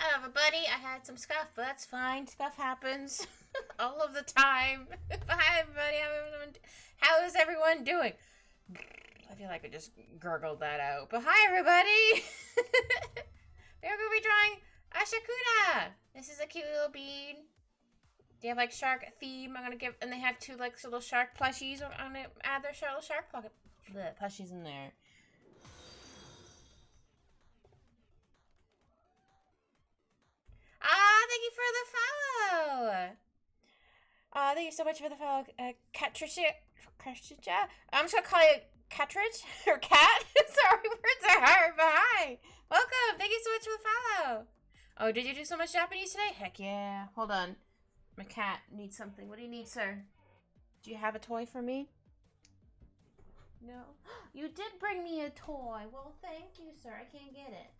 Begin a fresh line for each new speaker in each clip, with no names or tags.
Hello, everybody. I had some scuff, but that's fine. Scuff happens all of the time. Hi, everybody. How is everyone doing? I feel like I just gurgled that out. But hi, everybody. We're going to be drawing a Shakuna. This is a cute little bead. They have like shark theme. I'm gonna give, and they have two like little shark plushies. I'm gonna add their little shark plushies in there. Ah, thank you for the follow. Thank you so much for the follow, Catricia. I'm just gonna call you Catridge or Cat. Sorry, words are hard, but hi. Welcome. Thank you so much for the follow. Oh, did you do so much Japanese today? Heck yeah. Hold on. My cat needs something. What do you need, sir? Do you have a toy for me? No. You did bring me a toy. Well, thank you, sir. I can't get it.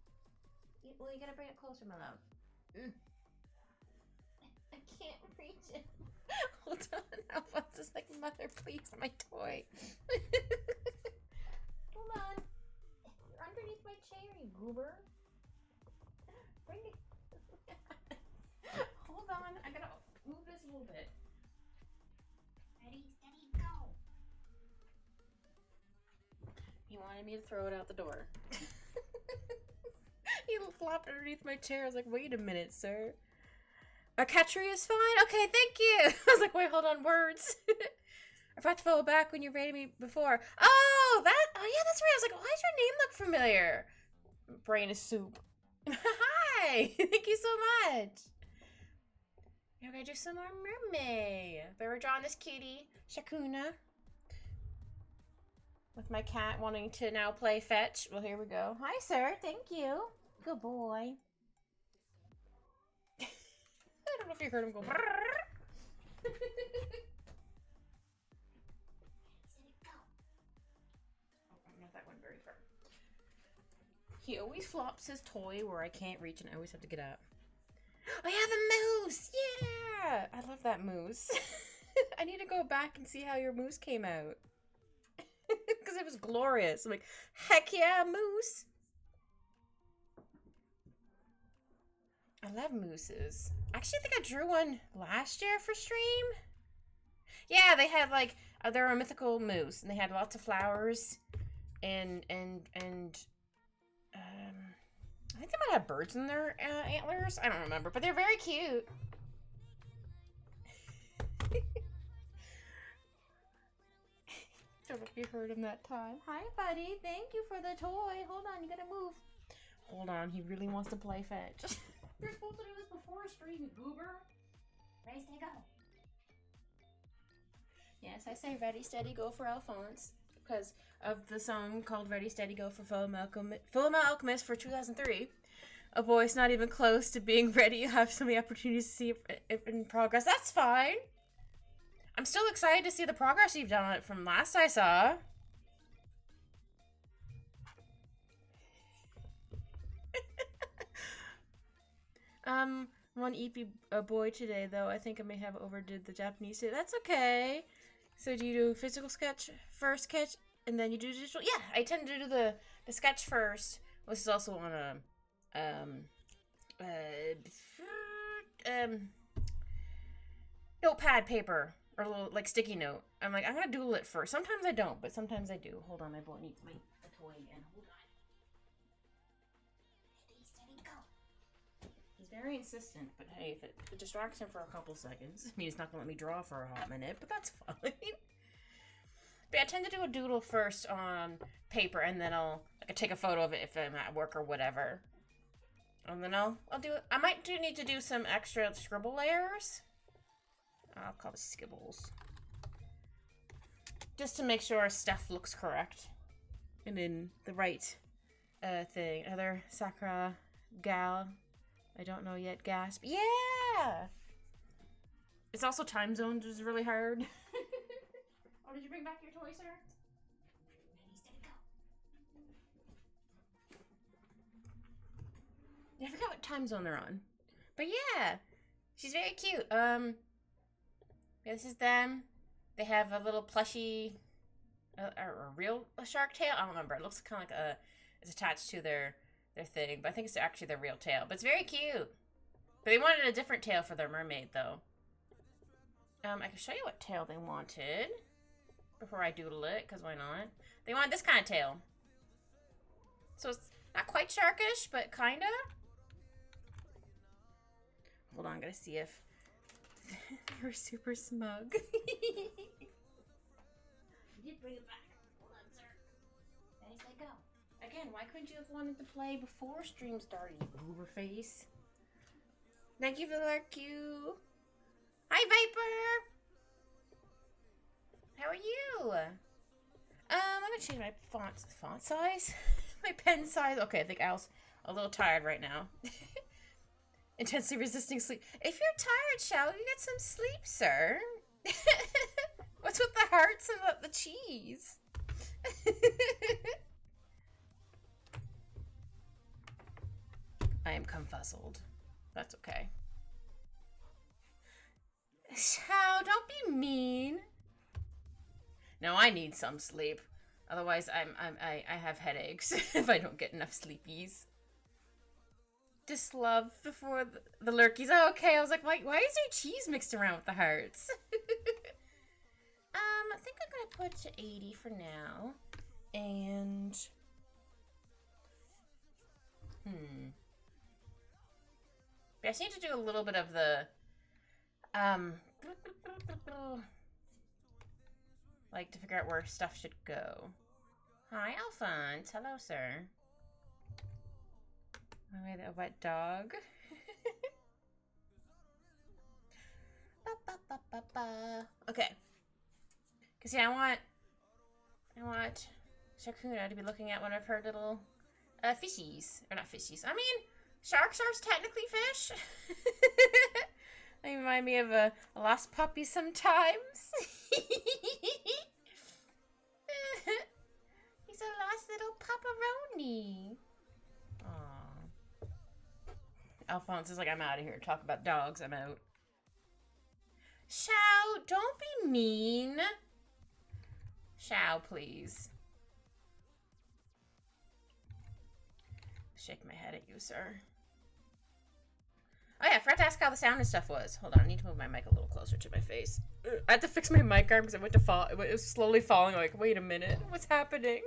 Well, you gotta bring it closer, my love. I can't reach it. Hold on. Alphonse like, mother, please, my toy. Hold on. You're underneath my chair, you goober. Bring it. Hold on. I gotta move this a little bit. Ready, steady, go. He wanted me to throw it out the door. He flopped underneath my chair. I was like, wait a minute, sir. A catchery is fine? Okay, thank you. I was like, wait, hold on, words. I forgot to follow back when you rated me before. Oh, yeah, that's right. I was like, why does your name look familiar? Brain is soup. Hi, thank you so much. We're gonna do some more Mermay. But we're drawing this cutie, Shakuna. With my cat wanting to now play fetch. Well, here we go. Hi, sir. Thank you. Good boy. I don't know if you heard him go. Go. Oh, not that one very far. He always flops his toy where I can't reach and I always have to get up. Oh yeah, the moose! Yeah! I love that moose. I need to go back and see how your moose came out. Because it was glorious. I'm like, heck yeah, moose! I love mooses. Actually, I think I drew one last year for stream. Yeah, they had like, they're a mythical moose, and they had lots of flowers, and I think they might have birds in their antlers. I don't remember, but they're very cute. Don't know if you heard him that time. Hi, buddy. Thank you for the toy. Hold on, you gotta move. Hold on, he really wants to play fetch. You're supposed to do this before stream, you goober. Ready, steady, go. Yes, I say ready, steady, go for Alphonse. Because of the song called Ready, Steady, Go for Full Alchemist for 2003. A voice not even close to being ready. You have so many opportunities to see it in progress. That's fine. I'm still excited to see the progress you've done on it from last I saw. One EP boy today, though. I think I may have overdid the Japanese too. That's okay. So do you do physical sketch first sketch, and then you do digital? Yeah, I tend to do the sketch first. This is also on a notepad paper or a little like sticky note. I'm like, I'm gonna doodle it first. Sometimes I don't, but sometimes I do. Hold on, my boy needs my toy again. Hold on. Steady, go. He's very insistent, but hey, if it distracts him for a couple seconds, I mean, he's not gonna let me draw for a hot minute, but that's fine. But I tend to do a doodle first on paper, and then I'll take a photo of it if I'm at work or whatever. And then I'll do it. I might need to do some extra scribble layers. I'll call it skibbles. Just to make sure stuff looks correct. And in the right thing. Other Sakura gal. I don't know yet. Gasp. Yeah! It's also time zones is really hard. Oh, did you bring back your toy, sir? Ready, steady, go. Yeah, I forgot what time zone they're on. But yeah, she's very cute. Yeah, this is them. They have a little plushie, a real shark tail. I don't remember. It looks kind of like it's attached to their their thing. But I think it's actually their real tail. But it's very cute. But they wanted a different tail for their mermaid, though. I can show you what tail they wanted before I doodle it, because why not? They wanted this kind of tail. So it's not quite sharkish, but kind of. Hold on, I'm going to see if they were super smug. I did bring it back. Hold on, sir. As they go. Again, why couldn't you have wanted to play before stream started, you goober face? Thank you for the Q. Hi, Viper! How are you? Let me change my font size? My pen size? Okay, I think Al's a little tired right now. Intensely resisting sleep. If you're tired, shall you get some sleep, sir? What's with the hearts and the cheese? I am confuzzled. That's okay. Shao, don't be mean. No, I need some sleep. Otherwise, I have headaches if I don't get enough sleepies. Just love before the lurkies. Oh, okay. I was like, why is there cheese mixed around with the hearts? I think I'm gonna put to 80 for now. And I just need to do a little bit of the like to figure out where stuff should go. Hi, Alphonse. Hello, sir. Oh, wait, a wet dog. Okay. Cause yeah, I want Shakuna to be looking at one of her little fishies. Or not fishies. I mean, sharks are technically fish. They remind me of a lost puppy sometimes. He's a lost little pepperoni. Aww. Alphonse is like, I'm out of here. Talk about dogs. I'm out. Shao, don't be mean. Shao, please. Shake my head at you, sir. Oh yeah, I forgot to ask how the sound and stuff was. Hold on, I need to move my mic a little closer to my face. I had to fix my mic arm because it went to fall. It was slowly falling. Like, wait a minute, what's happening?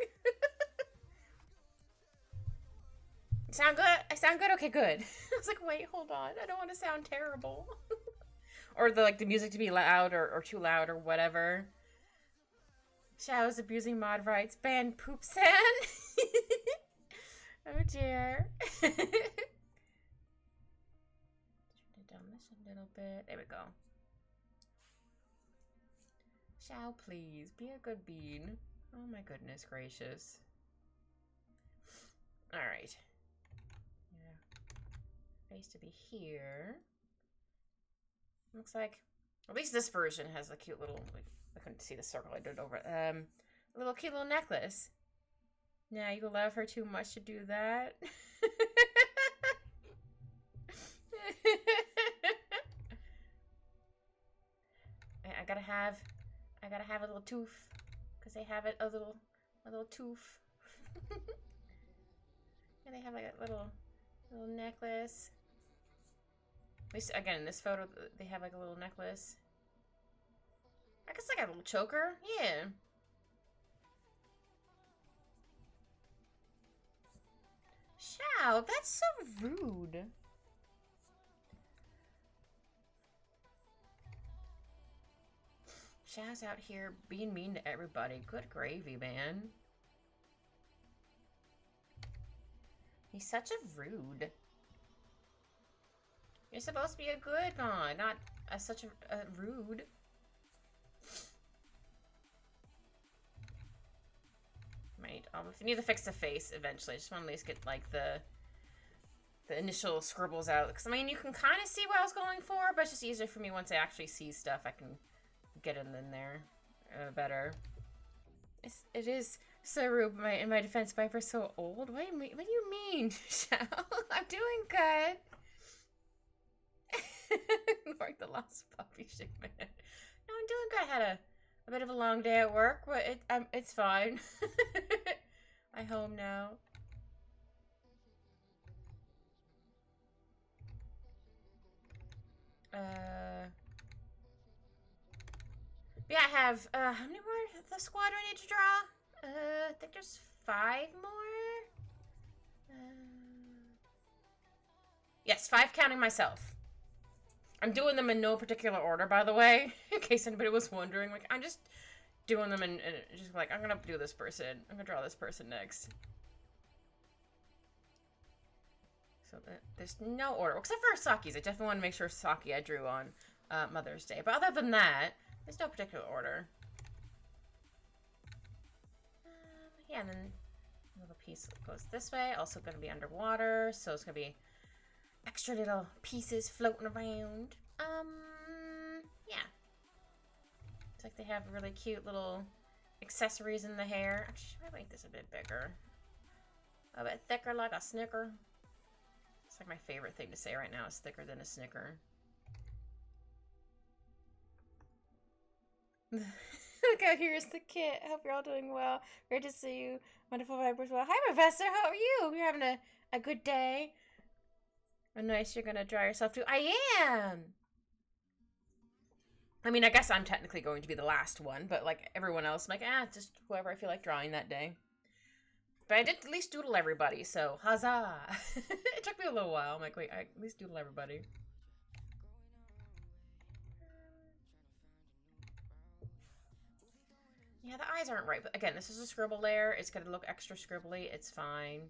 Sound good? I sound good? Okay, good. I was like, wait, hold on. I don't want to sound terrible. Or the music to be loud or too loud or whatever. Shao's abusing mod rights. Ban poop sand. Oh dear. Should have done this a little bit. There we go. Shao, please be a good bean. Oh my goodness gracious. All right. Yeah. Face to be here. Looks like, at least this version has a cute little, like, I couldn't see the circle I did over it. A little cute little necklace. Now you love her too much to do that. I gotta have a little tooth, cause they have a little tooth. And they have like a little necklace. At least again in this photo, they have like a little necklace. I guess like a little choker. Yeah. Shao, that's so rude. Shao's out here being mean to everybody. Good gravy, man. He's such a rude. You're supposed to be a good guy, not such a rude. Right. If you need to fix the face eventually, I just want to at least get like the initial scribbles out. Because I mean, you can kind of see what I was going for, but it's just easier for me once I actually see stuff. I can get it in there better. It is so rude. In my defense, Viper's so old. What do you mean, Shao? I'm doing good. Ignoring the lost puppy shit, man. No, I'm doing good. I had a bit of a long day at work, but it's fine. I'm home now. Yeah, I have, how many more of the squad do I need to draw? I think there's 5 more? Yes, 5 counting myself. I'm doing them in no particular order, by the way, in case anybody was wondering. Like, I'm just doing them in just like, I'm gonna do this person. I'm gonna draw this person next. So there's no order, except for Saki's. I definitely want to make sure Saki I drew on Mother's Day. But other than that, there's no particular order. Yeah, and then a little piece goes this way. Also going to be underwater, so it's going to be extra little pieces floating around. Yeah. It's like they have really cute little accessories in the hair. Actually, I might make this a bit bigger. A bit thicker, like a Snicker. It's like my favorite thing to say right now is thicker than a Snicker. Look out, here's the kit. I hope you're all doing well. Great to see you. Wonderful vibers. Well, hi, Professor. How are you? You're having a good day. Oh, nice. You're going to draw yourself too. I am. I mean, I guess I'm technically going to be the last one, but like everyone else, I'm like, just whoever I feel like drawing that day. But I did at least doodle everybody, so huzzah! It took me a little while. I'm like, wait, I at least doodle everybody. Yeah, the eyes aren't right, but again, this is a scribble layer. It's gonna look extra scribbly. It's fine.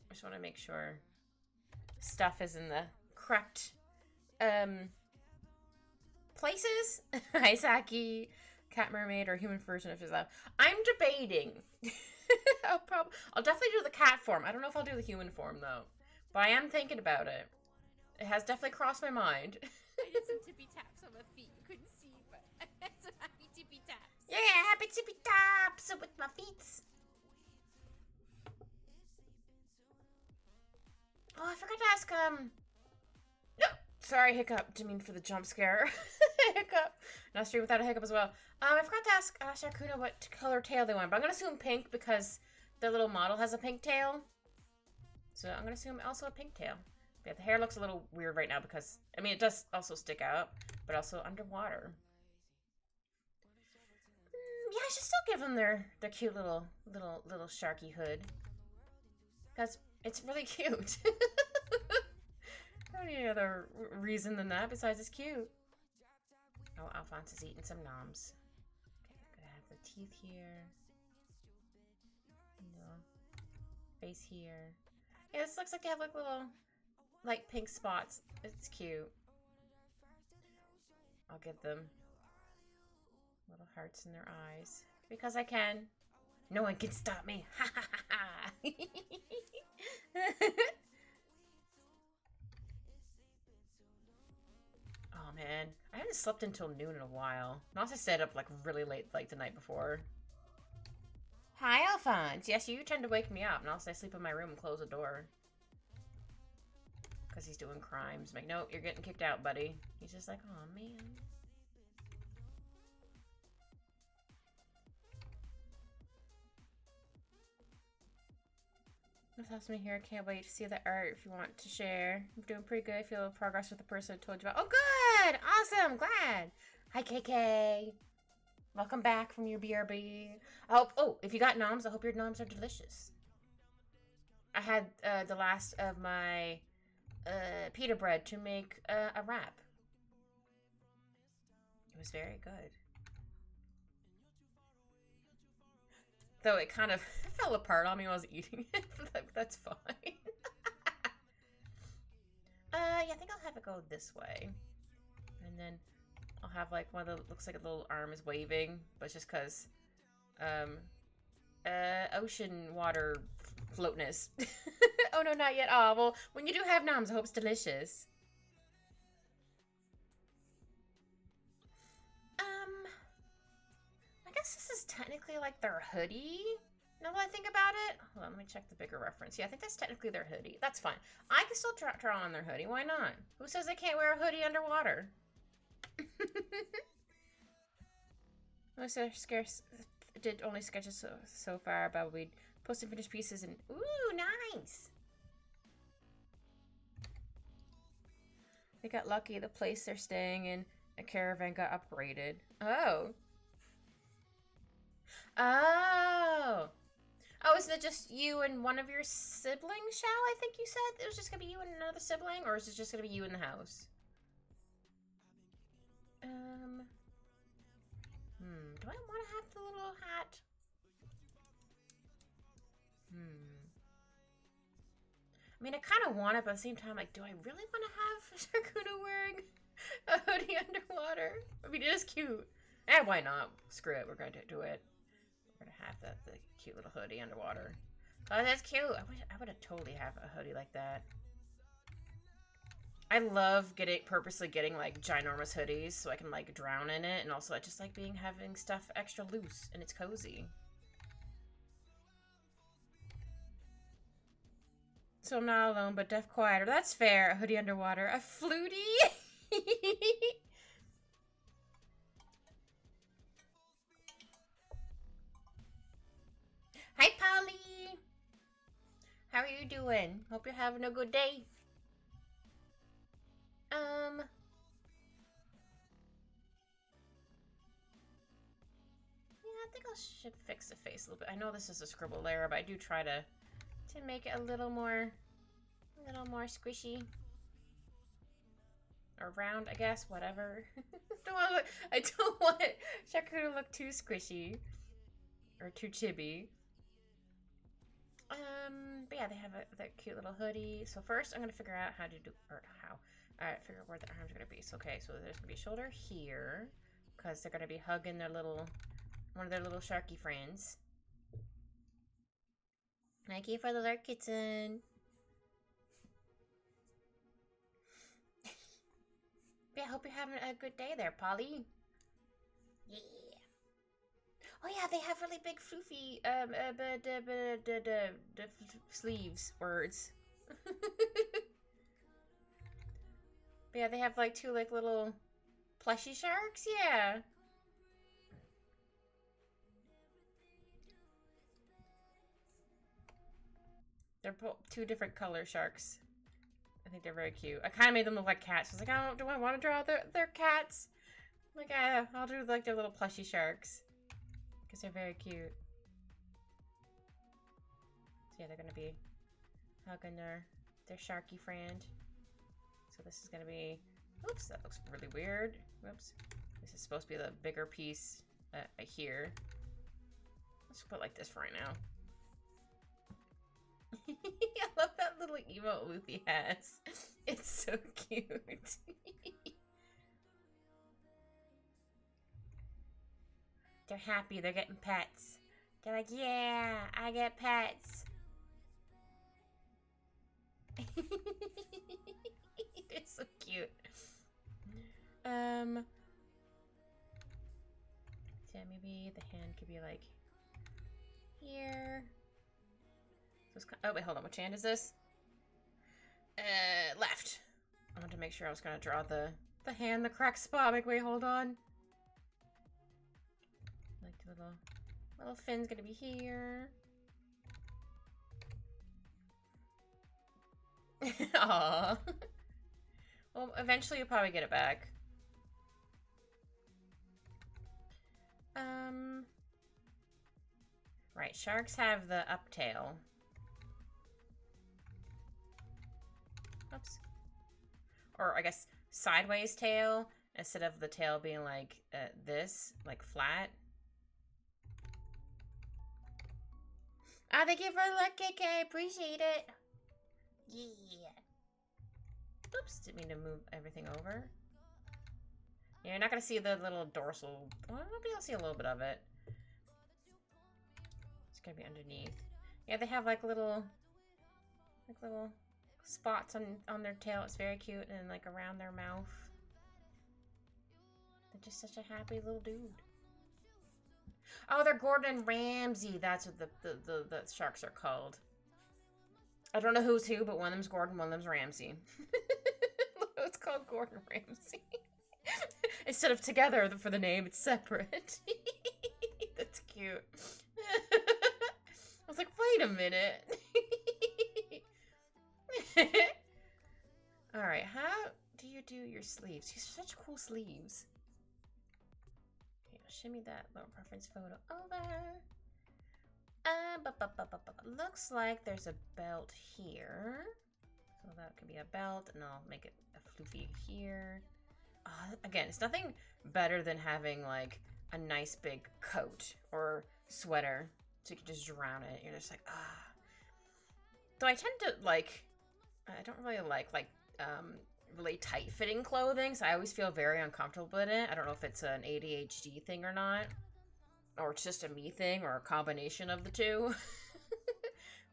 I just want to make sure stuff is in the correct places. Hi, Saki. Cat mermaid or human version of his love. I'm debating. I'll definitely do the cat form. I don't know if I'll do the human form though, but I am thinking about it. It has definitely crossed my mind.
I did some tippy taps on my feet. You couldn't see, but I had some happy tippy taps.
Yeah, happy tippy taps with my feet. Oh, I forgot to ask, no, sorry, hiccup. Didn't mean for the jump scare. Hiccup. Not stream without a hiccup as well. I forgot to ask Sharkuna what color tail they want, but I'm gonna assume pink because their little model has a pink tail. So I'm gonna assume also a pink tail. Yeah, the hair looks a little weird right now because, I mean, it does also stick out, but also underwater. Yeah, I should still give them their cute little sharky hood. Because it's really cute. I don't need any other reason than that besides it's cute. Oh, Alphonse is eating some noms. Okay, gonna have the teeth here. You know, face here. Yeah, this looks like they have like little, like pink spots. It's cute. I'll give them little hearts in their eyes because I can. No one can stop me. Ha ha ha ha. Oh man, I haven't slept until noon in a while. I also stayed up like really late, like the night before. Hi, Alphonse. Yes, you tend to wake me up, and also I sleep in my room and close the door. Because he's doing crimes. I'm like, nope, you're getting kicked out, buddy. He's just like, oh man. That's awesome to hear. I can't wait to see the art if you want to share. I'm doing pretty good. I feel progress with the person I told you about. Oh, good! Awesome! Glad! Hi, KK. Welcome back from your BRB. Oh, if you got noms, I hope your noms are delicious. I had the last of my pita bread to make a wrap. It was very good. Though it kind of fell apart on me while I was eating it, but that's fine. Yeah, I think I'll have it go this way. And then I'll have like one that looks like a little arm is waving, but it's just because ocean water floatness. Oh no, not yet. Oh, well, when you do have noms, I hope it's delicious. I guess this is technically like their hoodie. Now that I think about it. Hold on, let me check the bigger reference. Yeah, I think that's technically their hoodie. That's fine. I can still draw on their hoodie. Why not? Who says they can't wear a hoodie underwater? I did only sketches so far, but we'd post finished pieces and ooh, nice. They got lucky. The place they're staying in, a caravan got upgraded. Oh. Oh. Oh, isn't it just you and one of your siblings, Shall? I think you said it was just gonna be you and another sibling, or is it just gonna be you in the house? Do I want to have the little hat? I mean, I kind of want it, but at the same time, like, do I really want to have Sharkuna wearing a hoodie underwater? I mean, it is cute. And why not? Screw it, we're going to do it. We're going to have the cute little hoodie underwater. Oh, that's cute. I would have totally have a hoodie like that. I love purposely getting like ginormous hoodies so I can like drown in it, and also I just like having stuff extra loose and it's cozy. So I'm not alone, but deaf quieter. That's fair. A hoodie underwater. A flutie? Hi, Polly. How are you doing? Hope you're having a good day. Yeah, I think I should fix the face a little bit. I know this is a scribble layer, but I do try to make it a little more squishy. Or round, I guess, whatever. I don't want Shaku to look too squishy. Or too chibi. But yeah, they have their cute little hoodie. So first, I'm gonna figure out how to do, Alright, figure out where the arms are gonna be. So, okay, so there's gonna be a shoulder here. Because they're gonna be hugging one of their little sharky friends. Thank you for the lurk, kitten. Yeah, I hope you're having a good day there, Polly. Yeah. Oh yeah, they have really big floofy sleeves words. But yeah, they have like two like little plushy sharks. Yeah. They're two different color sharks. I think they're very cute. I kind of made them look like cats. I was like, oh, do I want to draw their cats? I'm like, I'll do like their little plushy sharks. Because they're very cute. So yeah, they're going to be hugging their sharky friend. So this is going to be... Oops, that looks really weird. Whoops. This is supposed to be the bigger piece here. Let's put it like this for right now. I love that little emote Luffy has. It's so cute. They're happy. They're getting pets. They're like, yeah, I get pets. They're so cute. So maybe the hand could be like here. So oh wait, hold on. Which hand is this? Left. I wanted to make sure I was gonna draw the hand, the cracked spot. Like, wait, hold on. Like the little fin's gonna be here. Aww. Well, eventually you'll probably get it back. Right, sharks have the up tail. Oops. Or I guess sideways tail instead of the tail being like this, like flat. Ah, thank you for the luck, KK. Appreciate it. Yeah. Oops, didn't mean to move everything over. Yeah, you're not gonna see the little dorsal. Well, maybe I'll see a little bit of it. It's gonna be underneath. Yeah, they have like little spots on their tail. It's very cute, and like around their mouth. They're just such a happy little dude. Oh, they're Gordon Ramsay. That's what the sharks are called. I don't know who's who, but one of them's Gordon, one of them's Ramsay. It's called Gordon Ramsay. Instead of together for the name, it's separate. That's cute. I was like, wait a minute. Alright, how do you do your sleeves? These are such cool sleeves. Okay, I'll shimmy that little preference photo over. Looks like there's a belt here. So that could be a belt, and I'll make it a floofy here. Again, it's nothing better than having like a nice big coat or sweater so you can just drown it. You're just like, ah. Though I tend to like, I don't really like really tight-fitting clothing, so I always feel very uncomfortable in it. I don't know if it's an ADHD thing or not, or it's just a me thing, or a combination of the two.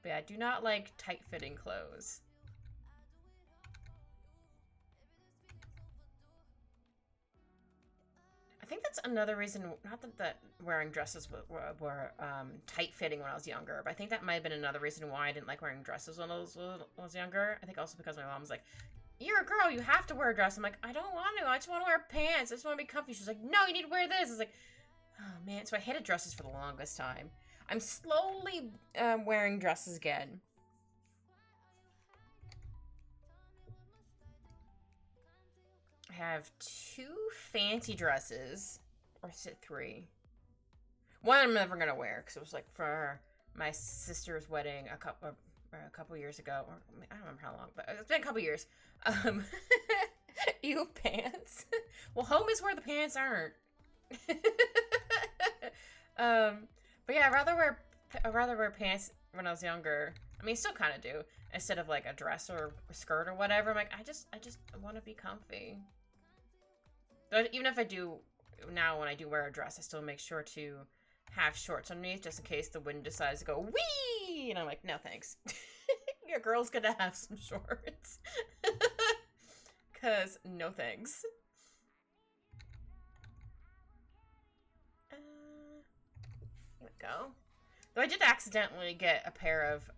But yeah, I do not like tight-fitting clothes. I think that's another reason, not that wearing dresses were tight-fitting when I was younger, but I think that might have been another reason why I didn't like wearing dresses when I was younger. I think also because my mom was like, you're a girl, you have to wear a dress. I'm like, I don't want to. I just want to wear pants. I just want to be comfy. She's like, no, you need to wear this. I was like, oh, man. So I hated dresses for the longest time. I'm slowly wearing dresses again. I have 2 fancy dresses. Or is it 3? One I'm never going to wear because it was like for my sister's wedding a couple years ago. Or I don't remember how long, but it's been a couple years. Ew, pants. Well, home is where the pants aren't. But yeah, I'd rather wear pants when I was younger. I mean, I still kind of do, instead of like a dress or a skirt or whatever. I'm like, I just want to be comfy. But even if I do now, when I do wear a dress, I still make sure to have shorts underneath just in case the wind decides to go wee, and I'm like, no thanks. Your girl's gonna have some shorts. Cause no thanks. Here we go. Though I did accidentally get a pair of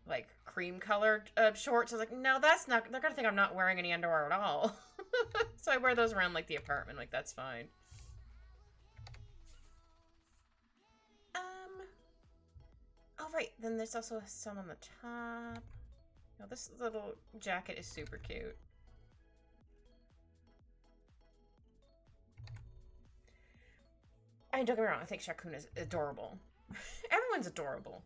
like cream colored shorts. I was like, no, that's not, they're gonna think I'm not wearing any underwear at all. So I wear those around like the apartment, like that's fine. Oh right, then there's also some on the top. Oh, this little jacket is super cute. I mean, don't get me wrong, I think Sharkun is adorable. Everyone's adorable.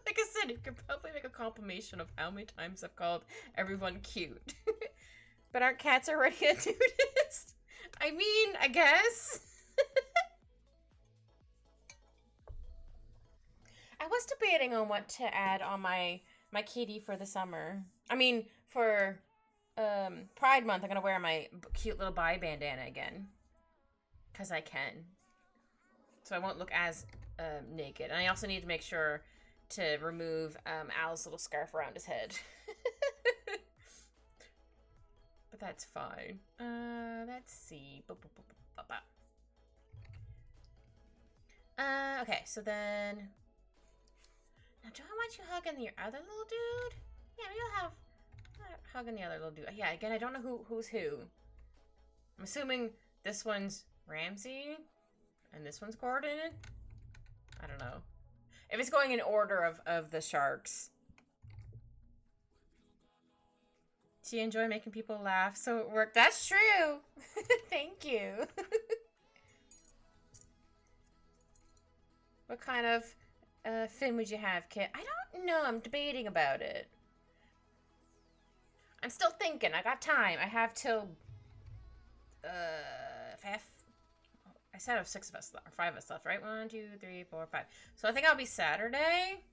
Like I said, you could probably make a compilation of how many times I've called everyone cute. But aren't cats already a nudist? I mean, I guess. I was debating on what to add on my kitty for the summer. I mean, for Pride Month, I'm gonna wear my cute little bi bandana again. Because I can. So I won't look as naked. And I also need to make sure to remove Al's little scarf around his head. But that's fine. Let's see. Okay, so then... Now, do I want you hugging the other little dude? Yeah, maybe I'll have hugging the other little dude. Yeah, again, I don't know who's who. I'm assuming this one's Ramsey and this one's Gordon. I don't know. If it's going in order of the sharks. Do you enjoy making people laugh? So it worked. That's true. Thank you. What kind of fin would you have, Kit? I don't know. I'm debating about it. I'm still thinking. I got time. I have till... I said I have 6 of us left, or 5 of us left, right? 1, 2, 3, 4, 5. So I think I'll be Saturday.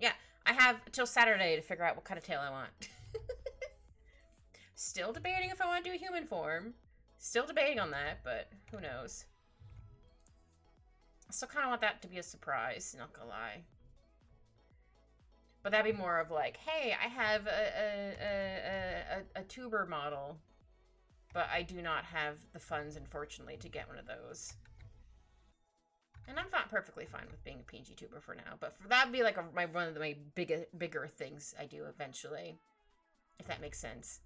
Yeah, I have till Saturday to figure out what kind of tail I want. Still debating if I want to do a human form. Still debating on that, but who knows. I still kind of want that to be a surprise, not gonna lie. But that'd be more of like, hey, I have a tuber model. But I do not have the funds, unfortunately, to get one of those. And I'm not perfectly fine with being a PG tuber for now. But that'd be like one of my bigger things I do eventually. If that makes sense.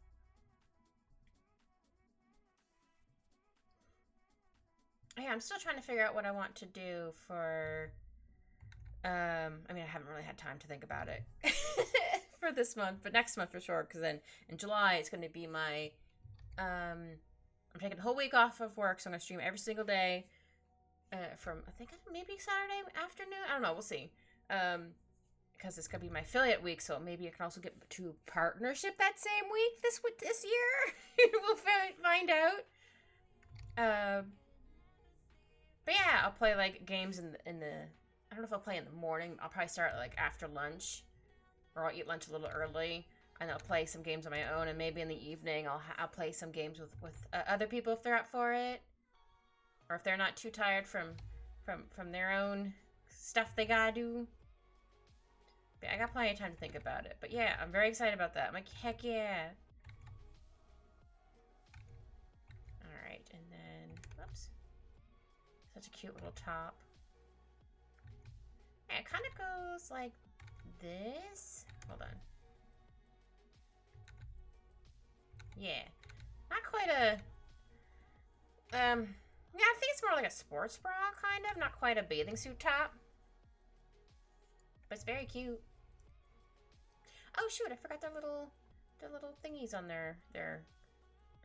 Yeah, I'm still trying to figure out what I want to do for... I mean, I haven't really had time to think about it. for this month, but next month for sure. Because then in July it's going to be my I'm taking a whole week off of work, so I'm gonna stream every single day. From I think maybe Saturday afternoon. I don't know. We'll see. Because it's gonna be my affiliate week, so maybe I can also get to partnership that same week this year. We'll find out. But yeah, I'll play like games in the. I don't know if I'll play in the morning. I'll probably start like after lunch, or I'll eat lunch a little early, and I'll play some games on my own. And maybe in the evening, I'll play some games with other people if they're up for it, or if they're not too tired from their own stuff they gotta do. But I got plenty of time to think about it. But yeah, I'm very excited about that. I'm like, heck yeah. All right, and then whoops, such a cute little top. It kind of goes like this. Hold on. Yeah. Not quite a... yeah, I think it's more like a sports bra, kind of. Not quite a bathing suit top. But it's very cute. Oh, shoot. I forgot their little thingies on their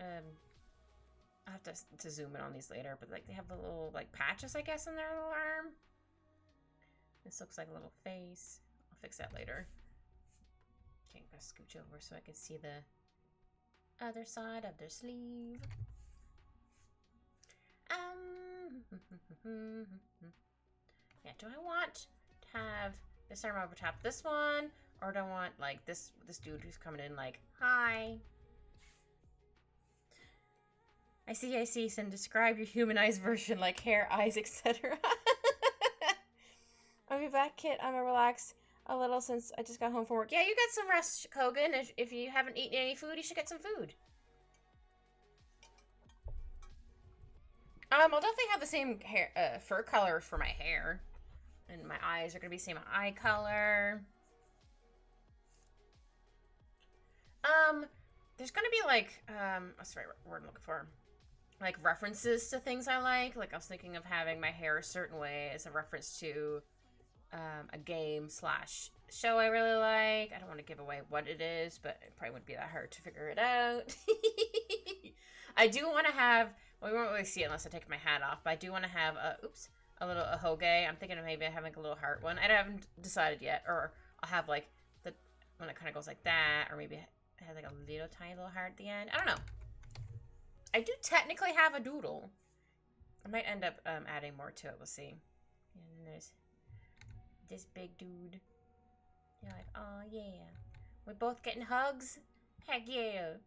I'll have to zoom in on these later. But, like, they have the little, like, patches, I guess, on their little arm. This looks like a little face. I'll fix that later. Okay, I'm gonna scooch over so I can see the other side of their sleeve. Yeah, do I want to have this arm over top this one? Or do I want, like, this dude who's coming in like, hi. I see, Sin. Describe your humanized version, like hair, eyes, etc. I'll be back, Kit. I'm gonna relax a little since I just got home from work. Yeah, you got some rest, Kogan. If you haven't eaten any food, you should get some food. I'll definitely have the same hair, fur color for my hair. And my eyes are gonna be the same eye color. There's gonna be like, what's the right word I'm looking for? Like references to things I like. Like I was thinking of having my hair a certain way as a reference to a game / show I really like. I don't want to give away what it is, but it probably wouldn't be that hard to figure it out. I do want to have, well, we won't really see it unless I take my hat off, but I do want to have a little ahoge. I'm thinking of maybe having like a little heart one. I haven't decided yet, or I'll have like the one that kind of goes like that, or maybe it has like a little tiny little heart at the end. I don't know. I do technically have a doodle. I might end up adding more to it. We'll see. And then there's this big dude. You're like, oh yeah. We're both getting hugs? Heck yeah.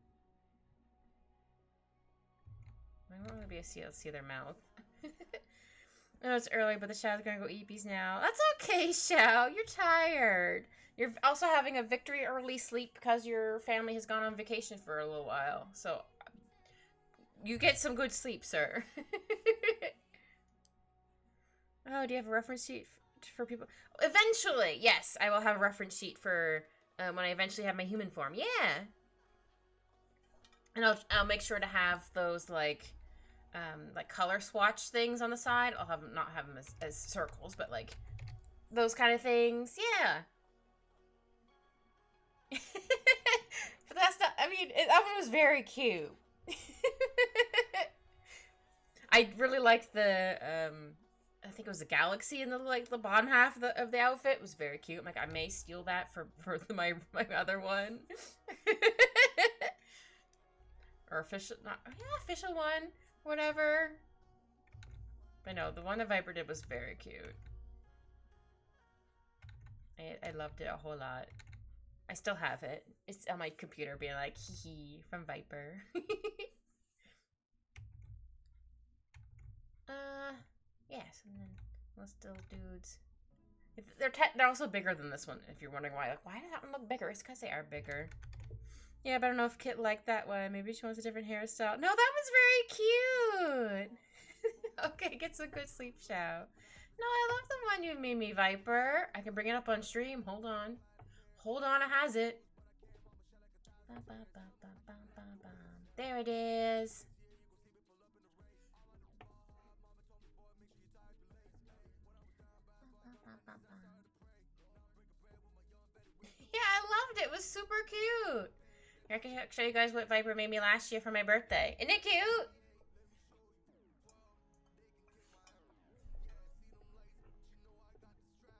I won't really be able to see their mouth. I know it's early, but the Xiao's gonna go eepies now. That's okay, Xiao. You're tired. You're also having a victory early sleep because your family has gone on vacation for a little while. So, you get some good sleep, sir. Oh, do you have a reference sheet for people? Eventually, yes, I will have a reference sheet for when I eventually have my human form. Yeah. And I'll make sure to have those like color swatch things on the side. I'll not have them as circles, but like those kind of things. Yeah. But that's not, I mean, that one was very cute. I really liked the I think it was a galaxy in the bottom half of the outfit. It was very cute. I'm like, I may steal that for my other one. Or official, official one, whatever. But no, the one that Viper did was very cute. I loved it a whole lot. I still have it. It's on my computer being like, hee hee, from Viper. Yes, and then those little dudes. They're also bigger than this one, if you're wondering why. Like, why does that one look bigger? It's because they are bigger. Yeah, but I don't know if Kit liked that one. Maybe she wants a different hairstyle. No, that was very cute. Okay, get some good sleep, Xiao. No, I love the one you made me, Viper. I can bring it up on stream. Hold on. Hold on, it has it. There it is. Yeah, I loved It was super cute. Here, I can show you guys what Viper made me last year for my birthday. Isn't it cute?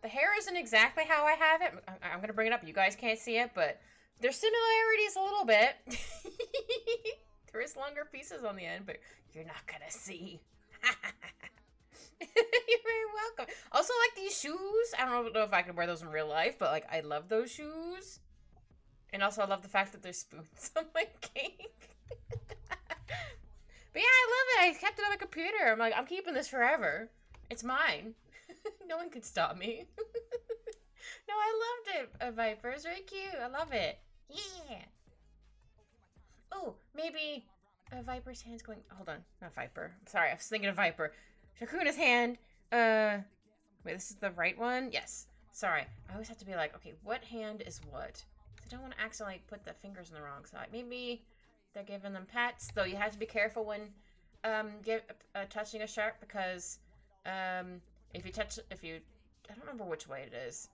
The hair isn't exactly how I have it. I'm going to bring it up. You guys can't see it, but there's similarities a little bit. There is longer pieces on the end, but you're not going to see. You're very welcome. Also, like these shoes. I don't know if I could wear those in real life, but like I love those shoes. And also, I love the fact that there's spoons on my cake. But yeah, I love it. I kept it on my computer. I'm like, I'm keeping this forever. It's mine. No one could stop me. No, I loved it, Viper. It's very cute. I love it. Yeah. Oh, maybe a Viper's hand's going... Hold on. Not Viper. Sorry, I was thinking of Viper. Shakuna's hand. Wait, this is the right one? Yes. Sorry. I always have to be like, okay, what hand is what? I don't want to accidentally put the fingers on the wrong side. Maybe they're giving them pets, though you have to be careful when touching a shark because if you I don't remember which way it is.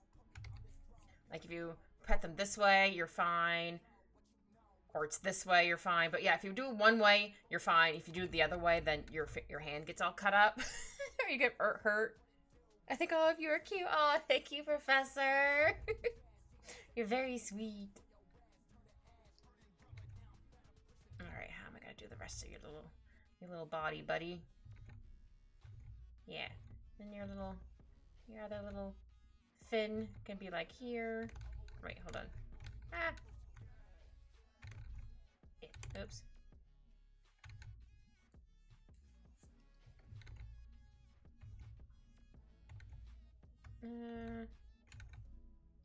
Like if you pet them this way, you're fine. Or it's this way, you're fine. But yeah, if you do it one way, you're fine. If you do it the other way, then your hand gets all cut up. Or you get hurt. I think all of you are cute. Oh, thank you, Professor. You're very sweet. Alright, how am I gonna do the rest of your little body, buddy? Yeah. Then your other little fin can be like here. Wait, hold on. Ah! Oops.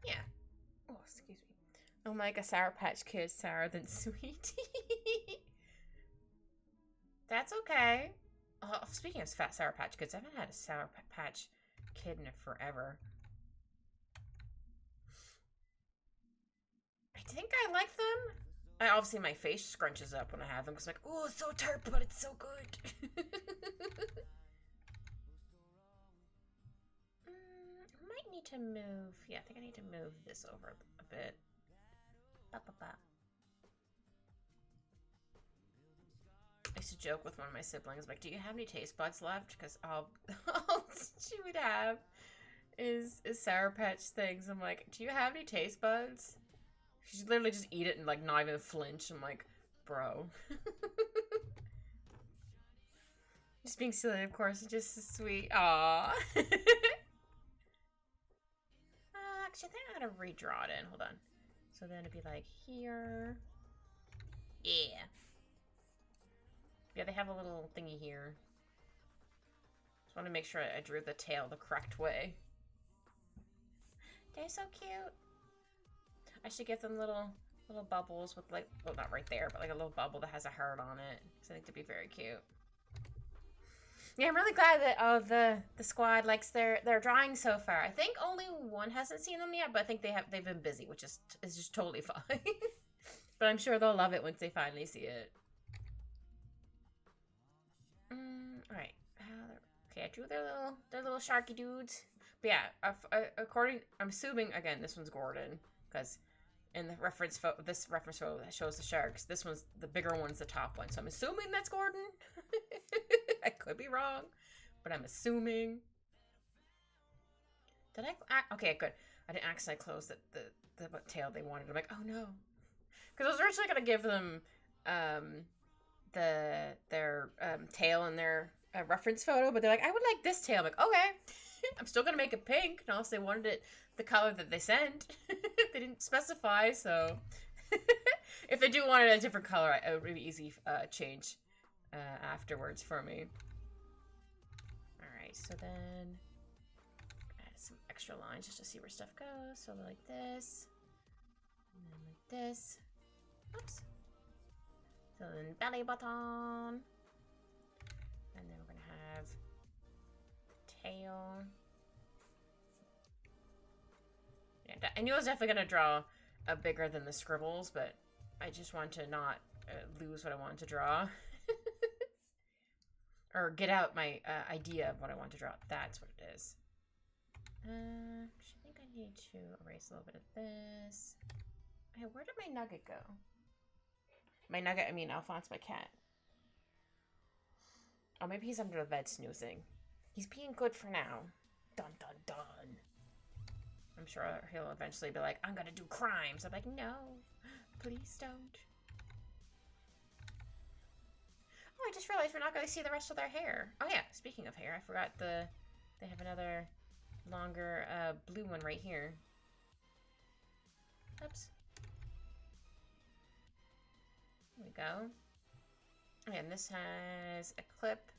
Yeah. Oh, excuse me. Oh my god, Sour Patch Kid, sour than sweet. That's okay. Oh, speaking of fat Sour Patch Kids, I haven't had a Sour Patch Kid in forever. I think I like them. Obviously, my face scrunches up when I have them because I'm like, oh, it's so tart, but it's so good. I might need to move. Yeah, I think I need to move this over a bit. Ba, ba, ba. I used to joke with one of my siblings, like, do you have any taste buds left? Because all she would have is Sour Patch things. I'm like, do you have any taste buds? She'd literally just eat it and like not even flinch. I'm like, bro. Just being silly, of course. It's just so sweet. Aww. Actually, I think I gotta redraw it in. Hold on. So then it'd be like here. Yeah. Yeah, they have a little thingy here. Just want to make sure I drew the tail the correct way. They're so cute. I should give them little bubbles with like, well, not right there, but like a little bubble that has a heart on it. Because I think they'd be very cute. Yeah, I'm really glad that the squad likes their drawing so far. I think only one hasn't seen them yet, but I think they've been busy, which is just totally fine. But I'm sure they'll love it once they finally see it. All right. Okay, I drew their little sharky dudes. But yeah, I'm assuming again this one's Gordon because in the this reference photo that shows the sharks, this one's the bigger one's the top one. So I'm assuming that's Gordon. I could be wrong, but I'm assuming. Did I? Okay, good. I didn't accidentally close the tail they wanted. I'm like, oh no, because I was originally gonna give them their tail in their reference photo, but they're like, I would like this tail. I'm like, okay. I'm still gonna make it pink, and also they wanted it the color that they sent. They didn't specify, so if they do want it a different color, it would be easy change afterwards for me. All right, so then add some extra lines just to see where stuff goes. So like this, and then like this. Oops. So then belly button. And then we're gonna have the tail. Yeah, I knew I was definitely gonna draw a bigger than the scribbles, but I just want to not lose what I wanted to draw. Or get out my idea of what I want to draw. That's what it is. I think I need to erase a little bit of this. Hey, where did my nugget go? My nugget, I mean Alphonse, my cat. Oh, maybe he's under the bed snoozing. He's being good for now. Dun dun dun. I'm sure he'll eventually be like, I'm gonna do crimes. I'm like, no, please don't. Oh, I just realized we're not gonna see the rest of their hair. Oh yeah, speaking of hair, I forgot they have another longer blue one right here. Oops. There we go. And this has a clip.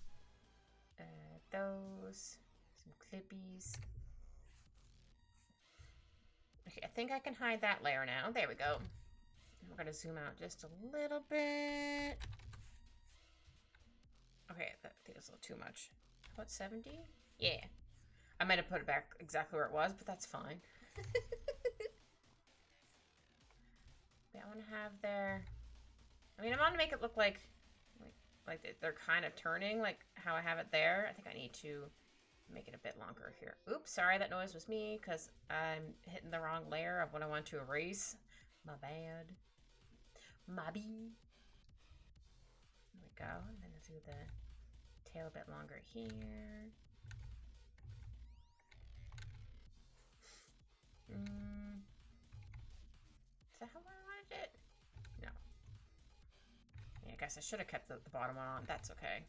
Those. Some clippies. Okay, I think I can hide that layer now. There we go. We're gonna zoom out just a little bit. Okay, I think it's a little too much. How about 70? Yeah. I might have put it back exactly where it was, but that's fine. Yeah, I want to have their... I mean, I want to make it look like they're kind of turning, like how I have it there. I think I need to make it a bit longer here. Oops, sorry, that noise was me, because I'm hitting the wrong layer of what I want to erase. My bad. My bad. There we go. And then let's do the tail a bit longer here. Is that how I wanted it? No. Yeah, I guess I should have kept the bottom one on. That's okay.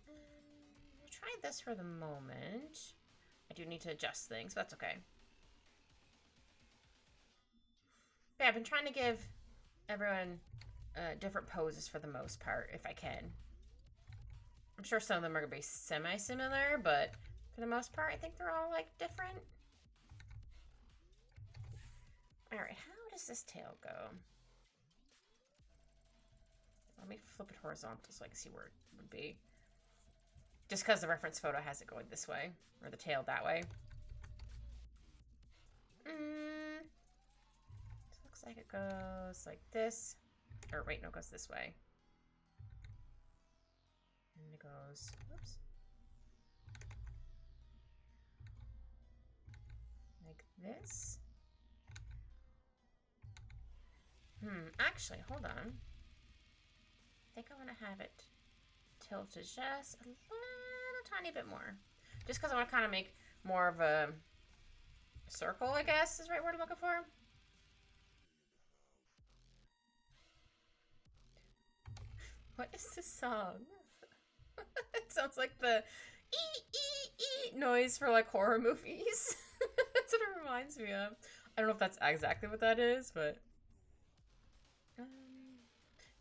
We'll try this for the moment. I do need to adjust things, but that's okay. Yeah, I've been trying to give everyone different poses for the most part, if I can. I'm sure some of them are going to be semi-similar, but for the most part, I think they're all, like, different. Alright, how does this tail go? Let me flip it horizontal so I can see where it would be. Just because the reference photo has it going this way, or the tail that way. This looks like it goes like this. Or wait, no, it goes this way. And it goes, whoops. Like this. Actually, hold on. I think I want to have it tilted just a little tiny bit more. Just because I want to kind of make more of a circle, I guess, is the right word I'm looking for. What is this song? It sounds like the ee noise for like horror movies. That's what it reminds me of. I don't know if that's exactly what that is, but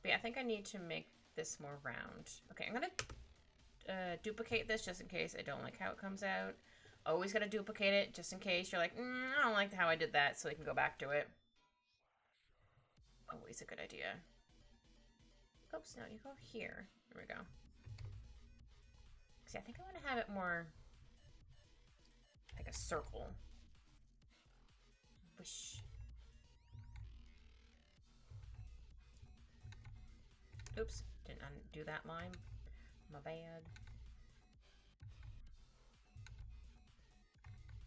yeah, I think I need to make this more round. Okay, I'm gonna duplicate this just in case I don't like how it comes out. Always gotta duplicate it just in case you're like, I don't like how I did that, so we can go back to it. Always a good idea. Oops, no, you go here. There we go. See, I think I want to have it more like a circle. Whoosh. Oops, didn't undo that line. My bad.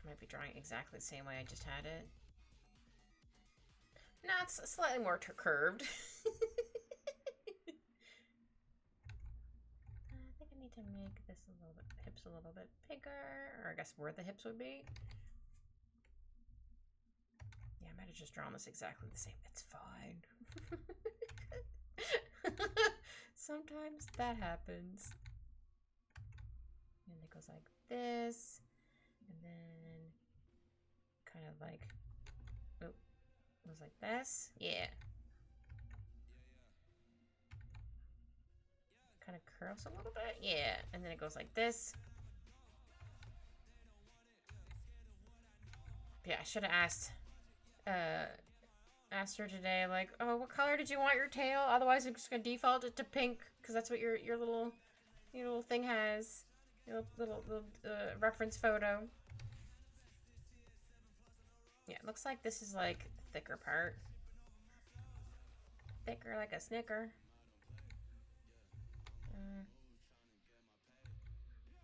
I might be drawing exactly the same way I just had it. No, it's slightly more curved. I think I need to make this a little bit, hips a little bit bigger, or I guess where the hips would be. Yeah, I might have just drawn this exactly the same. It's fine. Sometimes that happens. And it goes like this, and then kind of like, oh, it goes like this. Yeah. Kind of curls a little bit. Yeah, and then it goes like this. Yeah, I should have asked her today, like, oh, what color did you want your tail? Otherwise, I'm just gonna default it to pink because that's what your little thing has. Your little reference photo. Yeah, it looks like this is like the thicker part. Thicker like a Snicker.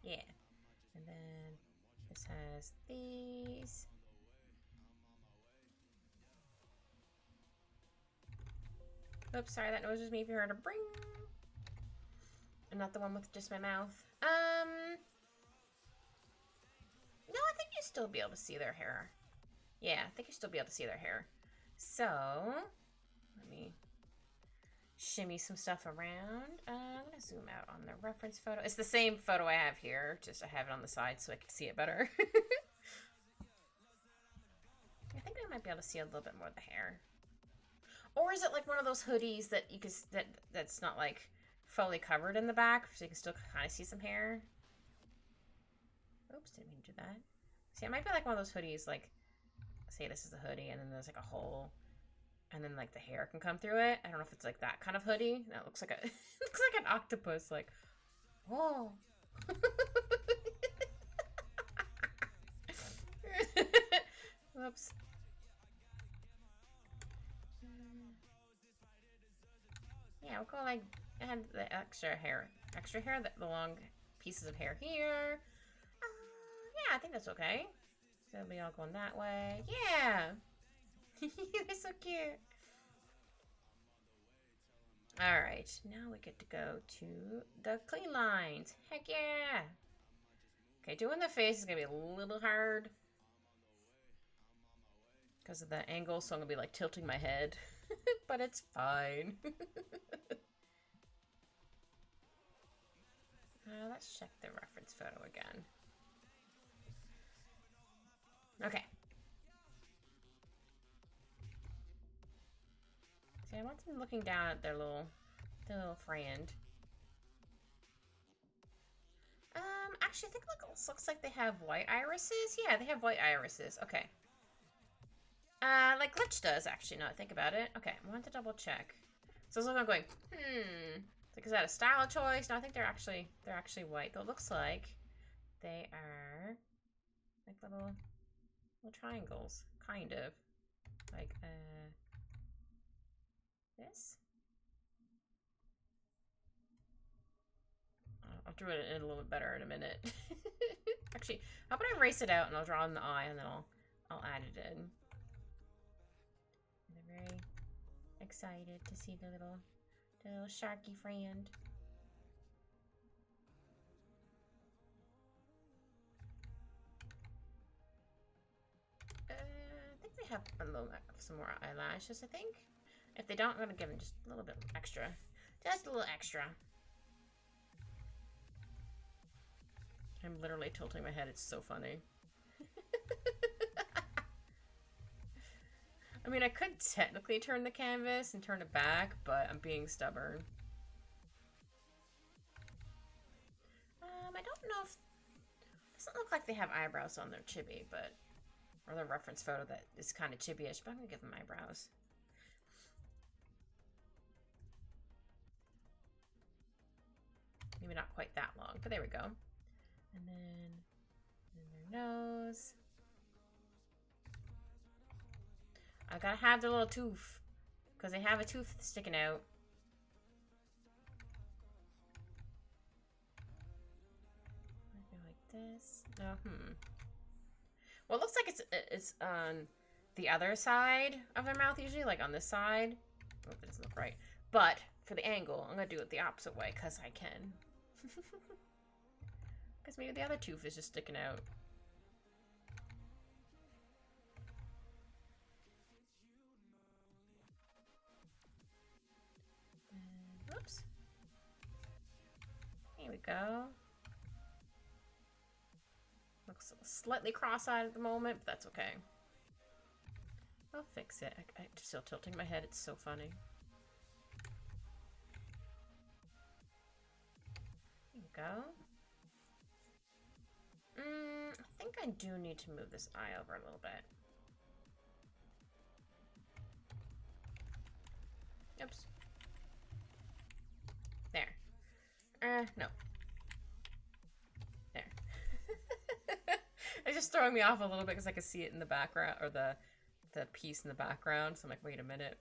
Yeah, and then this has these. Oops, sorry, that noise was me if you heard a bring. And not the one with just my mouth. No, I think you still be able to see their hair. Yeah, I think you still be able to see their hair. So, let me shimmy some stuff around. I'm gonna zoom out on the reference photo. It's the same photo I have here, just I have it on the side so I can see it better. I think I might be able to see a little bit more of the hair. Or is it like one of those hoodies that you can that's not like fully covered in the back, so you can still kind of see some hair? Oops, didn't mean to do that. See, it might be like one of those hoodies, like, say this is a hoodie, and then there's like a hole, and then like the hair can come through it. I don't know if it's like that kind of hoodie. That looks like a looks like an octopus. Like, oh. Whoops. Yeah, we'll go like add the extra hair, the long pieces of hair here. Yeah, I think that's okay. So it'll be all going that way. Yeah. They're so cute. Alright, now we get to go to the clean lines. Heck yeah. Okay, doing the face is going to be a little hard because of the angle, so I'm going to be like tilting my head. But it's fine. Let's check the reference photo again. Okay. See, I want them looking down at their little friend. Actually, I think it looks like they have white irises. Yeah, they have white irises. Okay. Like Glitch does, actually, now that I think about it. Okay, I want to double check. So I was going, like, is that a style choice? No, I think they're actually white. Though it looks like they are like little triangles, kind of. Like, this? I'll draw it in a little bit better in a minute. Actually, how about I erase it out and I'll draw in the eye and then I'll add it in. And they're very excited to see the little sharky friend. I think they have some more eyelashes, I think. If they don't, I'm gonna give them just a little bit extra. Just a little extra. I'm literally tilting my head. It's so funny. I mean, I could technically turn the canvas and turn it back, but I'm being stubborn. I don't know if... It doesn't look like they have eyebrows on their chibi, but... Or the reference photo that is kind of chibi-ish, but I'm going to give them eyebrows. Maybe not quite that long, but there we go. And then their nose. I gotta have their little tooth, because they have a tooth sticking out. Like this. No, Well, it looks like it's on the other side of their mouth usually, like on this side. Oh, that doesn't look right. But for the angle, I'm gonna do it the opposite way, because I can. Because maybe the other tooth is just sticking out. And, oops. Here we go. Looks slightly cross-eyed at the moment, but that's okay. I'll fix it. I'm still tilting my head. It's so funny. There we go. I think I do need to move this eye over a little bit. Oops. There. No. There. It's just throwing me off a little bit because I can see it in the background, or the piece in the background. So I'm like, wait a minute.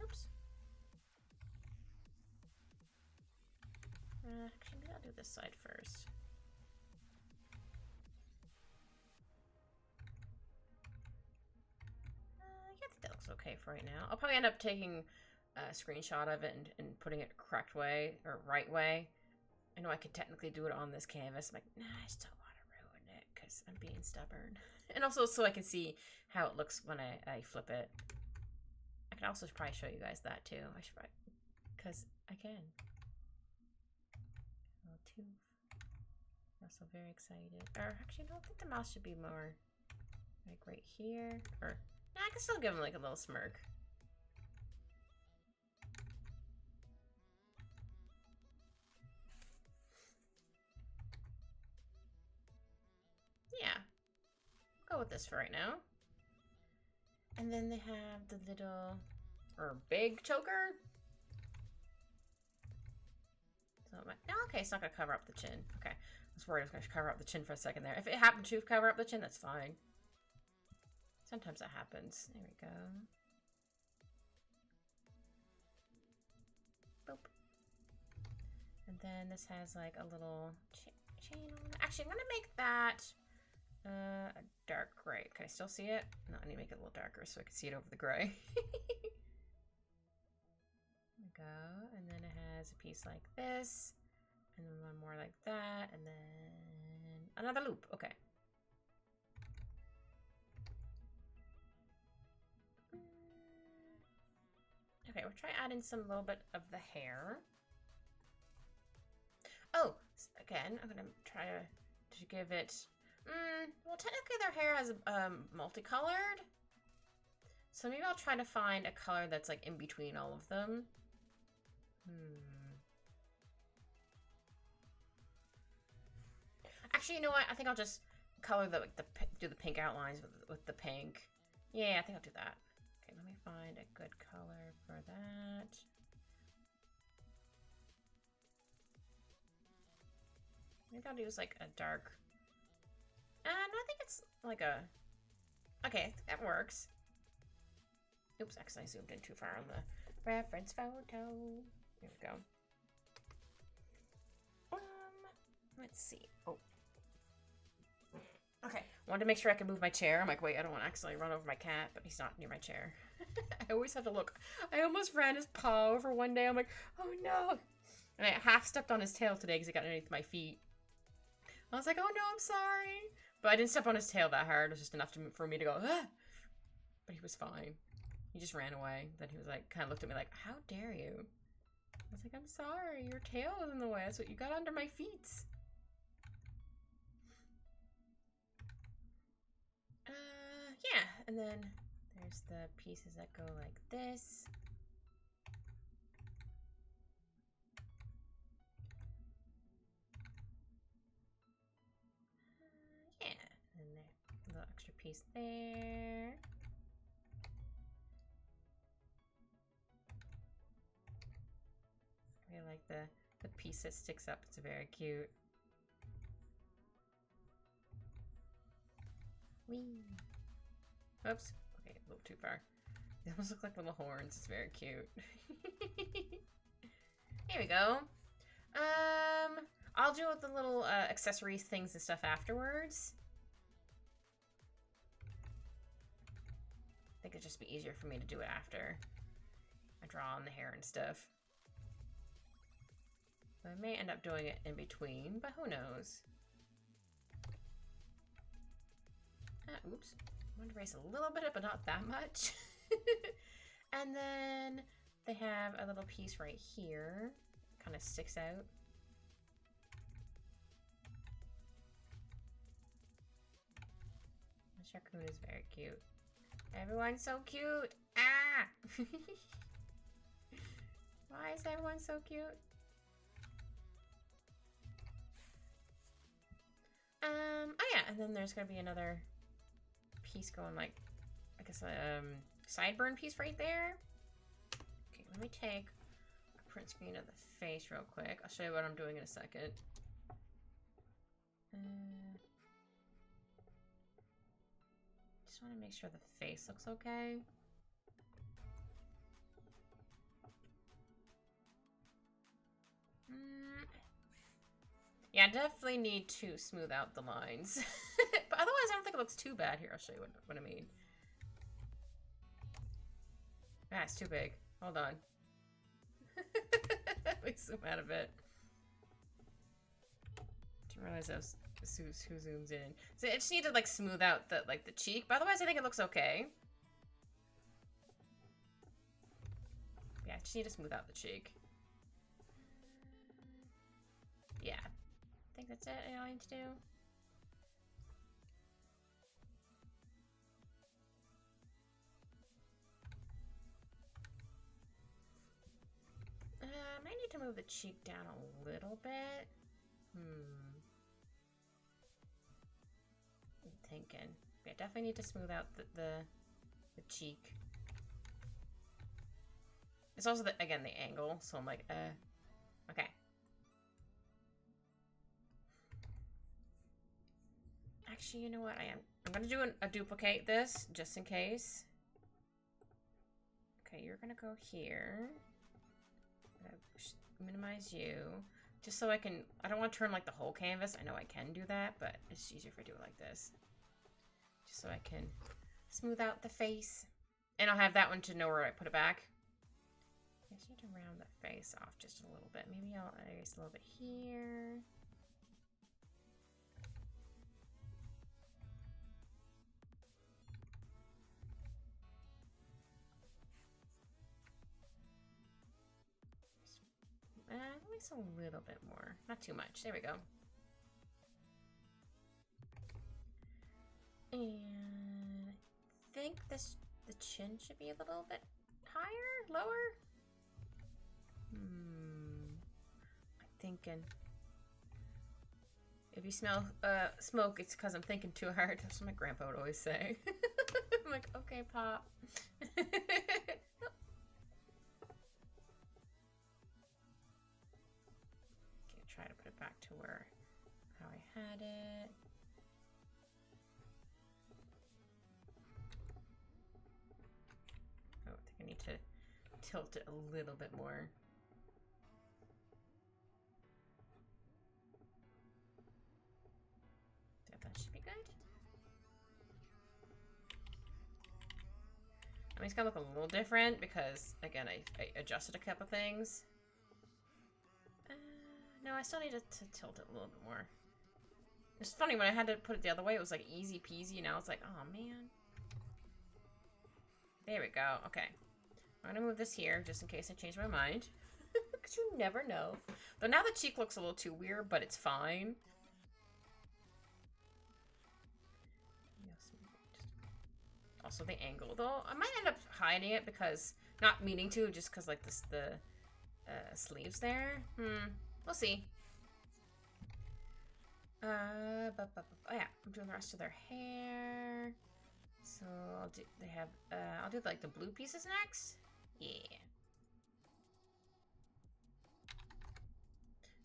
Oops. Actually, maybe I'll do this side first. okay for right now. I'll probably end up taking a screenshot of it and putting it correct way, or right way. I know I could technically do it on this canvas. I'm like, nah, I still want to ruin it because I'm being stubborn. And also so I can see how it looks when I flip it. I can also probably show you guys that too. I should probably, because I can. Oh, too. I'm also very excited. Or actually, no, I think the mouse should be more like right here. Or, nah, I can still give him like a little smirk. Yeah. Go with this for right now. And then they have the little, or big choker. So, okay, it's not going to cover up the chin. Okay, I was worried it was going to cover up the chin for a second there. If it happened to cover up the chin, that's fine. Sometimes that happens. There we go. Boop. And then this has like a little chain on it. Actually, I'm going to make that a dark gray. Can I still see it? No, I need to make it a little darker so I can see it over the gray. There we go. And then it has a piece like this. And then one more like that. And then another loop. Okay. Okay, we'll try adding some little bit of the hair. Oh, again, I'm gonna try to give it. Well, technically their hair has multicolored, so maybe I'll try to find a color that's like in between all of them. Actually, you know what? I think I'll just color do the pink outlines with the pink. Yeah, I think I'll do that. Okay, let me find a good color for that. Maybe I'll use like a dark. No, I think it's like a. Okay, that works. Oops, actually I zoomed in too far on the reference photo. There we go. Let's see. Oh. Okay, wanted to make sure I could move my chair. I'm like, wait, I don't want to accidentally run over my cat, but he's not near my chair. I always have to look. I almost ran his paw over one day. I'm like, oh no. And I half stepped on his tail today because he got underneath my feet. I was like, oh no, I'm sorry. But I didn't step on his tail that hard. It was just enough for me to go, ah. But he was fine. He just ran away. Then he was like, kind of looked at me like, how dare you? I was like, I'm sorry. Your tail was in the way. That's what you got under my feet. Yeah, and then there's the pieces that go like this. Yeah, and there, a little extra piece there. I really like the piece that sticks up. It's very cute. Whee! Oops. Okay, a little too far. They almost look like little horns. It's very cute. Here we go. I'll do with the little accessories, things and stuff afterwards. I think it'd just be easier for me to do it after I draw on the hair and stuff. So I may end up doing it in between, but who knows? Oops. I want to erase a little bit, but not that much. And then they have a little piece right here. Kind of sticks out. The Sharkoon is very cute. Everyone's so cute! Ah! Why is everyone so cute? Oh yeah, and then there's gonna be another piece going like, I guess sideburn piece right there. Okay, let me take a print screen of the face real quick. I'll show you what I'm doing in a second. Just want to make sure the face looks okay. Yeah, I definitely need to smooth out the lines. But otherwise, I don't think it looks too bad. Here, I'll show you what I mean. Ah, it's too big. Hold on. Let me zoom out of it. Didn't realize that was who zooms in. So I just need to like smooth out the cheek, but otherwise I think it looks okay. Yeah, I just need to smooth out the cheek. Yeah. I think that's it. All I need to do. I might need to move the cheek down a little bit. I'm thinking. Yeah, definitely need to smooth out the cheek. It's also again the angle, so I'm like, okay. Actually, you know what? I'm gonna do a duplicate this just in case. Okay, you're gonna go here. I'm gonna minimize you, just so I don't want to turn like the whole canvas. I know I can do that, but it's easier if I do it like this, just so I can smooth out the face, and I'll have that one to know where I put it back. I just need to round the face off just a little bit. Maybe I'll erase a little bit here. Erase a little bit more. Not too much. There we go. And I think the chin should be a little bit higher? Lower? I'm thinking. If you smell smoke, it's because I'm thinking too hard. That's what my grandpa would always say. I'm like, okay, Pop. Try to put it back to how I had it. Oh, I think I need to tilt it a little bit more. Yeah, that should be good. I mean, it's gonna look a little different because, again, I adjusted a couple things. No, I still need to tilt it a little bit more. It's funny, when I had to put it the other way, it was like easy peasy. Now it's like, oh man. There we go. Okay. I'm gonna move this here just in case I change my mind. Because you never know. Though now the cheek looks a little too weird, but it's fine. Also the angle, though. I might end up hiding it because, not meaning to, just because like the sleeves there. We'll see. Oh yeah, I'm doing the rest of their hair. So I'll do. I'll do like the blue pieces next. Yeah.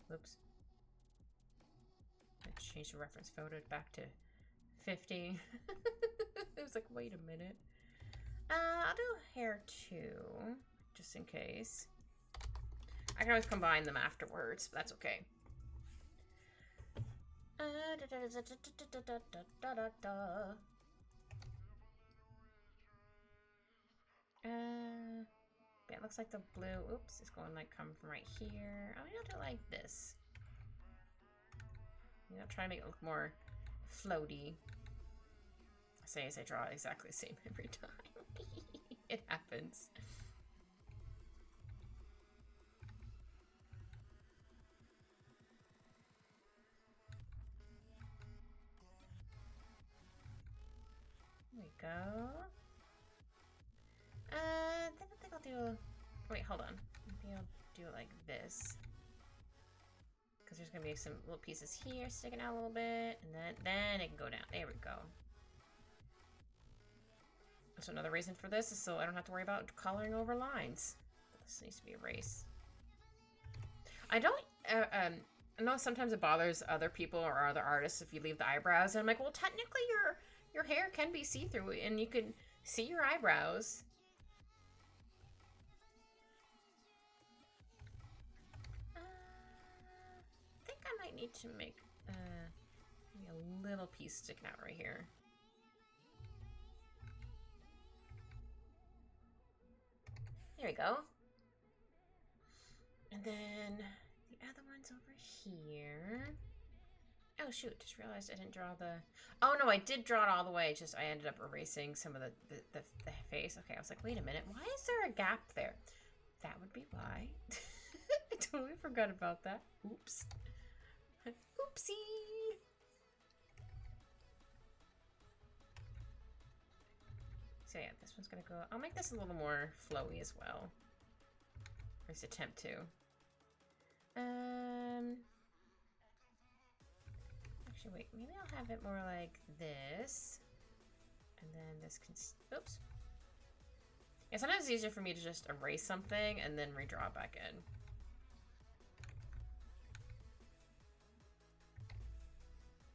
Whoops. I changed the reference photo back to 50. It was like, wait a minute. I'll do hair too, just in case. I can always combine them afterwards, but that's okay. Yeah, it looks like the blue, oops, it's going like come from right here. Oh, I'll do it like this. I'll try to make it look more floaty. Say as I draw exactly the same every time. It happens. There we go. I think I'll do. Wait, hold on. Maybe I'll do it like this. Because there's gonna be some little pieces here sticking out a little bit, and then it can go down. There we go. So another reason for this is so I don't have to worry about coloring over lines. This needs to be erased. I don't. I know sometimes it bothers other people or other artists if you leave the eyebrows. And I'm like, well, technically your hair can be see-through, and you can see your eyebrows. I think I might need to make maybe a little piece sticking out right here. There we go. And then the other one's over here. Oh shoot, just realized I didn't draw the... Oh no, I did draw it all the way, just I ended up erasing some of the face. Okay, I was like, wait a minute, why is there a gap there? That would be why. I totally forgot about that. Oops. Oopsie! So yeah, this one's gonna go... I'll make this a little more flowy as well. Or at least attempt to. Actually, wait. Maybe I'll have it more like this. And then this can... Oops. Yeah, sometimes it's easier for me to just erase something and then redraw it back in.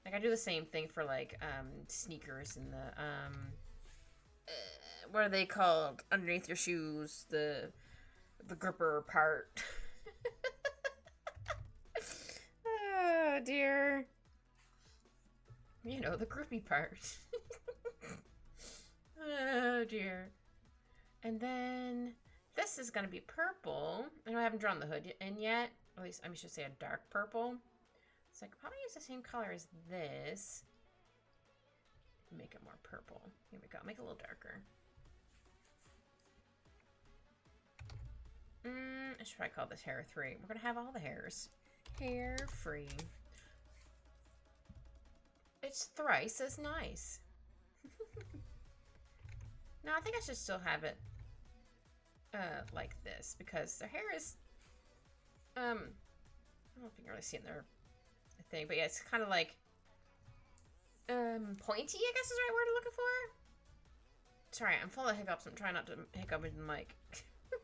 Like, I do the same thing for, like, sneakers and the, what are they called? Underneath your shoes, the gripper part. Oh, dear. You know, the grippy part. Oh, dear. And then this is going to be purple. I know I haven't drawn the hood in yet. At least, I should say a dark purple. So I could probably use the same color as this. Make it more purple. Here we go. Make it a little darker. I should probably call this hair 3. We're going to have all the hairs. Hair free. It's thrice as nice. No, I think I should still have it like this because their hair is I don't know if you can really see it in their thing, but yeah, it's kind of like pointy, I guess is the right word I'm looking for. Sorry, I'm full of hiccups. I'm trying not to hiccup into the mic.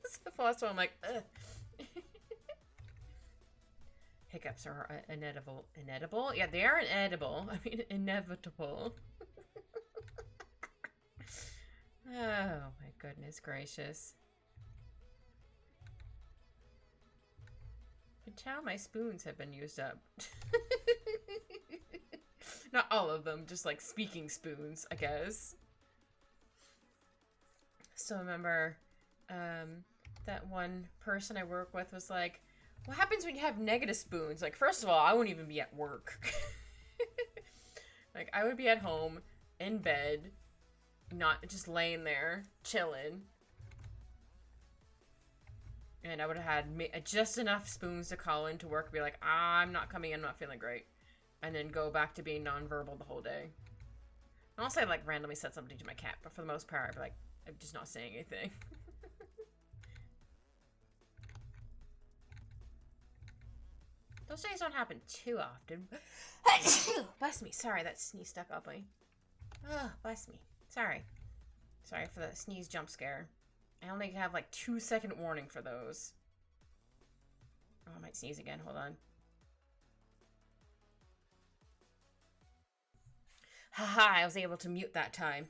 So the last one I'm like, ugh. Hiccups are inedible. Inedible? Yeah, they are inedible. I mean, inevitable. Oh my goodness gracious. You can tell my spoons have been used up. Not all of them, just like speaking spoons, I guess. Still remember that one person I work with was like, what happens when you have negative spoons? Like, first of all, I wouldn't even be at work. Like, I would be at home, in bed, not just laying there, chilling. And I would have had just enough spoons to call in to work and be like, I'm not coming in, I'm not feeling great. And then go back to being nonverbal the whole day. I'll say, like, randomly said something to my cat, but for the most part, I'd be like, I'm just not saying anything. Those days don't happen too often. Bless me. Sorry, that sneeze stuck up me. Oh, bless me. Sorry. Sorry for the sneeze jump scare. I only have like 2-second warning for those. Oh, I might sneeze again. Hold on. Haha, I was able to mute that time.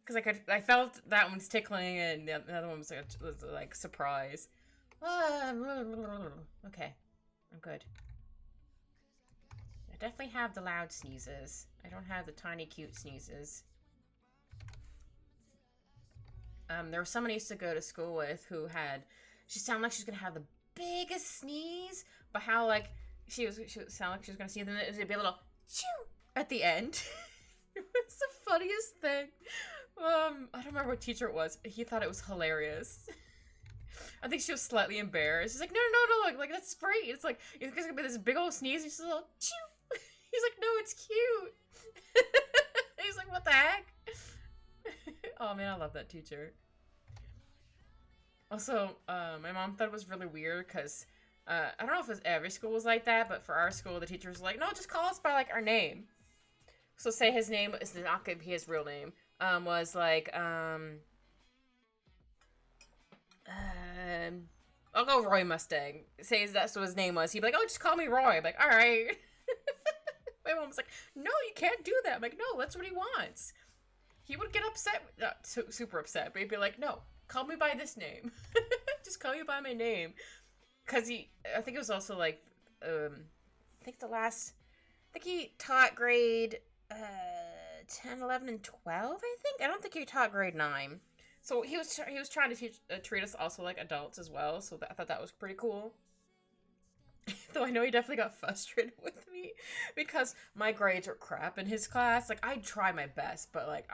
Because I felt that one's tickling and the other one was like surprise. Okay, I'm good. I definitely have the loud sneezes. I don't have the tiny cute sneezes. There was someone I used to go to school with who she sounded like she was gonna have the biggest sneeze, but how like she would sound like she was gonna sneeze, and then it'd be a little chew at the end. It was the funniest thing. I don't remember what teacher it was. He thought it was hilarious. I think she was slightly embarrassed. She's like, no, like that's great. It's like, it's gonna be this big old sneeze. He's just a little chew. He's like, no, it's cute. He's like, what the heck? Oh man, I love that teacher. Also, my mom thought it was really weird because I don't know if every school was like that, but for our school, the teacher was like, no, just call us by like our name. So say his name is not gonna be his real name. Was like I'll go Roy Mustang. Say that's what his name was. He'd be like, oh, just call me Roy. I'm like, all right. My mom was like, no, you can't do that. I'm like, no, that's what he wants. He would get upset, super upset, but he'd be like, no, call me by this name. Just call me by my name. Because I think it was also like, I think he taught grade 10, 11, and 12, I think. I don't think he taught grade 9. So he was trying to treat us also like adults as well. So I thought that was pretty cool. Though I know he definitely got frustrated with me because my grades were crap in his class. Like, I'd try my best, but like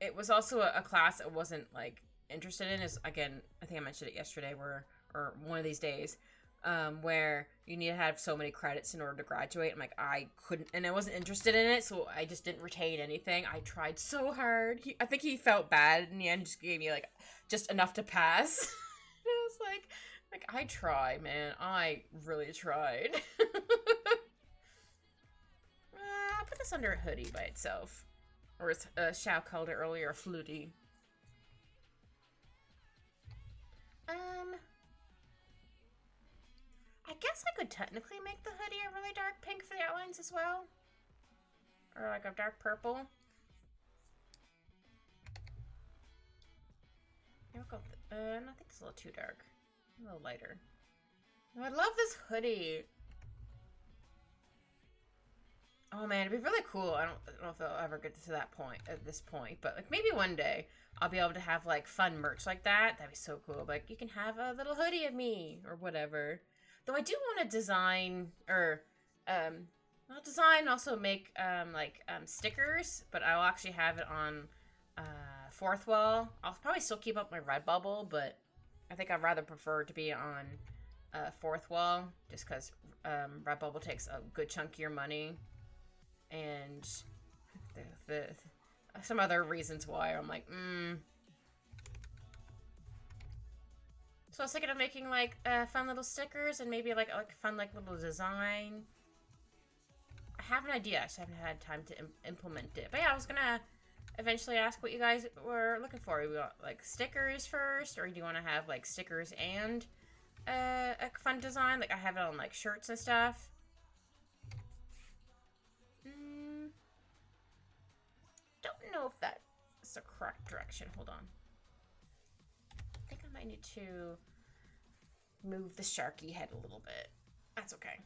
it was also a class I wasn't like interested in. Is again, I think I mentioned it yesterday, or one of these days, where you need to have so many credits in order to graduate. I'm like, I couldn't, and I wasn't interested in it, so I just didn't retain anything. I tried so hard. I think he felt bad in the end, just gave me like just enough to pass. It was like I try, man. I really tried. I'll put this under a hoodie by itself, or as Shao called it earlier, a flutie. I guess I could technically make the hoodie a really dark pink for the outlines as well. Or like a dark purple. No, I think it's a little too dark. A little lighter. Oh, I love this hoodie. Oh man, it'd be really cool. I don't know if they'll ever get to that point at this point, but like maybe one day I'll be able to have like fun merch like that. That'd be so cool. Like you can have a little hoodie of me or whatever. Though I do want to design or I'll design and also make stickers, but I'll actually have it on fourth wall. I'll probably still keep up my Redbubble, but I think I'd rather prefer to be on fourth wall just because Redbubble takes a good chunk of your money, and the some other reasons why I'm like, So I was thinking of making like fun little stickers and maybe like fun like little design. I have an idea, I just haven't had time to implement it. But yeah, I was gonna eventually ask what you guys were looking for. We want like stickers first, or do you want to have like stickers and a fun design? Like I have it on like shirts and stuff. Don't know if that's the correct direction. Hold on. I think I might need to move the Sharky head a little bit. That's okay.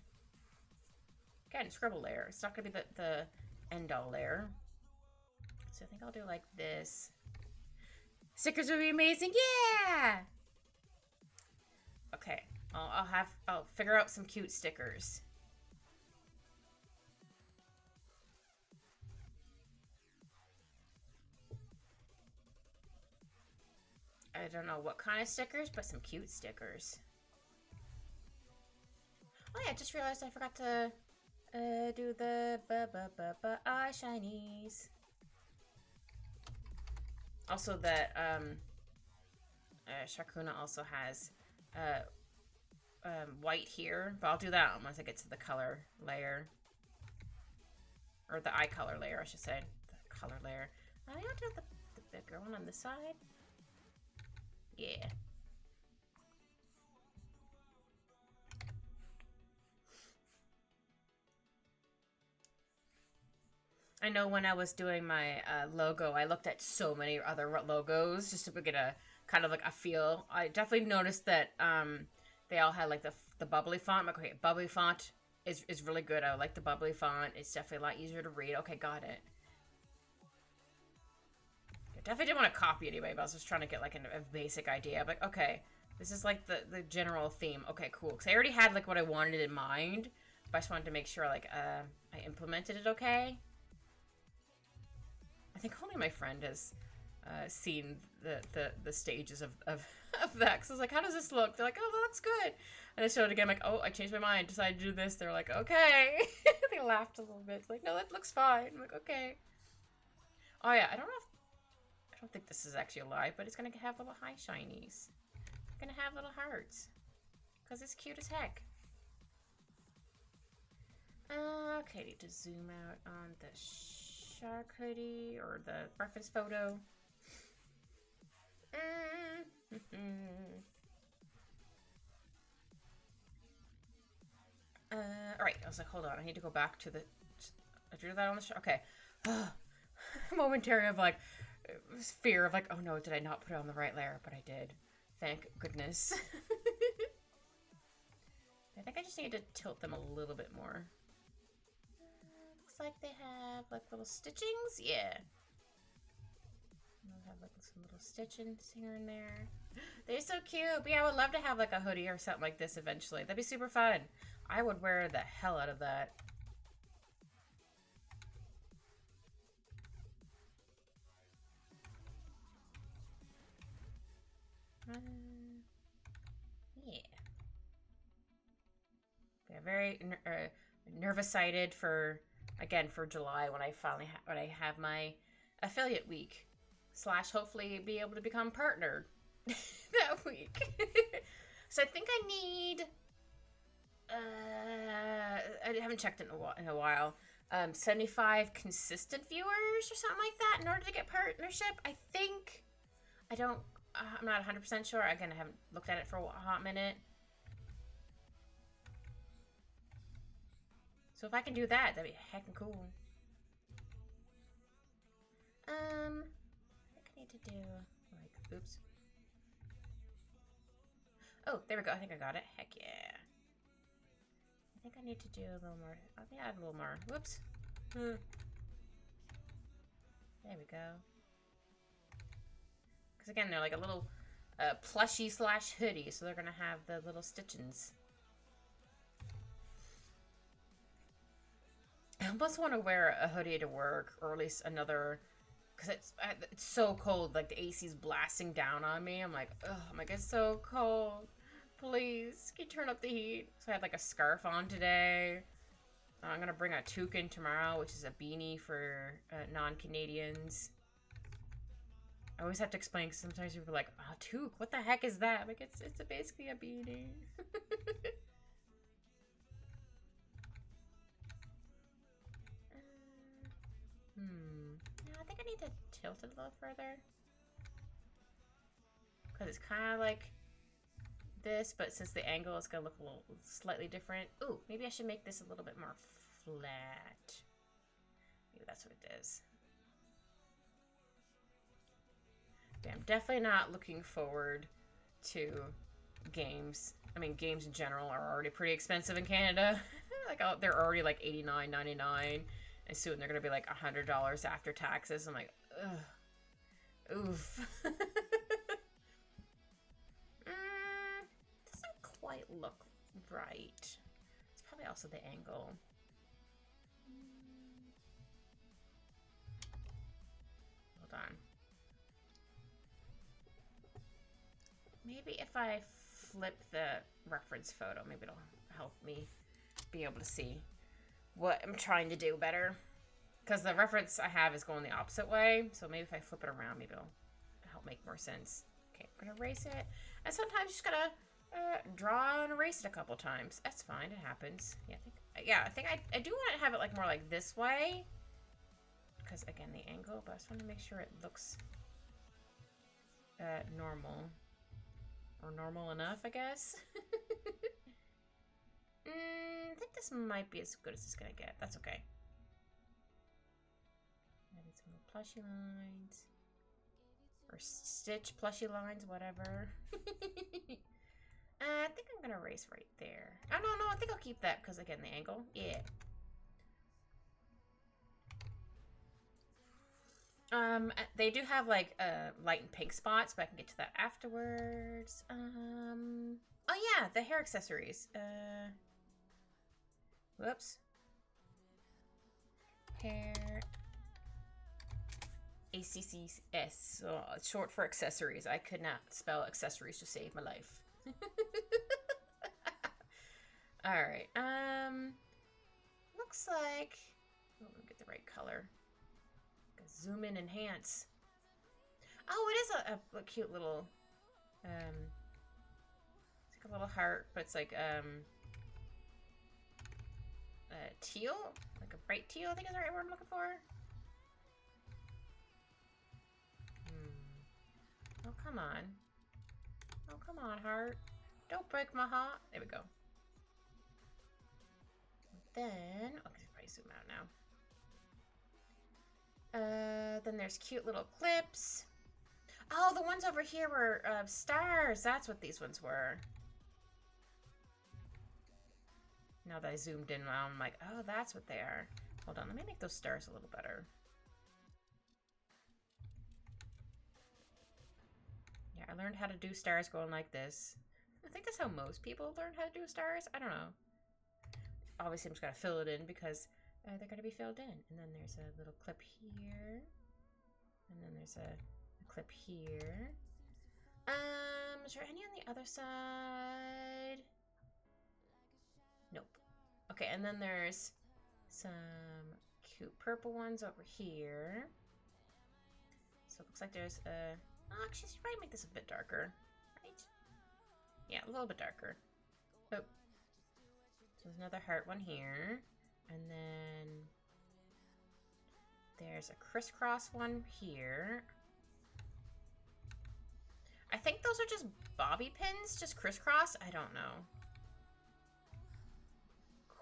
Again, scribble layer. It's not gonna be the end all layer. So I think I'll do like this. Stickers would be amazing. Yeah. Okay. I'll figure out some cute stickers. I don't know what kind of stickers, but some cute stickers. Oh yeah, I just realized I forgot to do the eye shinies. Also that Sharkuna also has white here, but I'll do that once I get to the color layer. Or the eye color layer, I should say. The color layer. I think I'll do the bigger one on this side. Yeah. I know when I was doing my logo, I looked at so many other logos just to get a kind of like a feel. I definitely noticed that they all had like the bubbly font. I'm like, okay, bubbly font is really good. I like the bubbly font. It's definitely a lot easier to read. Okay, got it. Definitely didn't want to copy anybody, but I was just trying to get like a basic idea. I'm like, okay, this is like the general theme. Okay, cool. Because I already had like what I wanted in mind, but I just wanted to make sure like I implemented it okay. I think only my friend has seen the stages of that. Because I was like, how does this look? They're like, oh, that looks good. And I showed it again. I'm like, oh, I changed my mind. Decided to do this. They're like, okay. They laughed a little bit. It's like, no, that looks fine. I'm like, okay. Oh yeah, I don't think this is actually a lie, but it's gonna have little high shinies. It's gonna have little hearts. Because it's cute as heck. Okay, need to zoom out on the shark hoodie or the reference photo. Alright, I was like, hold on, I need to go back to the... I drew that on the shark. Okay. Momentary of like... fear of like, oh no, did I not put it on the right layer? But I did. Thank goodness. I think I just need to tilt them a little bit more. Looks looks like they have like little stitchings. Yeah. They'll have like some little stitchings here and there. They're so cute. But yeah, I would love to have like a hoodie or something like this eventually. That'd be super fun. I would wear the hell out of that. Yeah. Yeah, very nervous-sighted for, again, for July when I finally when I have my affiliate week / hopefully be able to become partnered that week. So I think I need I haven't checked it in a while. 75 consistent viewers or something like that in order to get partnership. I think I'm not 100% sure. Again, I haven't looked at it for a hot minute. So if I can do that, that'd be heckin' cool. I think I need to do, like, oops. Oh, there we go. I think I got it. Heck yeah. I think I need to do a little more. I think I add a little more. Whoops. There we go. Because again, they're like a little plushie / hoodie, so they're going to have the little stitchings. I almost want to wear a hoodie to work, or at least another, because it's so cold. Like the AC's blasting down on me. I'm like, it's so cold. Please, can you turn up the heat? So I had like a scarf on today. I'm gonna bring a toque in tomorrow, which is a beanie for non-Canadians. I always have to explain because sometimes people are like, "Oh, toque, what the heck is that?" I'm like, it's basically a beanie. No, I think I need to tilt it a little further. Because it's kind of like this, but since the angle is going to look a little slightly different. Ooh, maybe I should make this a little bit more flat. Maybe that's what it is. Yeah, I'm definitely not looking forward to games. I mean, games in general are already pretty expensive in Canada. Like, they're already like $89.99. And soon they're going to be like $100 after taxes. I'm like, ugh. Oof. Doesn't quite look right. It's probably also the angle. Hold on. Maybe if I flip the reference photo, maybe it'll help me be able to see what I'm trying to do better. Because the reference I have is going the opposite way. So maybe if I flip it around, maybe it'll help make more sense. Okay, I'm going to erase it. And sometimes you just got to draw and erase it a couple times. That's fine. It happens. Yeah, I think I do want to have it like more like this way. Because, again, the angle. But I just want to make sure it looks normal. Or normal enough, I guess. I think this might be as good as it's gonna get. That's okay. Maybe some little plushy lines. Or stitch plushy lines, whatever. I think I'm gonna erase right there. Oh, no, I think I'll keep that because, again, the angle. Yeah. They do have, like, light and pink spots, but I can get to that afterwards. Oh, yeah, the hair accessories. Whoops. Hair. ACCS. So it's short for accessories. I could not spell accessories to save my life. Alright. Looks like... Oh, let me get the right color. Zoom in, enhance. Oh, it is a cute little... it's like a little heart, but it's like, teal? Like a bright teal, I think is the right word I'm looking for. Oh, come on. Oh, come on, heart. Don't break my heart. There we go. Then, okay, probably zoom out now. Then there's cute little clips. Oh, the ones over here were stars. That's what these ones were. Now that I zoomed in, I'm like, oh, that's what they are. Hold on, let me make those stars a little better. Yeah, I learned how to do stars going like this. I think that's how most people learn how to do stars. I don't know. Obviously, I'm just gonna fill it in because they're gonna be filled in. And then there's a little clip here. And then there's a clip here. Is there any on the other side? Nope. Okay, and then there's some cute purple ones over here. So it looks like there's a... Oh, actually, you might make this a bit darker, right? Yeah, a little bit darker. Oh. So there's another heart one here. And then there's a crisscross one here. I think those are just bobby pins, just crisscross. I don't know.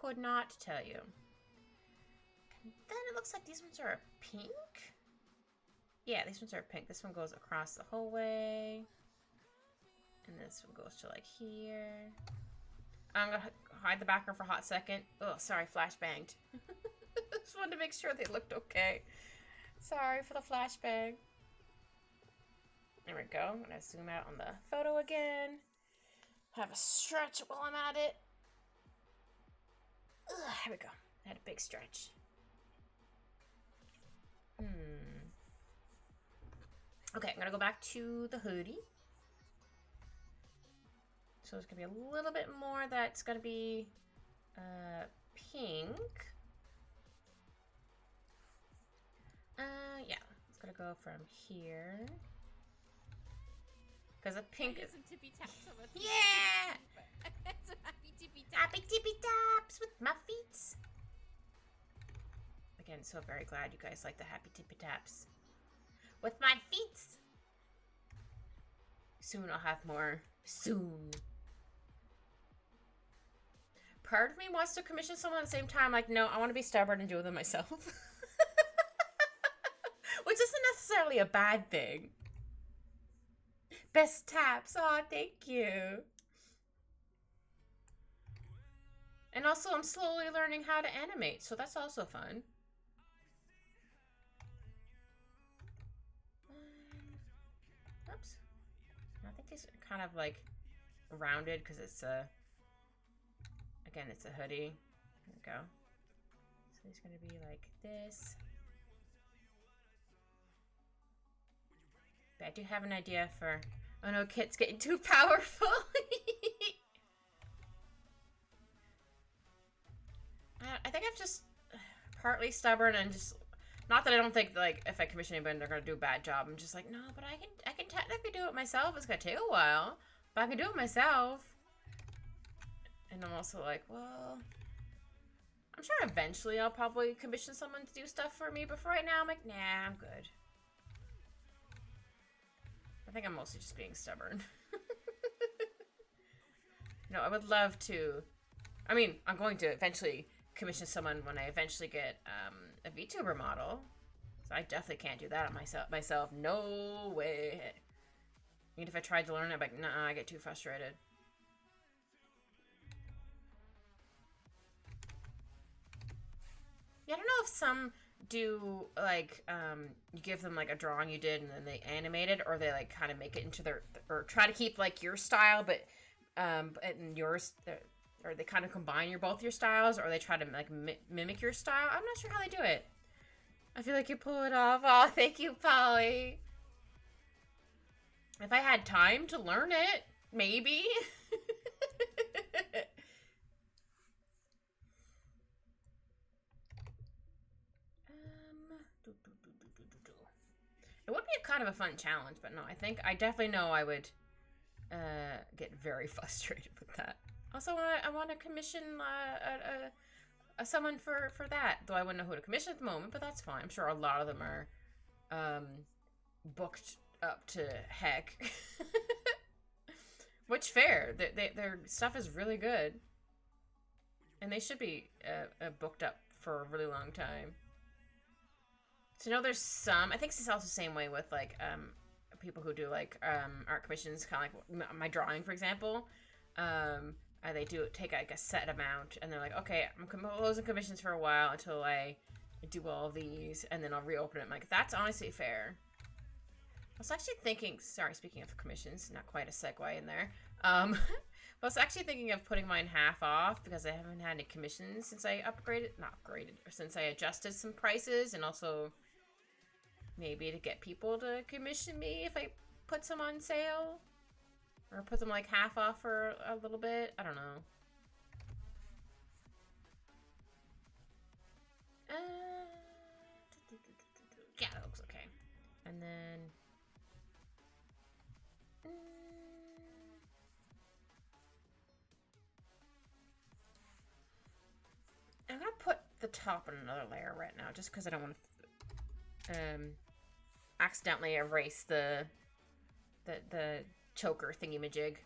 Could not tell you. And then it looks like these ones are pink. Yeah, these ones are pink. This one goes across the whole way. And this one goes to like here. I'm gonna hide the background for a hot second. Oh, sorry, flashbanged. Just wanted to make sure they looked okay. Sorry for the flashbang. There we go. I'm gonna zoom out on the photo again. Have a stretch while I'm at it. Ugh, here we go. I had a big stretch. Okay, I'm gonna go back to the hoodie. So there's gonna be a little bit more that's gonna be pink. Yeah, it's gonna go from here. Because the pink is... Yeah!
So happy tippy taps.
Happy tippy taps with my feet. Again, so very glad you guys like the happy tippy taps. With my feet. Soon I'll have more. Soon. Part of me wants to commission someone at the same time. Like, no, I want to be stubborn and do them myself. Which isn't necessarily a bad thing. Best taps. Oh, thank you. And also, I'm slowly learning how to animate, so that's also fun. Oops. I think these are kind of like rounded because it's a... Again, it's a hoodie. There we go. So it's going to be like this. But I do have an idea for... Oh no, Kit's getting too powerful. I think I'm just partly stubborn and just... Not that I don't think, like, if I commission anybody, they're going to do a bad job. I'm just like, no, but I can technically do it myself. It's going to take a while. But I can do it myself. And I'm also like, well... I'm sure eventually I'll probably commission someone to do stuff for me. But for right now, I'm like, nah, I'm good. I think I'm mostly just being stubborn. No, I would love to... I mean, I'm going to eventually commission someone when I eventually get a VTuber model. So I definitely can't do that myself. No way. Even if I tried to learn it, I'm like, nah, I get too frustrated. Yeah, I don't know if some do, like, you give them, like, a drawing you did and then they animate it, or they, like, kind of make it into their, or try to keep, like, your style, but, and yours, or they kind of combine both your styles, or they try to, like, mimic your style. I'm not sure how they do it. I feel like you pull it off. Oh, thank you, Polly. If I had time to learn it, maybe. It would be a kind of a fun challenge, but no, I definitely know I would get very frustrated with that. Also, I want to commission someone for that, though I wouldn't know who to commission at the moment, but that's fine. I'm sure a lot of them are booked up to heck. Which, fair. Their stuff is really good. And they should be booked up for a really long time. So, you know, there's some... I think it's also the same way with, like, people who do, like, art commissions, kind of like my drawing, for example. they do take like a set amount, and they're like, okay, I'm closing commissions for a while until I do all of these, and then I'll reopen it. I'm like, that's honestly fair. I was actually thinking, sorry, speaking of commissions, not quite a segue in there. But I was actually thinking of putting mine half off because I haven't had any commissions since I since I adjusted some prices, and also maybe to get people to commission me if I put some on sale. Or put them like half off for a little bit. I don't know. Yeah, that looks okay. And then... I'm gonna put the top on another layer right now, just because I don't want to accidentally erase the choker thingy-majig.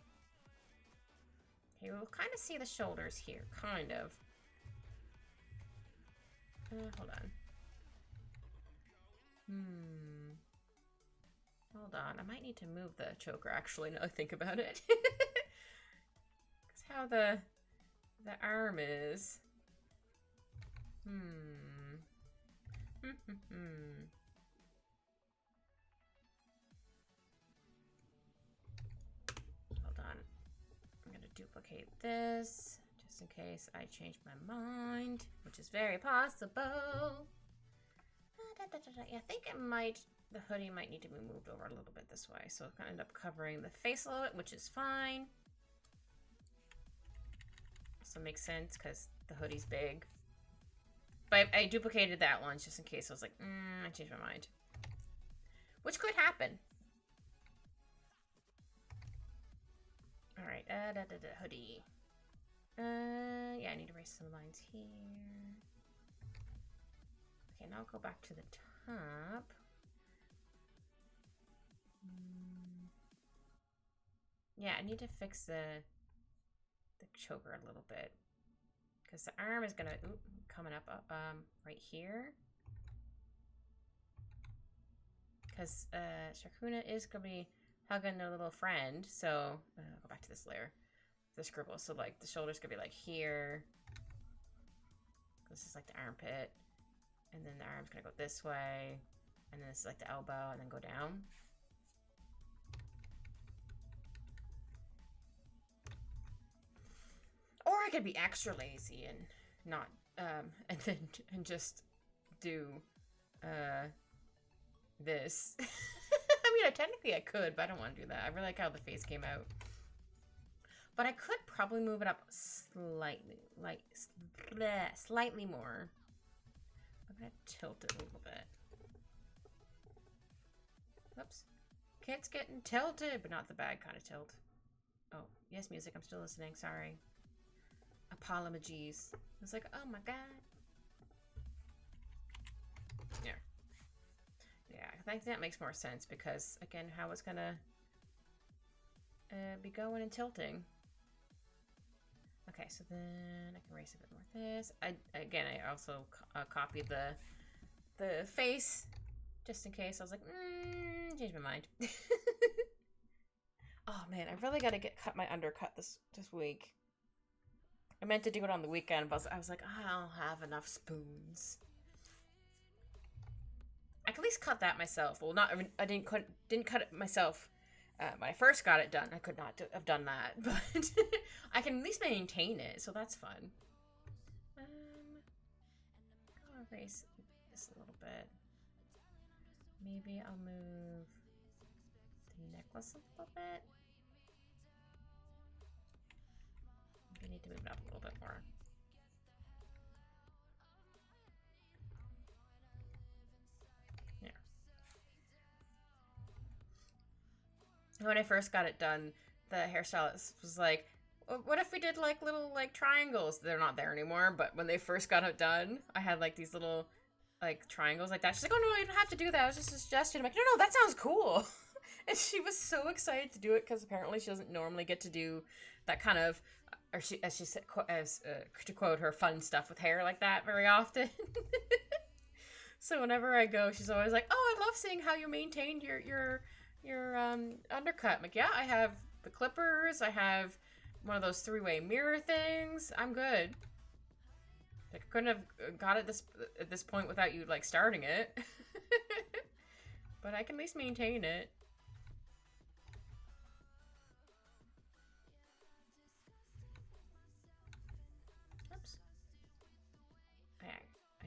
Okay, we'll kind of see the shoulders here, kind of. Hold on. Hold on, I might need to move the choker, actually, now I think about it. Because how the arm is. Hold on. I'm gonna duplicate this, just in case I change my mind, which is very possible. Yeah, I think the hoodie might need to be moved over a little bit this way, so it's gonna end up covering the face a little bit, which is fine. Also makes sense, because the hoodie's big. But I duplicated that one just in case. I was like, I changed my mind. Which could happen. Alright, hoodie. Yeah, I need to erase some lines here. Okay, now I'll go back to the top. Yeah, I need to fix the choker a little bit. Because the arm is gonna, coming up right here. Because Sharkuna is gonna be hugging their little friend, so I'll go back to this layer, the scribble. So like the shoulders gonna be like here. This is like the armpit, and then the arm's gonna go this way, and then this is like the elbow, and then go down. Or I could be extra lazy and not, and just do, this. I mean, technically I could, but I don't want to do that. I really like how the face came out. But I could probably move it up slightly, like, slightly more. I'm gonna tilt it a little bit. Whoops. Kit's getting tilted, but not the bad kind of tilt. Oh, yes, music, I'm still listening, sorry. Apologies. I was like, oh my god. Yeah. Yeah, I think that makes more sense because, again, how it's gonna be going and tilting. Okay, so then I can erase a bit more of this. I also copied the face just in case. I was like, change my mind. Oh man, I really gotta cut my undercut this week. I meant to do it on the weekend, but I was like, I don't have enough spoons. I can at least cut that myself. Well, I didn't cut it myself when I first got it done. I could not have done that, but I can at least maintain it, so that's fun. I'll erase this a little bit. Maybe I'll move the necklace a little bit. I need to move it up a little bit more. Yeah. When I first got it done, the hairstylist was like, what if we did like little like triangles? They're not there anymore, but when they first got it done, I had like these little like triangles like that. She's like, oh no, you don't have to do that. I was just suggesting. I'm like, no, that sounds cool. And she was so excited to do it because apparently she doesn't normally get to do that kind of, or she, as she said, to quote her, fun stuff with hair like that very often. So whenever I go, she's always like, oh, I love seeing how you maintained your undercut. I'm like, yeah, I have the clippers, I have one of those three-way mirror things, I'm good. Like, I couldn't have got it at this point without you, like, starting it. But I can at least maintain it. Oops. I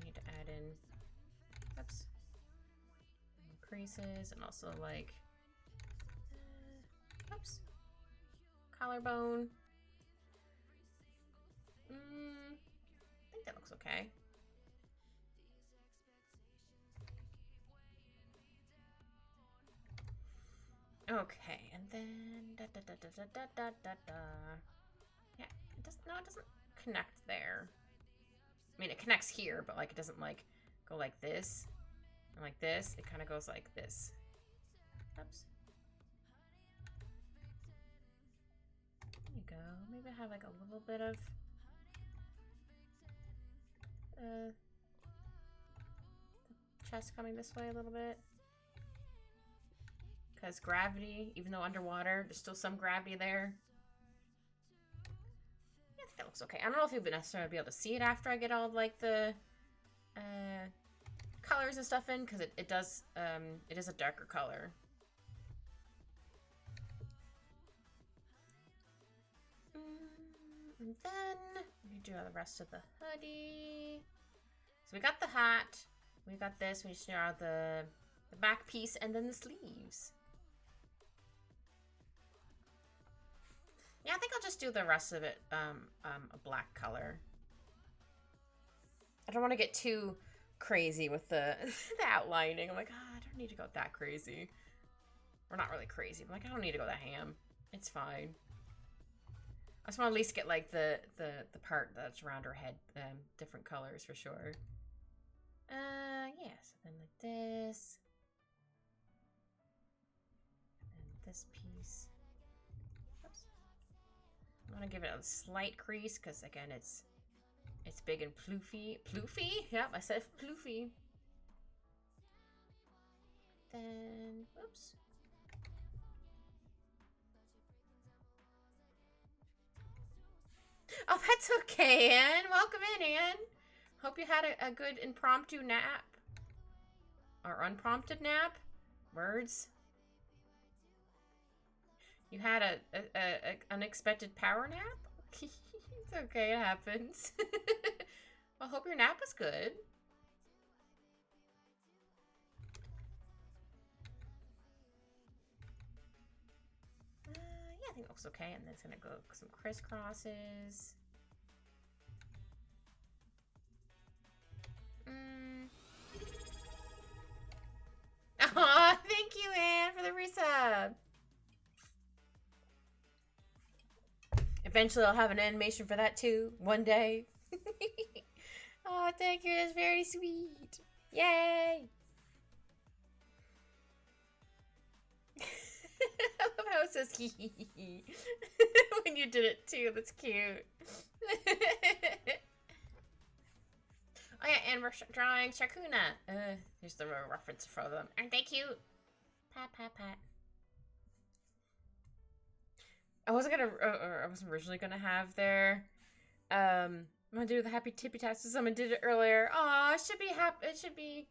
need to add in, oops, creases and also, like, oops, collarbone. I think that looks okay. Okay, and then yeah, it does no, it doesn't connect there. I mean, it connects here, but like it doesn't like go like this and like this. It kind of goes like this. Oops. There you go. Maybe I have like a little bit of chest coming this way a little bit. Because gravity, even though underwater, there's still some gravity there. Yeah, I think that looks okay. I don't know if you'll necessarily be able to see it after I get all like the colors and stuff in, because it is a darker color. And then we do the rest of the hoodie. So we got the hat, we got this, we just need the back piece and then the sleeves. Yeah, I think I'll just do the rest of it a black color. I don't want to get too crazy with the outlining. I'm like, I don't need to go that crazy. Or not really crazy, but like, I don't need to go that ham. It's fine. I just want to at least get like the part that's around her head different colors for sure. Yeah, so then like this. And this piece. Oops. I want to give it a slight crease because again it's big and ploofy. Ploofy? Yep, I said ploofy. Then, oops. Oh, that's okay, Anne. Welcome in, Anne. Hope you had a good impromptu nap. Or unprompted nap. Words. You had a unexpected power nap? It's okay, it happens. Well, hope your nap was good. Yeah, I think it looks okay. And then it's gonna go some crisscrosses. Aw, thank you, Anne, for the resub. Eventually, I'll have an animation for that too, one day. Oh, thank you. That's very sweet. Yay! I love how it says hee hee hee when you did it too. That's cute. Oh yeah, and we're drawing Sharkuna. Here's the reference for them. Aren't they cute? Pat, pat, pat. I wasn't originally gonna have their I'm gonna do the happy tippy taps. Someone did it earlier. Aw, it should be happy. It should be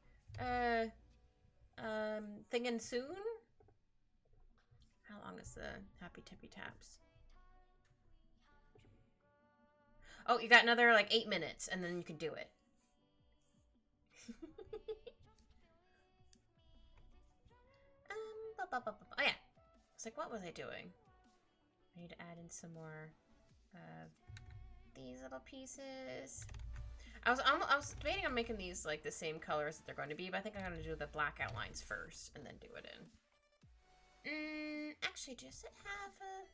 thinking soon. How long is the happy tippy taps? Oh, you got another like 8 minutes, and then you can do it. Oh yeah. It's like, what was I doing? I need to add in some more these little pieces. I was debating on making these like the same colors that they're going to be, but I think I'm going to do the black outlines first and then do it in. Actually, does it have a...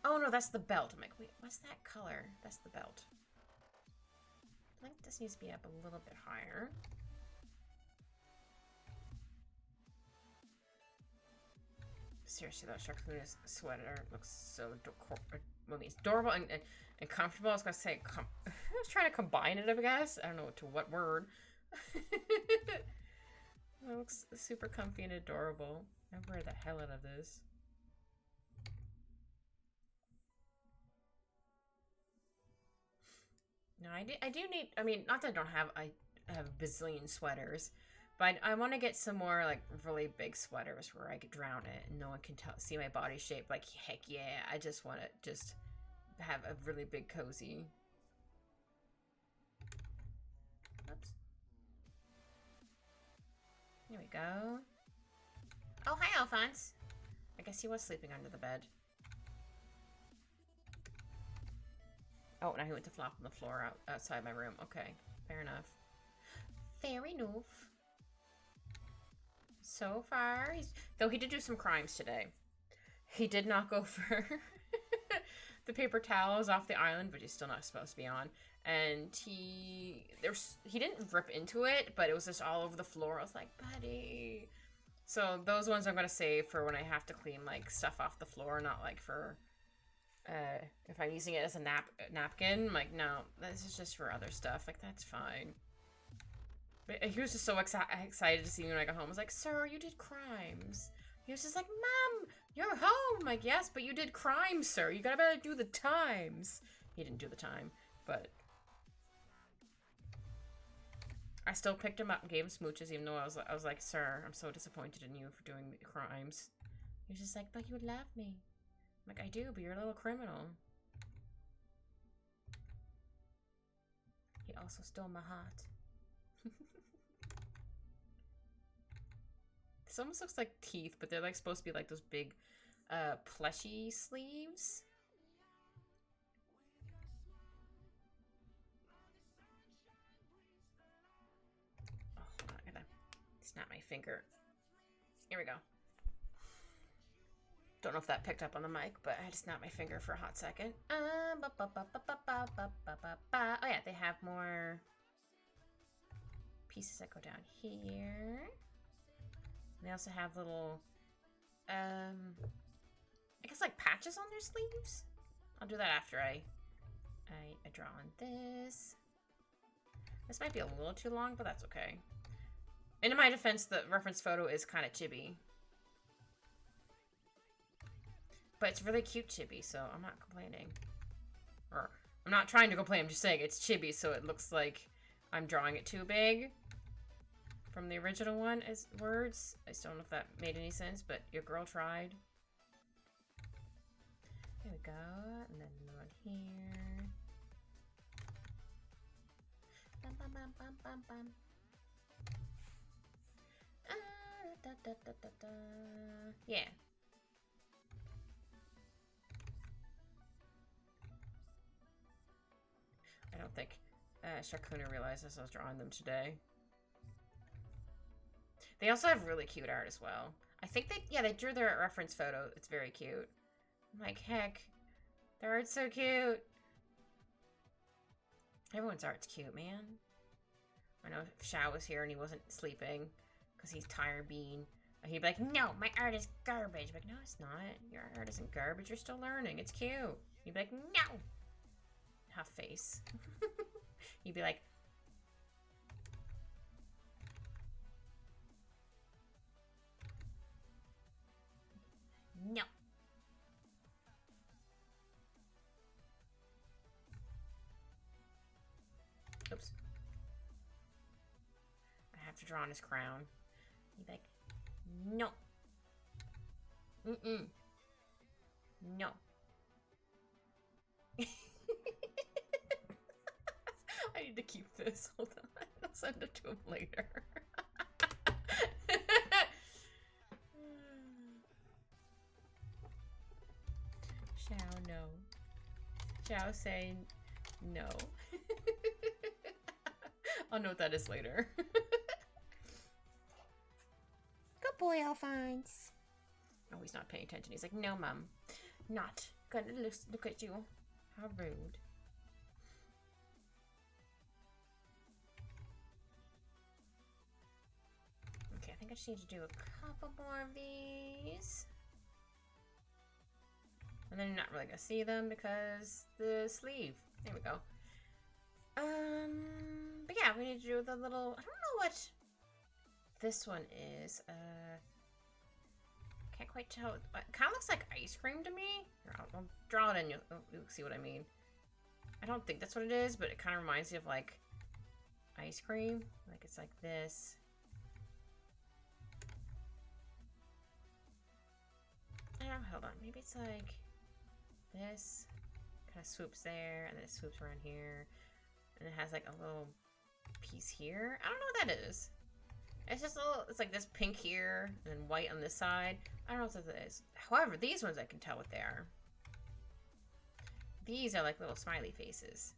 Oh no, that's the belt. I'm like, wait, what's that color? That's the belt. I think this needs to be up a little bit higher. Seriously, that Sharkuna's sweater looks so adorable and comfortable. I was gonna say, I was trying to combine it, I guess. I don't know to what word. It looks super comfy and adorable. I wear the hell out of this. No, I do need, I mean, not that I don't have, I have a bazillion sweaters, but I want to get some more, like, really big sweaters where I could drown it and no one can see my body shape. Like, heck yeah, I just want to just have a really big cozy. Oops. There we go. Oh, hi, Alphonse. I guess he was sleeping under the bed. Oh, now he went to flop on the floor outside my room. Okay, fair enough. Fair enough. So far, though he did do some crimes today. He did not go for the paper towels off the island, but he's still not supposed to be on. And he didn't rip into it, but it was just all over the floor. I was like, buddy. So those ones I'm gonna save for when I have to clean like stuff off the floor, not like for if I'm using it as a napkin. I'm like, no, this is just for other stuff. Like, that's fine. But he was just so excited to see me when I got home. I was like, sir, you did crimes. He was just like, Mom, you're home. I'm like, yes, but you did crimes, sir. You gotta better do the times. He didn't do the time, but I still picked him up and gave him smooches, even though I was like, sir, I'm so disappointed in you for doing crimes. He was just like, but you love me. I'm like, I do, but you're a little criminal. He also stole my heart. This almost looks like teeth, but they're like supposed to be like those big plushy sleeves. Oh, hold on, I gotta snap my finger. Here we go. Don't know if that picked up on the mic, but I had to snap my finger for a hot second. Oh yeah, they have more pieces that go down here. And they also have little, I guess like patches on their sleeves. I'll do that after I draw on this. This might be a little too long, but that's okay. And in my defense, the reference photo is kind of chibi. But it's really cute chibi, so I'm not complaining. Or, I'm not trying to complain, I'm just saying it's chibi, so it looks like I'm drawing it too big. From the original one as words. I just don't know if that made any sense, but your girl tried. Here we go. And then another one here. Bum, bum, bum, bum, bum, bum. Da, da, da, da, da. Yeah. I don't think Sharkuna realizes I was drawing them today. They also have really cute art as well. I think they drew their reference photo. It's very cute. I'm like, heck, their art's so cute. Everyone's art's cute, man. I know if Xiao was here and he wasn't sleeping because he's tired being, he'd be like, no, my art is garbage. I'd be like, no, it's not. Your art isn't garbage. You're still learning. It's cute. He'd be like, no. Half face. He'd be like, no. Oops. I have to draw on his crown. He'd be like, no. Mm-mm. No. I need to keep this. Hold on. I'll send it to him later. Xiao, no. Xiao say no. I'll know what that is later. Good boy, Alphonse. Oh, he's not paying attention. He's like, no, Mom. Not gonna look at you. How rude. Okay, I think I just need to do a couple more of these. And then you're not really gonna see them because the sleeve. There we go. But yeah, we need to do the little, I don't know what this one is. Can't quite tell. It kind of looks like ice cream to me. Here, I'll draw it and you'll see what I mean. I don't think that's what it is, but it kind of reminds me of like ice cream. Like it's like this. Hold on. Maybe it's like this. Kind of swoops there, and then it swoops around here. And it has like a little piece here. I don't know what that is. It's just a little, it's like this pink here, and then white on this side. I don't know what that is. However, these ones I can tell what they are. These are like little smiley faces.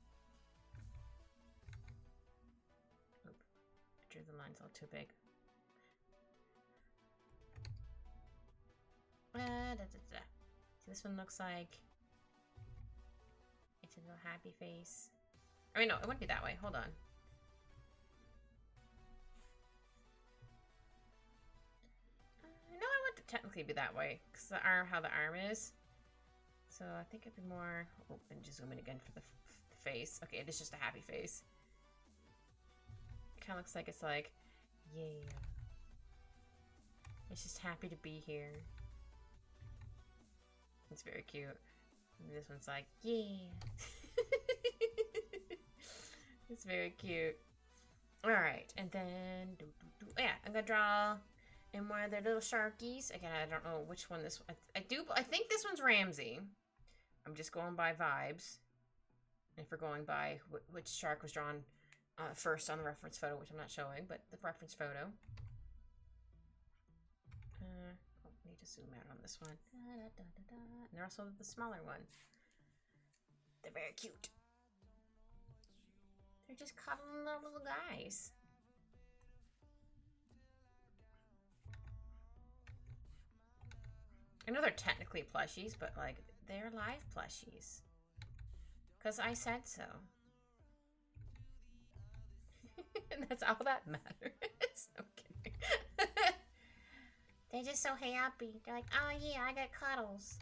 Oop. I drew the lines a little too big. See, this one looks like it's a little happy face. I mean, no, it wouldn't be that way. Hold on. No, I want to technically be that way because the arm, how the arm is. So I think it'd be more. Oh, and just zoom in again for the face. Okay, it is just a happy face. It kind of looks like it's like, yeah. It's just happy to be here. It's very cute. And this one's like, yeah. It's very cute. Alright, and then, yeah, I'm gonna draw in one of their little sharkies. Again, I don't know which one this one. I think this one's Ramsey. I'm just going by vibes. And if we're going by which shark was drawn first on the reference photo, which I'm not showing, but the reference photo. Need to zoom out on this one. And they're also the smaller one. They're very cute. They're just cuddling little guys. I know they're technically plushies, but like they're live plushies. Because I said so. And that's all that matters. I'm kidding. They're just so happy. They're like, oh yeah, I got cuddles.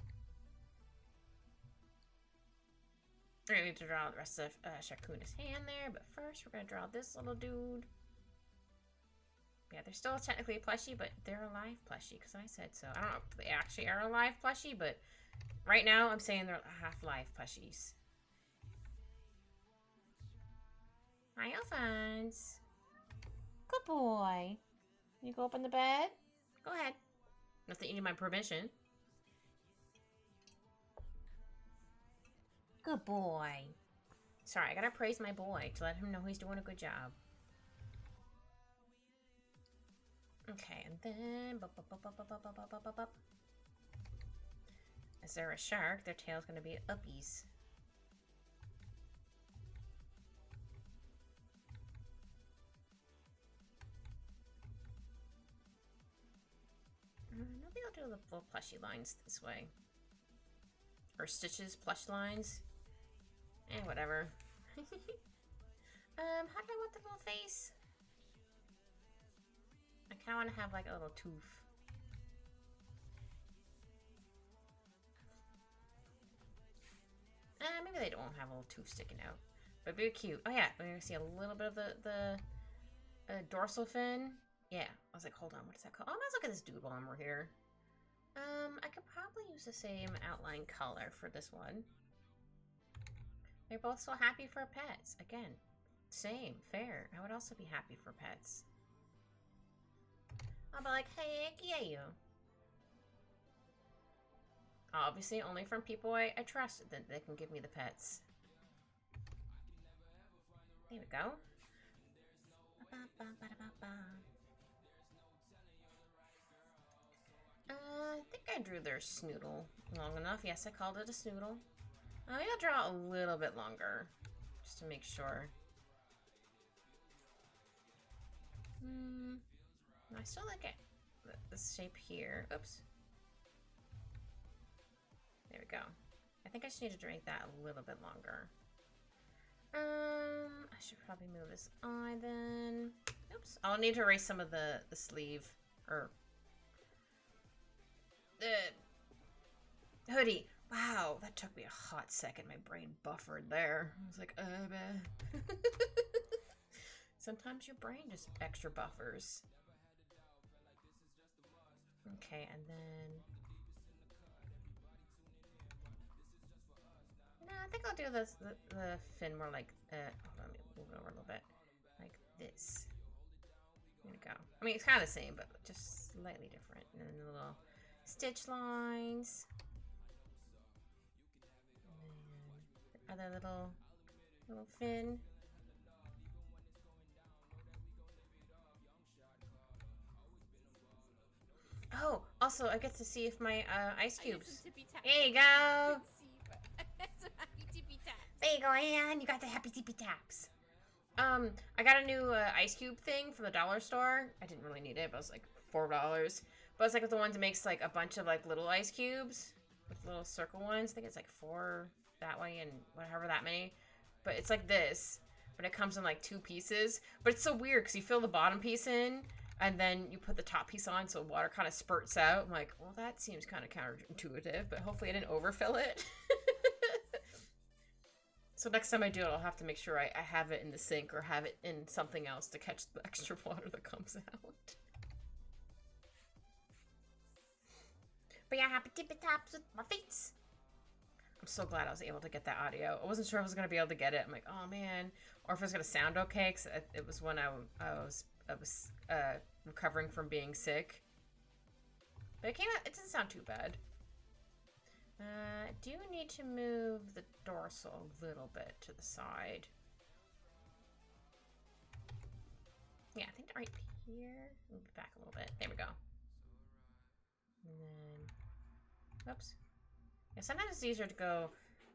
I need to draw the rest of Shakuna's hand there, but first we're going to draw this little dude. Yeah, they're still technically a plushie, but they're a live plushie, because I said so. I don't know if they actually are a live plushie, but right now I'm saying they're half live plushies. Hi, Alphonse. Good boy. You go up in the bed? Go ahead. Not that you need my permission. Good boy. Sorry, I gotta praise my boy to let him know he's doing a good job. Okay, and then... As they're a shark, their tail's gonna be uppies. Maybe I'll do the little plushy lines this way. Or stitches, plush lines. Whatever. How do I want the little face? I kind of want to have like a little tooth. Maybe they don't have a little tooth sticking out. But very cute. Oh yeah, we're going to see a little bit of the dorsal fin. Yeah, I was like, hold on, what is that called? Oh, let's look at this dude while we're here. I could probably use the same outline color for this one. They're both so happy for pets. Again, same, fair. I would also be happy for pets. I'll be like, hey, yeah. Obviously, only from people I trust that they can give me the pets. There we go. I think I drew their snoodle long enough. Yes, I called it a snoodle. Maybe I'll draw a little bit longer, just to make sure. I still like it. This shape here. Oops. There we go. I think I just need to drink that a little bit longer. I should probably move this eye then. Oops. I'll need to erase some of the sleeve or the hoodie. Wow, that took me a hot second. My brain buffered there. I was like, sometimes your brain just extra buffers. Okay, and then No, I think I'll do the fin more like, hold on, let me move it over a little bit. Like this. There we go. I mean, it's kind of the same, but just slightly different. And then the little stitch lines. And the other little fin. Oh, also, I get to see if my ice cubes. There you go.
Happy tippy taps.
There you go, Anne. You got the happy tippy taps. I got a new ice cube thing from the dollar store. I didn't really need it, but it was like $4. But it's like the one that makes like a bunch of like little ice cubes with little circle ones. I think it's like 4 that way and whatever that many. But it's like this, but it comes in like 2 pieces. But it's so weird because you fill the bottom piece in and then you put the top piece on so water kind of spurts out. I'm like, well, that seems kind of counterintuitive, but hopefully I didn't overfill it. So next time I do it, I'll have to make sure I have it in the sink or have it in something else to catch the extra water that comes out. But yeah, happy tippy taps with my face. I'm so glad I was able to get that audio. I wasn't sure if I was going to be able to get it. I'm like, oh man. Or if it was going to sound okay, because it was when I was recovering from being sick. But it came out, it didn't sound too bad. I do need to move the dorsal a little bit to the side. Yeah, I think right here. Move it back a little bit. There we go. And then, oops. Yeah, sometimes it's easier to go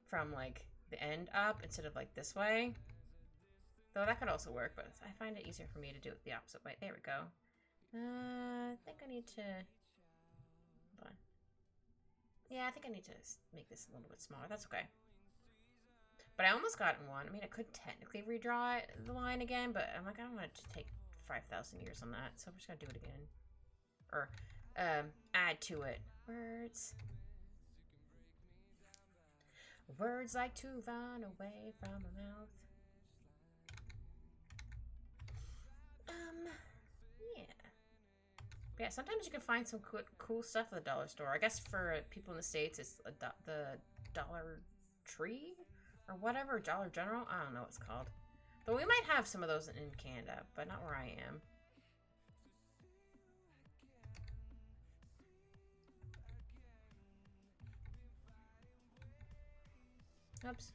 from like the end up instead of like this way. Though that could also work, but I find it easier for me to do it the opposite way. There we go. I think I need to, hold on. Yeah, I think I need to make this a little bit smaller. That's okay. But I almost got in one. I mean, I could technically redraw the line again, but I'm like, I don't want it to take 5,000 years on that, so I'm just gonna do it again. Or, add to it. Words. Words like to run away from my mouth. Yeah. Yeah, sometimes you can find some cool stuff at the dollar store. I guess for people in the States, it's the Dollar Tree or whatever, Dollar General. I don't know what it's called. But we might have some of those in Canada, but not where I am. Oops.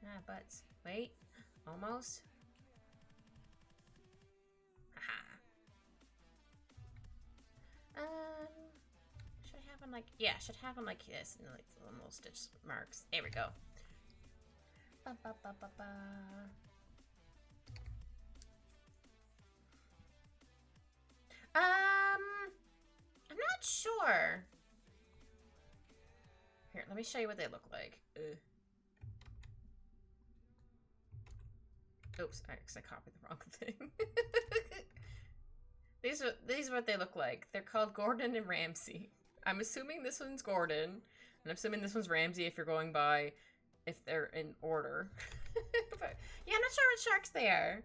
Ah, butts. Wait. Almost. Should I have them like, yeah, should have them like this, and like the little stitch marks. There we go. Ba, ba, ba, ba, ba. I'm not sure. Here, let me show you what they look like. Oops, I copied the wrong thing. These are what they look like. They're called Gordon and Ramsay. I'm assuming this one's Gordon, and I'm assuming this one's Ramsay if you're going by, if they're in order. But yeah, I'm not sure what sharks they are.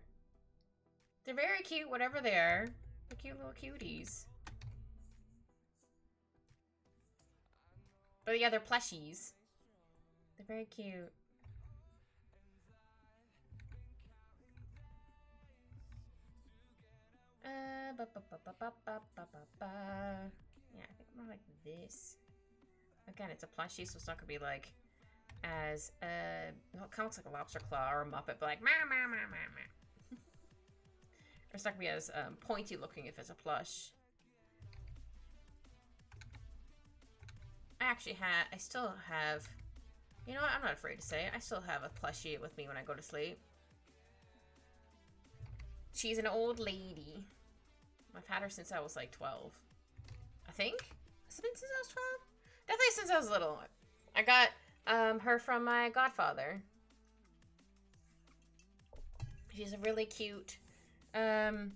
They're very cute, whatever they are. They're cute little cuties. But yeah, they're plushies. They're very cute. Yeah, I think more like this. Again, it's a plushie, so it's not gonna be like as well, it kind of looks like a lobster claw or a muppet, but like meow meow meow meow meow. Or it's not gonna be as pointy looking if it's a plush. I still have, you know what, I'm not afraid to say it. I still have a plushie with me when I go to sleep. She's an old lady. I've had her since I was like 12. I think? Has it been since I was 12? Definitely since I was little. I got her from my godfather. She's a really cute, I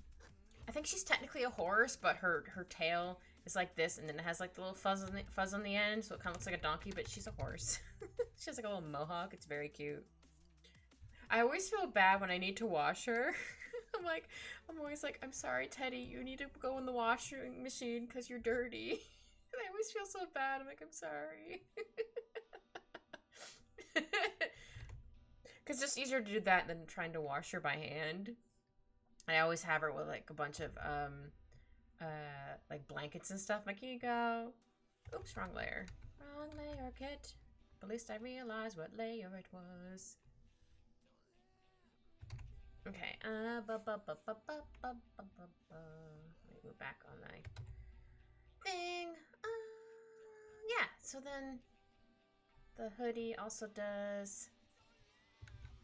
think she's technically a horse, but her tail is like this, and then it has like the little fuzz on the end, so it kind of looks like a donkey, but she's a horse. She has like a little mohawk. It's very cute. I always feel bad when I need to wash her. I'm always like, I'm sorry, Teddy, you need to go in the washing machine because you're dirty. And I always feel so bad. I'm like, I'm sorry. Because it's just easier to do that than trying to wash her by hand. I always have her with like a bunch of like blankets and stuff. I'm like, here you go. Oops, wrong layer. Wrong layer, kit. But at least I realized what layer it was. Okay. Let me go back on my thing. Yeah. So then the hoodie also does.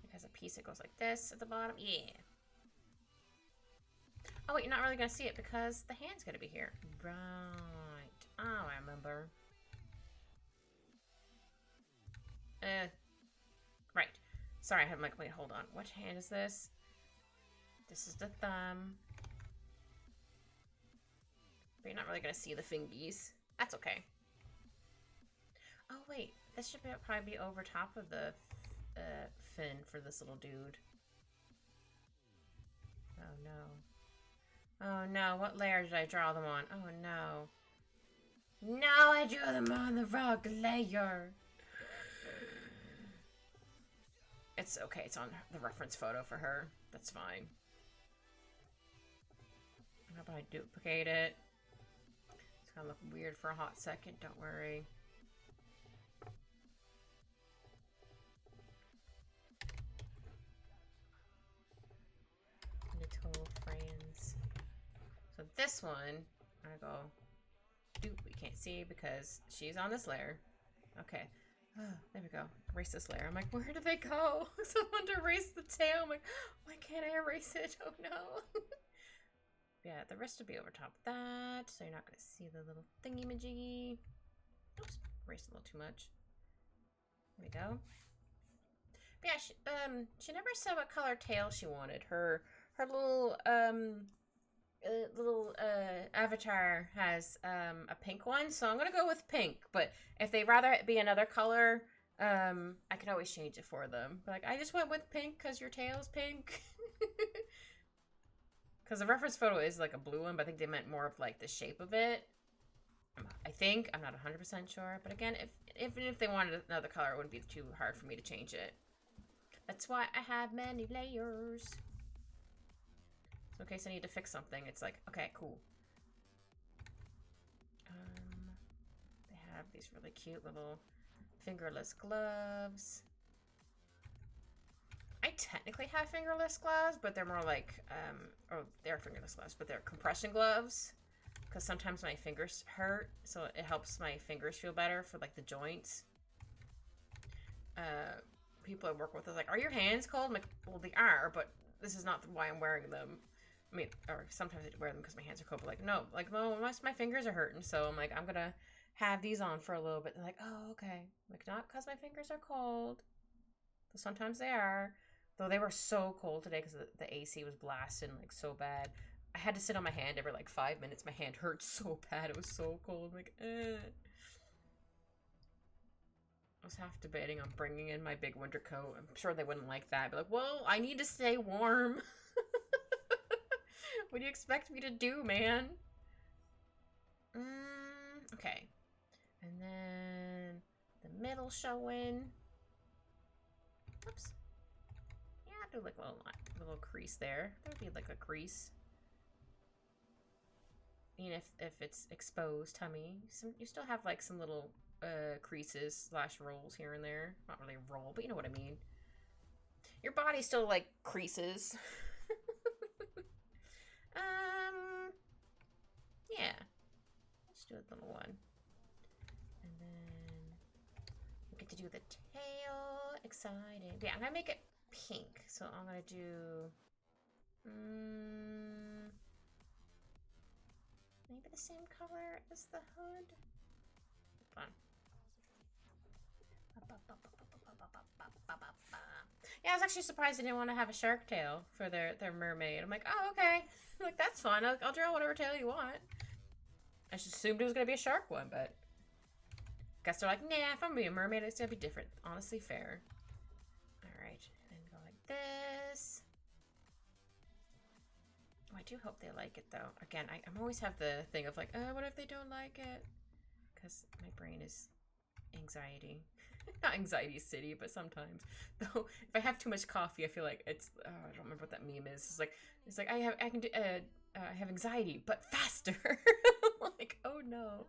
It has a piece that goes like this at the bottom. Yeah. Oh wait, you're not really gonna see it because the hand's gonna be here. Right. Oh, I remember. Right. Sorry, I have my, wait, hold on. What hand is this? This is the thumb. But you're not really gonna see the fingies. That's okay. Oh wait, this should probably be over top of the fin for this little dude. Oh no. Oh no, what layer did I draw them on? Oh no. No, I drew them on the wrong layer. It's okay, it's on the reference photo for her. That's fine. How about I duplicate it? It's gonna look weird for a hot second, don't worry. Little friends. So this one, I go, dupe, we can't see because she's on this layer. Okay. Oh, there we go. Erase this layer. I'm like, where did they go? Someone to erase the tail. I'm like, why can't I erase it? Oh no. Yeah, the rest will be over top of that, so you're not going to see the little thingy-majiggy. Oops, erased a little too much. There we go. But yeah, she never said what color tail she wanted. Her little avatar has a pink one, so I'm gonna go with pink. But if they'd rather it be another color, I can always change it for them. But like, I just went with pink because your tail's pink. Because the reference photo is like a blue one, but I think they meant more of like the shape of it. I think. I'm not 100% sure. But again, even if they wanted another color, it wouldn't be too hard for me to change it. That's why I have many layers. So in case I need to fix something, it's like, okay, cool. They have these really cute little fingerless gloves. I technically have fingerless gloves, but they're more like, oh, they're fingerless gloves, but they're compression gloves. Because sometimes my fingers hurt, so it helps my fingers feel better for like the joints. People I work with are like, are your hands cold? I'm like, well, they are, but this is not why I'm wearing them. I mean, or sometimes I wear them because my hands are cold, but like, no, like, well, my fingers are hurting, so I'm like, I'm gonna have these on for a little bit. They're like, oh, okay. Like, not because my fingers are cold, but sometimes they are. Though they were so cold today because the AC was blasting like so bad. I had to sit on my hand every like 5 minutes. My hand hurt so bad. It was so cold. I'm like, I was half debating on bringing in my big winter coat. I'm sure they wouldn't like that. But like, well, I need to stay warm. What do you expect me to do, man? Okay. And then the middle showing. Oops. Yeah, do like a little crease there. That would be like a crease. I mean, if it's exposed tummy, you still have like some little creases / rolls here and there. Not really a roll, but you know what I mean. Your body still like creases. Yeah. Let's do a little one. And then we get to do the tail. Exciting. Yeah, I'm gonna make it pink. So I'm gonna do maybe the same color as the hood. Hold on. Yeah, I was actually surprised they didn't want to have a shark tail for their mermaid. I'm like, oh, okay. I'm like, that's fine. I'll draw whatever tail you want. I just assumed it was going to be a shark one, but guess they're like, nah, if I'm going to be a mermaid, it's going to be different. Honestly, fair. Alright, and go like this. Oh, I do hope they like it, though. Again, I'm always have the thing of like, what if they don't like it? Because my brain is anxiety.
Not anxiety city, but sometimes. Though, if I have too much coffee, I feel like it's. I don't remember what that meme is. It's like I have anxiety, but faster. Like, oh no.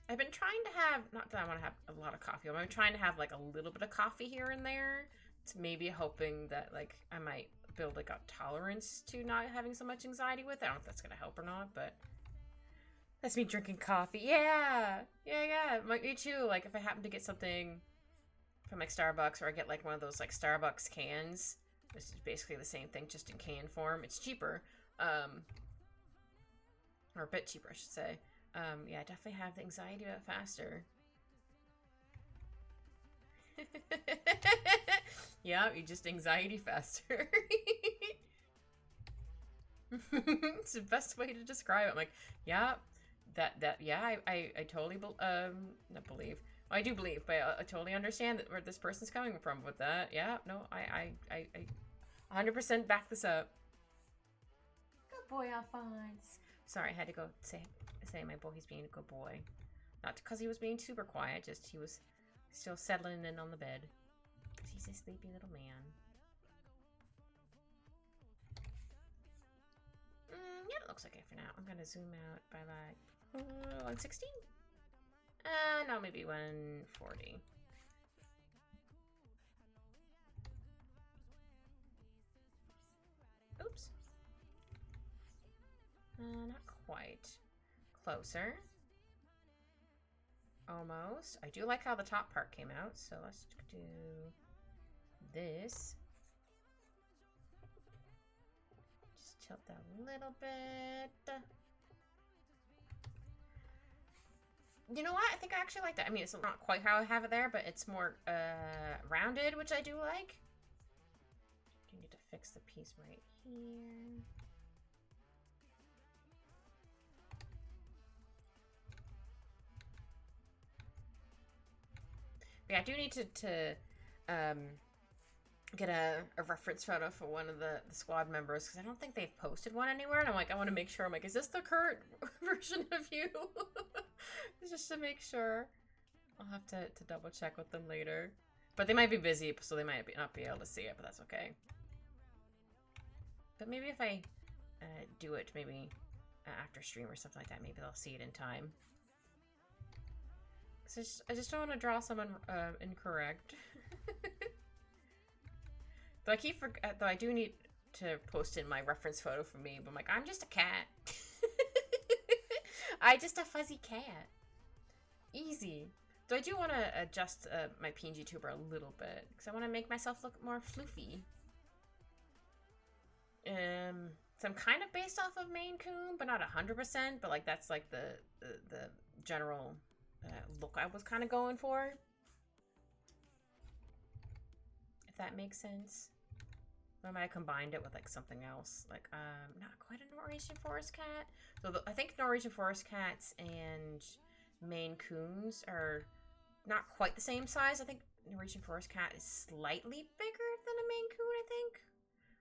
I've been trying to have, not that I want to have a lot of coffee, but I'm trying to have like a little bit of coffee here and there. It's maybe hoping that like I might build like a tolerance to not having so much anxiety with it. I don't know if that's gonna help or not, but that's me drinking coffee. Yeah, yeah. Me too. Like if I happen to get something from like Starbucks, or I get like one of those like Starbucks cans, which is basically the same thing, just in can form. It's cheaper, or a bit cheaper, I should say. Yeah, I definitely have the anxiety about faster. Yeah, you just anxiety faster. It's the best way to describe it. I'm like, yeah, yeah, I totally, not believe. Well, I do believe, but I totally understand where this person's coming from with that. Yeah, no, I 100% back this up. Good boy, Alphonse. Sorry, I had to go say my boy, he's being a good boy. Not because he was being super quiet, just he was still settling in on the bed. Because he's a sleepy little man. Yeah, it looks okay for now. I'm gonna zoom out by like 160? No, maybe 140. Oops. Not quite. Closer. Almost. I do like how the top part came out, so let's do this. Just tilt that a little bit. You know what? I think I actually like that. I mean, it's not quite how I have it there, but it's more rounded, which I do like. You need to fix the piece right here. Yeah, I do need to get a reference photo for one of the squad members, because I don't think they've posted one anywhere, and I'm like, I want to make sure. I'm like, is this the current version of you? Just to make sure. I'll have to double check with them later. But they might be busy, so they might not be able to see it, but that's okay. But maybe if I do it, maybe after stream or something like that, maybe they'll see it in time. I just don't want to draw someone incorrect. Though I keep though I do need to post in my reference photo for me, but I'm like, I'm just a cat. I just a fuzzy cat. Easy. Though I do want to adjust my PNG tuber a little bit, because I want to make myself look more floofy. So I'm kind of based off of Maine Coon, but not 100%. But like that's like the general look I was kind of going for. If that makes sense. Or I might have combined it with like something else, like not quite a Norwegian forest cat. So I think Norwegian forest cats and Maine Coons are not quite the same size. I think Norwegian forest cat is slightly bigger than a Maine Coon, I think.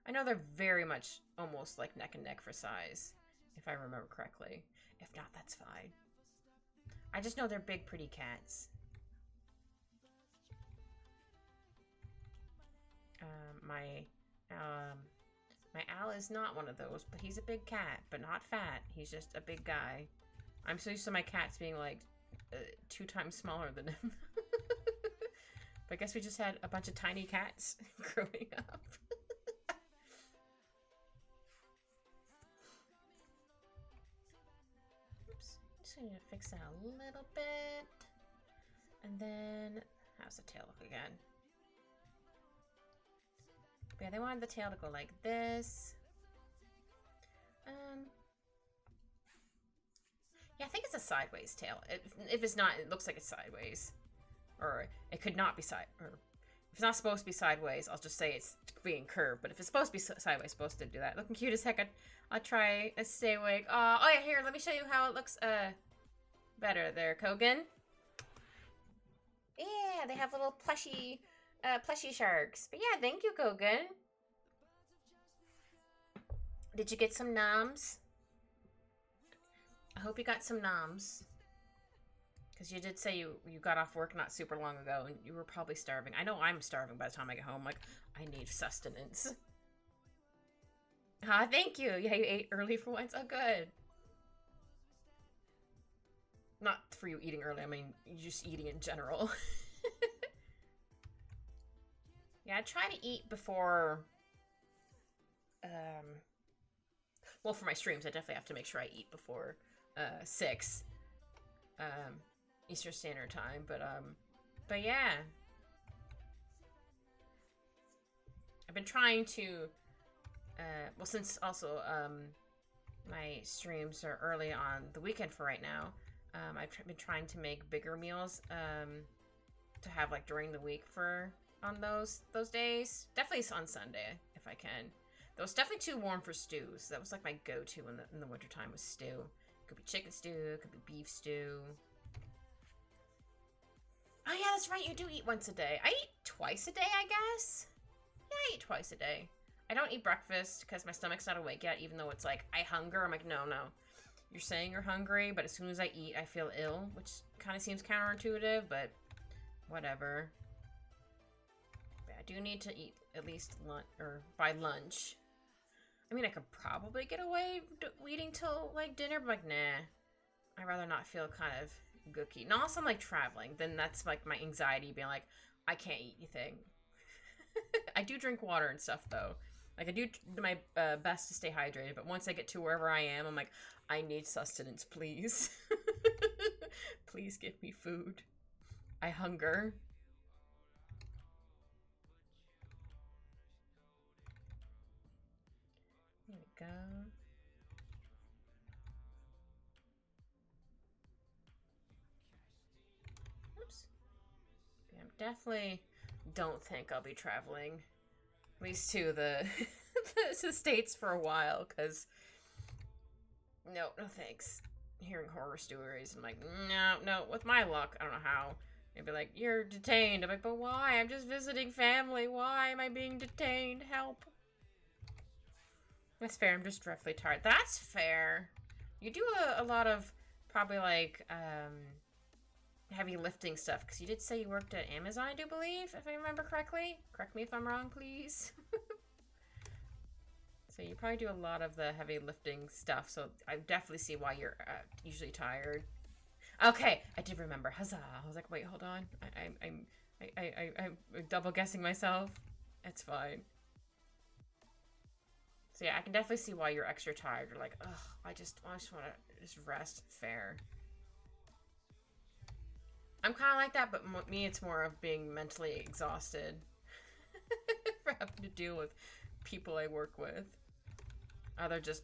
I know they're very much almost like neck and neck for size, if I remember correctly. If not, that's fine. I just know they're big, pretty cats. My Al is not one of those, but he's a big cat, but not fat. He's just a big guy. I'm so used to my cats being like 2 times smaller than him. But I guess we just had a bunch of tiny cats growing up. Oops. Just need to fix that a little bit. And then, how's the tail look again? But yeah, they wanted the tail to go like this. Yeah, I think it's a sideways tail. If it's not, it looks like it's sideways. Or it could not be or if it's not supposed to be sideways, I'll just say it's being curved. But if it's supposed to be sideways, it's supposed to do that. Looking cute as heck. I'll try to stay awake. Oh yeah, here, let me show you how it looks better there, Kogan. Yeah, they have little plushy sharks. But yeah, thank you, Kogan. Did you get some noms? I hope you got some noms. Because you did say you got off work not super long ago, and you were probably starving. I know I'm starving by the time I get home. Like, I need sustenance. Ah, thank you. Yeah, you ate early for once. Oh, good. Not for you eating early, I mean, you just eating in general. Yeah, I try to eat before, well, for my streams, I definitely have to make sure I eat before, 6, Eastern Standard Time, but yeah. I've been trying to, well, since also, my streams are early on the weekend for right now, I've been trying to make bigger meals, to have, like, during the week on those days. Definitely on Sunday, if I can. Though it's definitely too warm for stews. That was, like, my go-to in the wintertime was stew. Could be chicken stew, could be beef stew. Oh, yeah, that's right, you do eat once a day. I eat twice a day, I guess? Yeah, I eat twice a day. I don't eat breakfast because my stomach's not awake yet, even though it's like, I hunger. I'm like, no. You're saying you're hungry, but as soon as I eat, I feel ill, which kind of seems counterintuitive, but whatever. But I do need to eat at least lunch, or by lunch. I mean, I could probably get away eating till, like, dinner, but, like, nah. I'd rather not feel kind of gooky. And also, I'm, like, traveling. Then that's, like, my anxiety being like, I can't eat anything. I do drink water and stuff, though. Like, I do my best to stay hydrated, but once I get to wherever I am, I'm like, I need sustenance, please. Please give me food. I hunger. There we go. Oops. Yeah, I definitely don't think I'll be traveling. At least to the to the States for a while, because no thanks. Hearing horror stories, I'm like, no, with my luck, I don't know how. They'd be like, you're detained. I'm like, but why? I'm just visiting family. Why am I being detained? Help. That's fair, I'm just dreadfully tired. That's fair. You do a lot of, probably, like, heavy lifting stuff, because you did say you worked at Amazon, I do believe, if I remember correctly. Correct me if I'm wrong, please. So you probably do a lot of the heavy lifting stuff, so I definitely see why you're usually tired. Okay, I did remember. Huzzah! I was like, wait, hold on. I'm double guessing myself. It's fine. So yeah, I can definitely see why you're extra tired. You're like, ugh, I just want to just rest. Fair. I'm kind of like that, but me, it's more of being mentally exhausted for having to deal with people I work with. Either just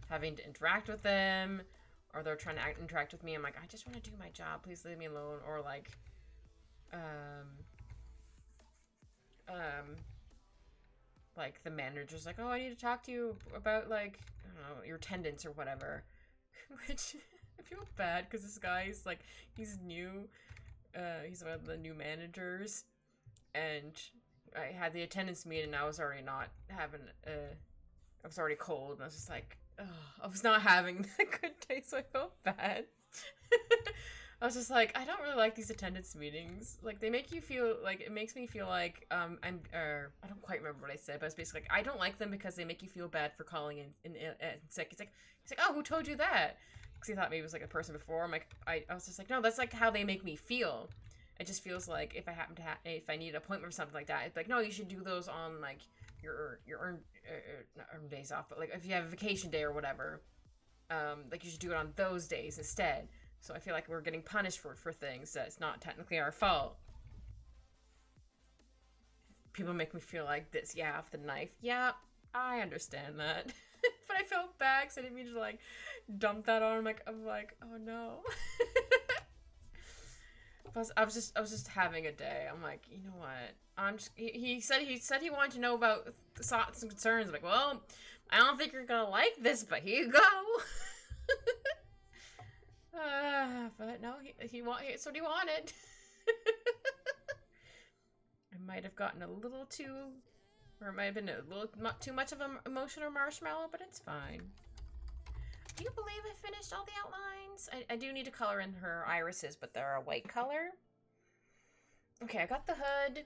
having to interact with them, or they're trying to interact with me. I'm like, I just want to do my job. Please leave me alone. Or like, like the manager's like, oh, I need to talk to you about, like, I don't know, your attendance or whatever. Which I feel bad because this guy's like, he's new. He's one of the new managers, and I had the attendance meeting. And I was already not having I was already cold, and I was just like, oh, I was not having a good day, so I felt bad. I was just like, I don't really like these attendance meetings. Like, they make you feel, like, it makes me feel like, I don't quite remember what I said, but it's basically like, I don't like them because they make you feel bad for calling in sick. He's like, oh, who told you that? Because he thought maybe it was, like, a person before. I'm like, I was just like, no, that's, like, how they make me feel. It just feels like if I happen to if I need an appointment or something like that, it's like, no, you should do those on, like, your not earned days off, but, like, if you have a vacation day or whatever, like, you should do it on those days instead. So I feel like we're getting punished for things that it's not technically our fault. People make me feel like this, yeah, off the knife. Yeah, I understand that. But I felt bad because I didn't mean to, like, dump that on him. I'm like, oh no. I was just having a day. I'm like, you know what? He said he wanted to know about thoughts and concerns. I'm like, well, I don't think you're gonna like this, but here you go. But no, it's what he wanted. I might have gotten a little too, or it might have been a little too much of an emotional marshmallow, but it's fine. do you believe I finished all the outlines? I do need to color in her irises, but they're a white color. Okay, I got the hood.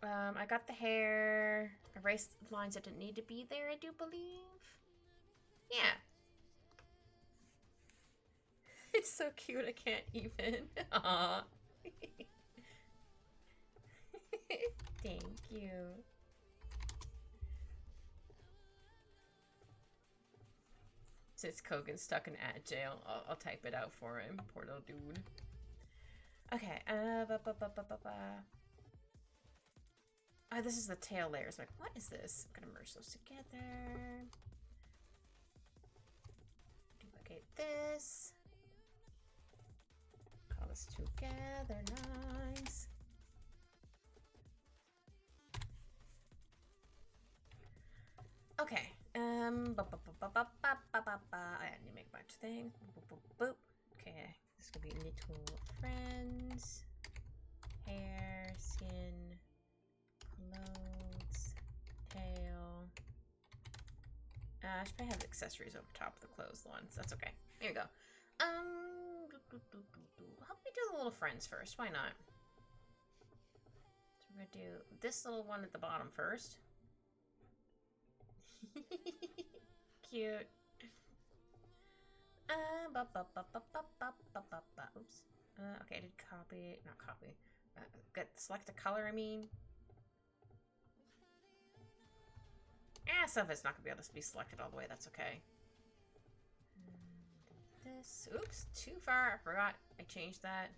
I got the hair. Erased lines that didn't need to be there, I do believe. Yeah. It's so cute, I can't even. Aww. Thank you. Since Kogan's stuck in ad jail, I'll type it out for him. Poor little dude. Okay, oh, this is the tail layers. I'm like, what is this? I'm gonna merge those together. Duplicate this. Call this together, nice. Okay. I need to make a bunch of things. Boop. Okay, this could be little friends, hair, skin, clothes, tail. I should probably have accessories over top of the clothes ones. That's okay. Here we go. Help me do the little friends first. Why not? So we're gonna do this little one at the bottom first. Cute. Oops. Okay, I did copy. Not copy. Select a color, I mean. Some of it's not going to be able to be selected all the way. That's okay. This. Oops. Too far. I forgot. I changed that.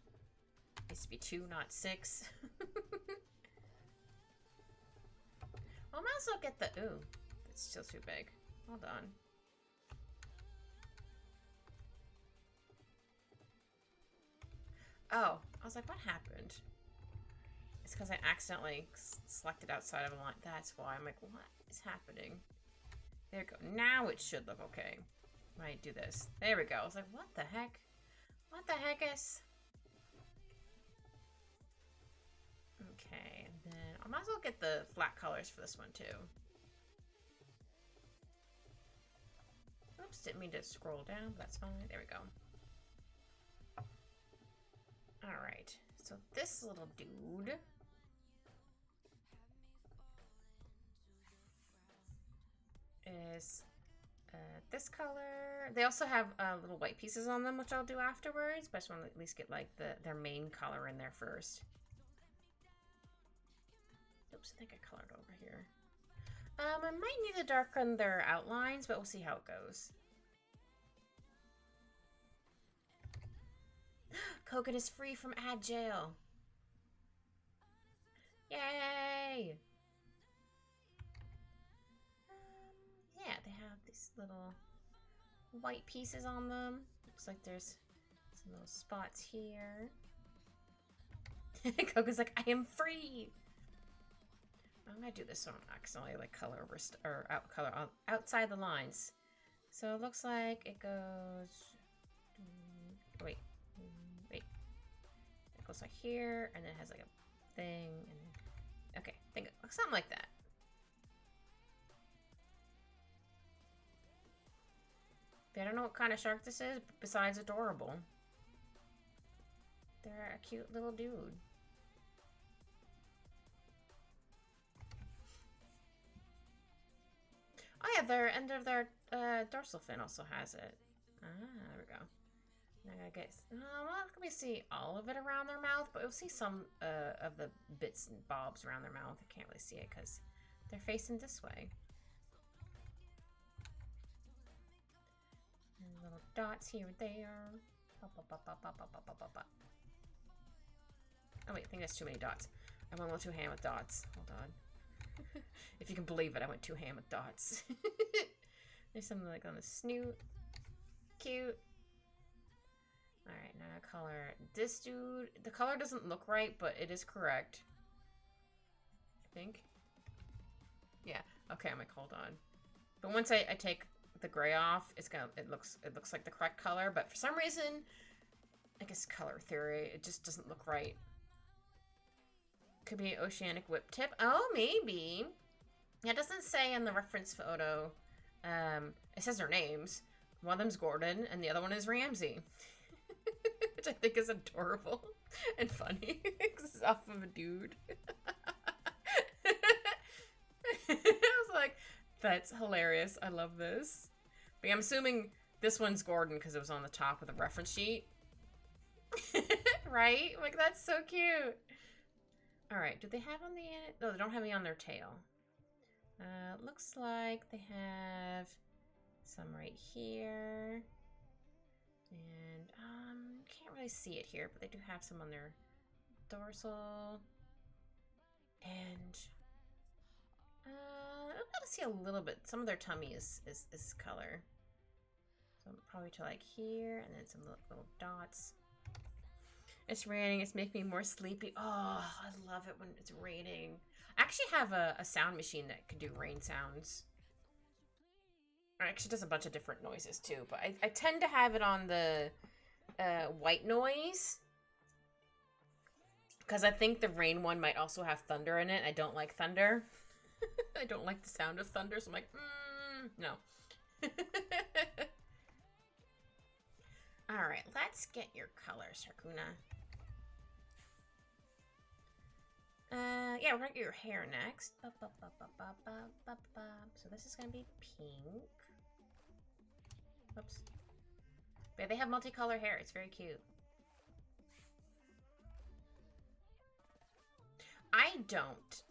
It needs to be 2, not 6. Well, I might as well get the... Ooh. It's still too big. Hold on. Oh, I was like, what happened? It's because I accidentally selected outside of a line. That's why. I'm like, what is happening? There we go. Now it should look okay. When I do this. There we go. I was like, what the heck? What the heck is... Okay, and then I might as well get the flat colors for this one too. Oops, didn't mean to scroll down, but that's fine. There we go. Alright, so this little dude is this color. They also have little white pieces on them, which I'll do afterwards, but I just want to at least get like their main color in there first. Oops, I think I colored over here. I might need to darken their outlines, but we'll see how it goes. Kogan is free from ad jail. Yay! Yeah, they have these little white pieces on them. Looks like there's some little spots here. Kogan's like, I am free! I'm gonna do this so I don't accidentally like color over color outside the lines. So it looks like it goes. Wait. It goes like here, and then it has like a thing, and okay, think something like that. I don't know what kind of shark this is, besides adorable. They're a cute little dude. Oh yeah, their end of their dorsal fin also has it. Ah, there we go. Now I gotta get. I'm not gonna see all of it around their mouth, but we'll see some of the bits and bobs around their mouth. I can't really see it because they're facing this way. And little dots here and there. Oh wait, I think that's too many dots. I went a little too ham with dots. Hold on. If you can believe it, I went too ham with dots. There's something like on the snoot. Cute. Alright, now I color this dude. The color doesn't look right, but it is correct. I think. Yeah. Okay, I'm like, hold on. But once I take the gray off, it looks like the correct color, but for some reason, I guess color theory, it just doesn't look right. Could be oceanic whip tip. Oh, maybe. Yeah, it doesn't say in the reference photo. It says their names, One of them's Gordon, and the other one is Ramsey. Which I think is adorable and funny. Because it's off of a dude. I was like, that's hilarious. I love this. But yeah, I'm assuming this one's Gordon because it was on the top of the reference sheet. Right? Like, that's so cute. Alright, do they have on the... No, they don't have any on their tail. Looks like they have some right here. And, can't really see it here, but they do have some on their dorsal. And, I'm able to see a little bit. Some of their tummy is color. So probably to like here, and then some little dots. It's raining. It's making me more sleepy. Oh, I love it when it's raining. I actually have a sound machine that can do rain sounds. It actually does a bunch of different noises too, but I tend to have it on the white noise. Because I think the rain one might also have thunder in it. I don't like thunder. I don't like the sound of thunder, so I'm like, no. Alright, let's get your colors, Sharkuna. Yeah, we're gonna get your hair next. So this is gonna be pink. Oops. But they have multicolor hair. It's very cute. I don't.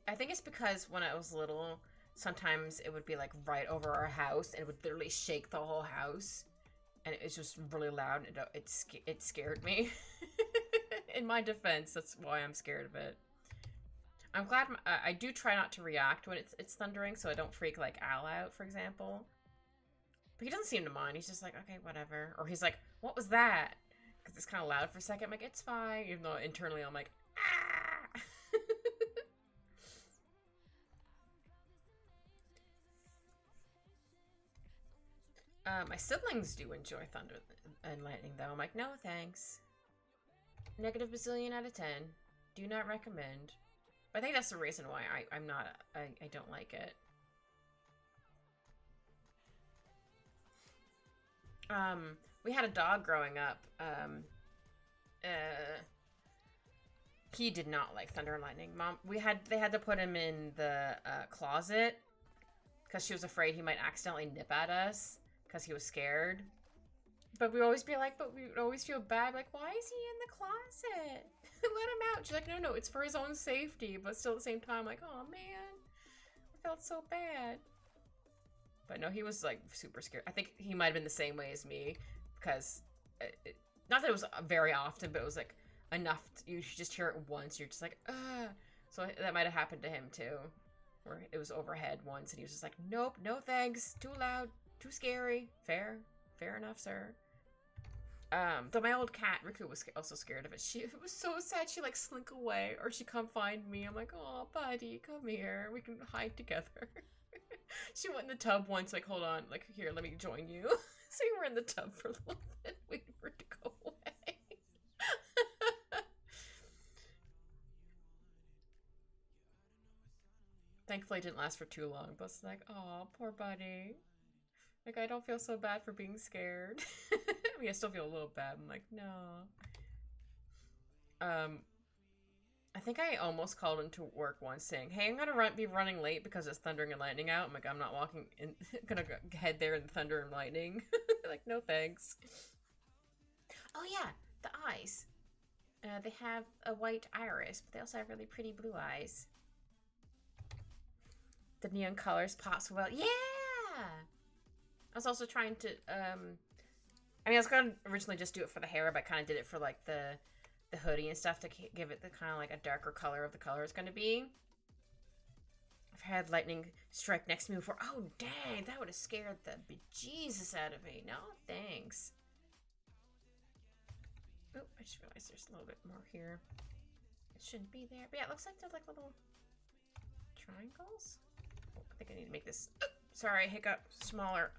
I think it's because when I was little, sometimes it would be like right over our house and it would literally shake the whole house. And it was just really loud. It scared me. In my defense, that's why I'm scared of it. I'm glad I do try not to react when it's thundering, so I don't freak like Al out, for example. But he doesn't seem to mind. He's just like, okay, whatever. Or he's like, what was that? Because it's kind of loud for a second. I'm like, it's fine. Even though internally I'm like, ah! My siblings do enjoy thunder and lightning, though. I'm like, no, thanks. Negative bazillion out of 10. Do not recommend. But I think that's the reason why I don't like it. We had a dog growing up. He did not like thunder and lightning. They had to put him in the closet because she was afraid he might accidentally nip at us because he was scared. But we would always be like, but we would always feel bad. Like, why is he in the closet? Let him out. She's like, no, it's for his own safety. But still at the same time, like, oh man, I felt so bad. But no, he was like super scared. I think he might have been the same way as me because, not that it was very often, but it was like enough. You should just hear it once. You're just like, ugh. So that might have happened to him too. Or it was overhead once and he was just like, nope, no thanks. Too loud, too scary. Fair enough, sir. Though my old cat, Riku, was also scared of it. It was so sad. She like slink away or she'd come find me. I'm like, oh, buddy, come here. We can hide together. She went in the tub once, like, hold on, like, here, let me join you. So we were in the tub for a little bit, waiting for it to go away. Thankfully, it didn't last for too long, but it's like, oh, poor buddy. Like, I don't feel so bad for being scared. I mean, I still feel a little bad. I'm like, no. I think I almost called into work once saying, hey, I'm gonna be running late because it's thundering and lightning out. I'm like, I'm not walking in, gonna head there in the thunder and lightning. Like, no thanks. Oh yeah, the eyes. They have a white iris, but they also have really pretty blue eyes. The neon colors pops well. Yeah! I was also trying to, I mean, I was gonna originally just do it for the hair, but I kind of did it for, like, the hoodie and stuff to give it the kind of, like, a darker color of the color it's gonna be. I've had lightning strike next to me before. Oh, dang, that would have scared the bejesus out of me. No, thanks. Oh, I just realized there's a little bit more here. It shouldn't be there. But yeah, it looks like they're, like, little triangles. Oh, I think I need to make this, sorry, hiccup, smaller.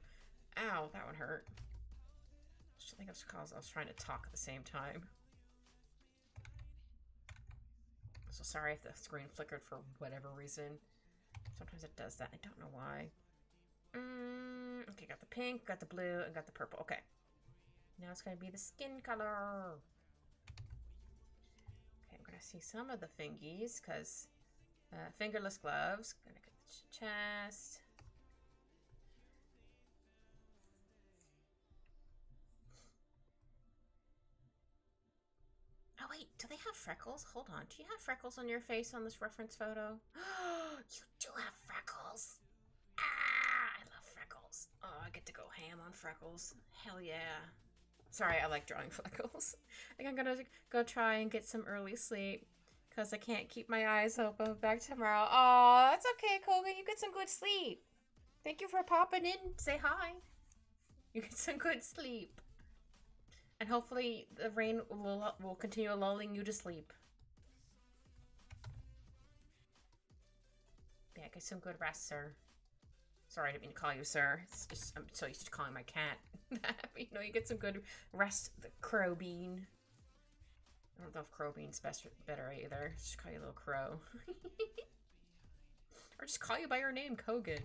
Ow, that one hurt. I think it was because I was trying to talk at the same time. So sorry if the screen flickered for whatever reason. Sometimes it does that. I don't know why. Okay, got the pink, got the blue, and got the purple. Okay. Now it's going to be the skin color. Okay, I'm going to see some of the fingies, because fingerless gloves. Going to get the chest. Oh, wait, do they have freckles? Hold on. Do you have freckles on your face on this reference photo? You do have freckles. Ah, I love freckles. Oh, I get to go ham on freckles. Hell yeah. Sorry, I like drawing freckles. I think I'm gonna go try and get some early sleep because I can't keep my eyes open. Back tomorrow. Oh, that's okay, Kogan. You get some good sleep. Thank you for popping in. Say hi. You get some good sleep. And hopefully the rain will continue lulling you to sleep. Yeah, get some good rest, sir. Sorry, I didn't mean to call you sir. It's just, I'm so used to calling my cat that. You know, you get some good rest, the crow bean. I don't know if crow bean's better either. Just call you a little crow. Or just call you by your name, Kogan.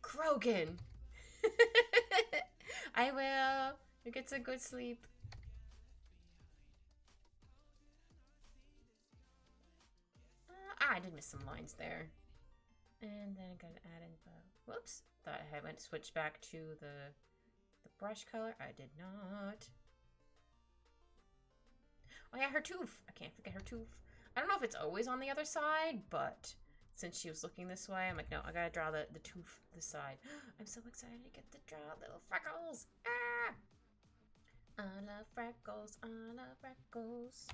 Krogan. I will. You get some good sleep. I did miss some lines there. And then I gotta add in the... Whoops. Thought I had switched back to the brush color. I did not. Oh yeah, her tooth. I can't forget her tooth. I don't know if it's always on the other side, but since she was looking this way, I'm like, no, I gotta draw the tooth this side. I'm so excited to get to draw little freckles. Ah! I love freckles. I love freckles.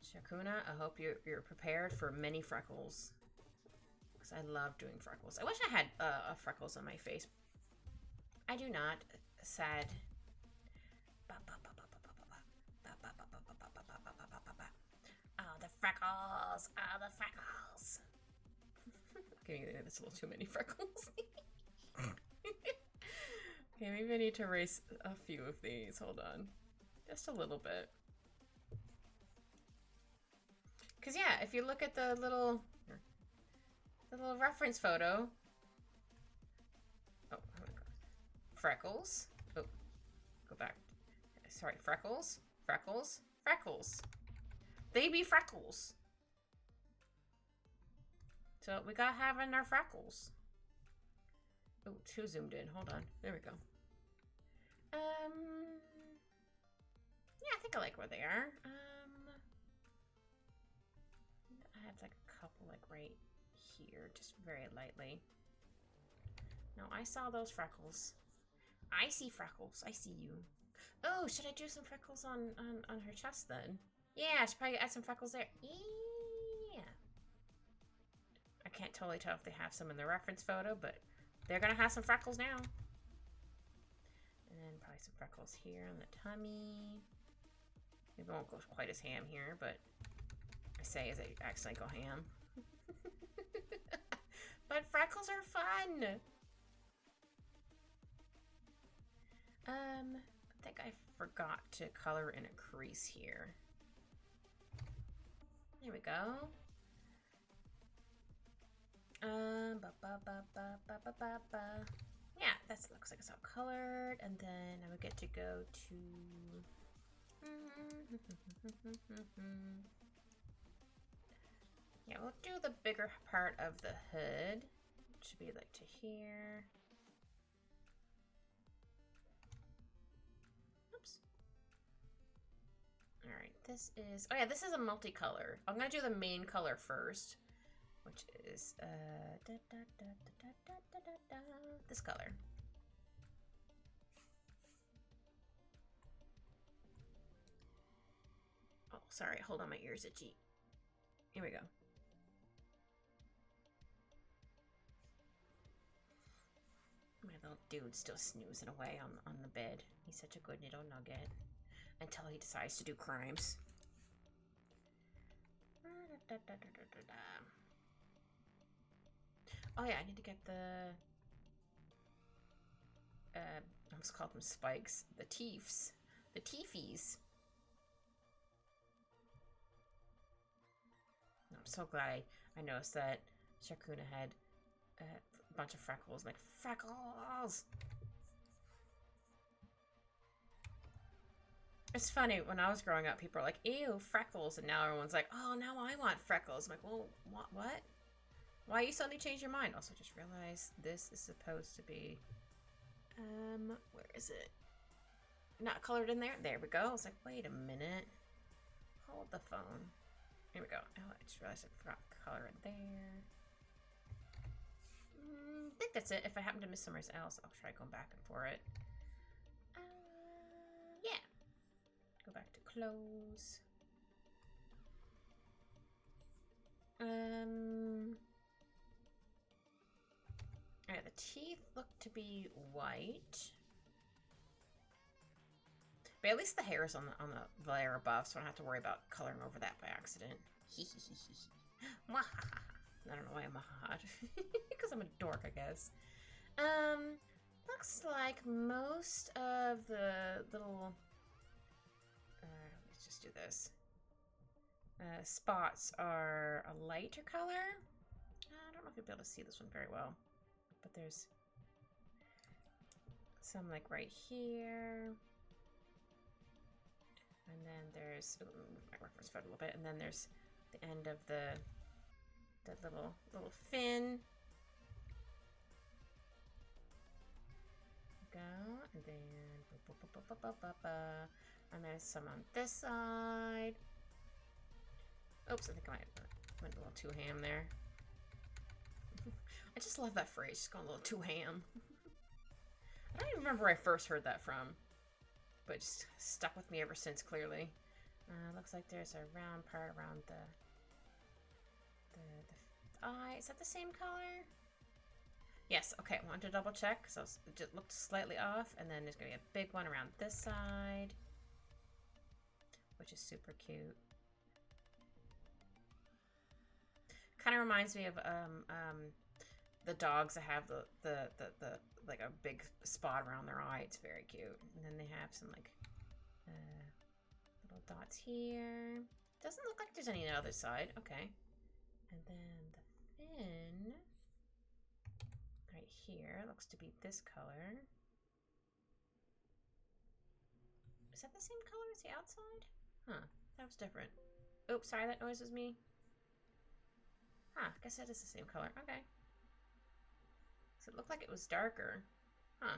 Shakuna, I hope you're prepared for many freckles. Because I love doing freckles. I wish I had freckles on my face. I do not. Sad. Oh, the freckles. Oh, the freckles. Okay, that's a little too many freckles. Okay, maybe I need to erase a few of these. Hold on. Just a little bit. Because, yeah, if you look at the little reference photo. Oh, freckles. Oh, go back. Sorry, freckles. Freckles. Freckles. They be freckles. So we got having our freckles. Oh, too zoomed in. Hold on. There we go. Yeah, I think I like where they are. I have like a couple like right here, just very lightly. No, I saw those freckles. I see freckles. I see you. Oh, should I do some freckles on her chest then? Yeah, I should probably add some freckles there. Yeah. I can't totally tell if they have some in the reference photo, but they're gonna have some freckles now. And then probably some freckles here on the tummy. Maybe won't go quite as ham here, but I say as I accidentally go ham. But freckles are fun! I think I forgot to color in a crease here. There we go. Yeah, that looks like it's all colored. And then I would get to go to... Yeah, we'll do the bigger part of the hood. It should be like to here. Oops. Alright, this is... Oh yeah, this is a multicolor. I'm gonna do the main color first, which is this color. Oh, sorry, hold on, my ear's itchy. Here we go. My little dude's still snoozing away on the bed. He's such a good little nugget. Until he decides to do crimes. Oh yeah, I need to get the... I almost called them spikes. The teefs. The teefies. I'm so glad I noticed that Shakuna had a bunch of freckles. Like, freckles! It's funny, when I was growing up, people are like, ew, freckles, and now everyone's like, oh, now I want freckles. I'm like, well, what? Why you suddenly change your mind? Also, just realized this is supposed to be, where is it? Not colored in there? There we go. I was like, wait a minute. Hold the phone. Here we go. Oh, I just realized I forgot to color it there. I think that's it. If I happen to miss somewhere else, I'll try going back for it. Yeah. Go back to clothes. Alright, the teeth look to be white. But at least the hair is on the layer above, so I don't have to worry about coloring over that by accident. I don't know why I'm hot. Because I'm a dork, I guess. Looks like most of the little... let's just do this. Spots are a lighter color. I don't know if you'll be able to see this one very well. But there's some like right here. And then there's, move my reference photo a little bit, and then there's the end of the little fin. Go, and then and there's some on this side. Oops, I think I might went a little too ham there. I just love that phrase, just going a little too ham. I don't even remember where I first heard that from, but just stuck with me ever since, clearly. Looks like there's a round part around the eye. Is that the same color? Yes, okay, I wanted to double check, because it just looked slightly off, and then there's going to be a big one around this side, which is super cute. Kind of reminds me of the dogs that have the like a big spot around their eye. It's very cute. And then they have some like little dots here. Doesn't look like there's any on the other side. Okay. And then the fin right here looks to be this color. Is that the same color as the outside? Huh. That was different. Oops, sorry, that noise was me. Huh, I guess that is the same color. Okay. So it looked like it was darker. Huh.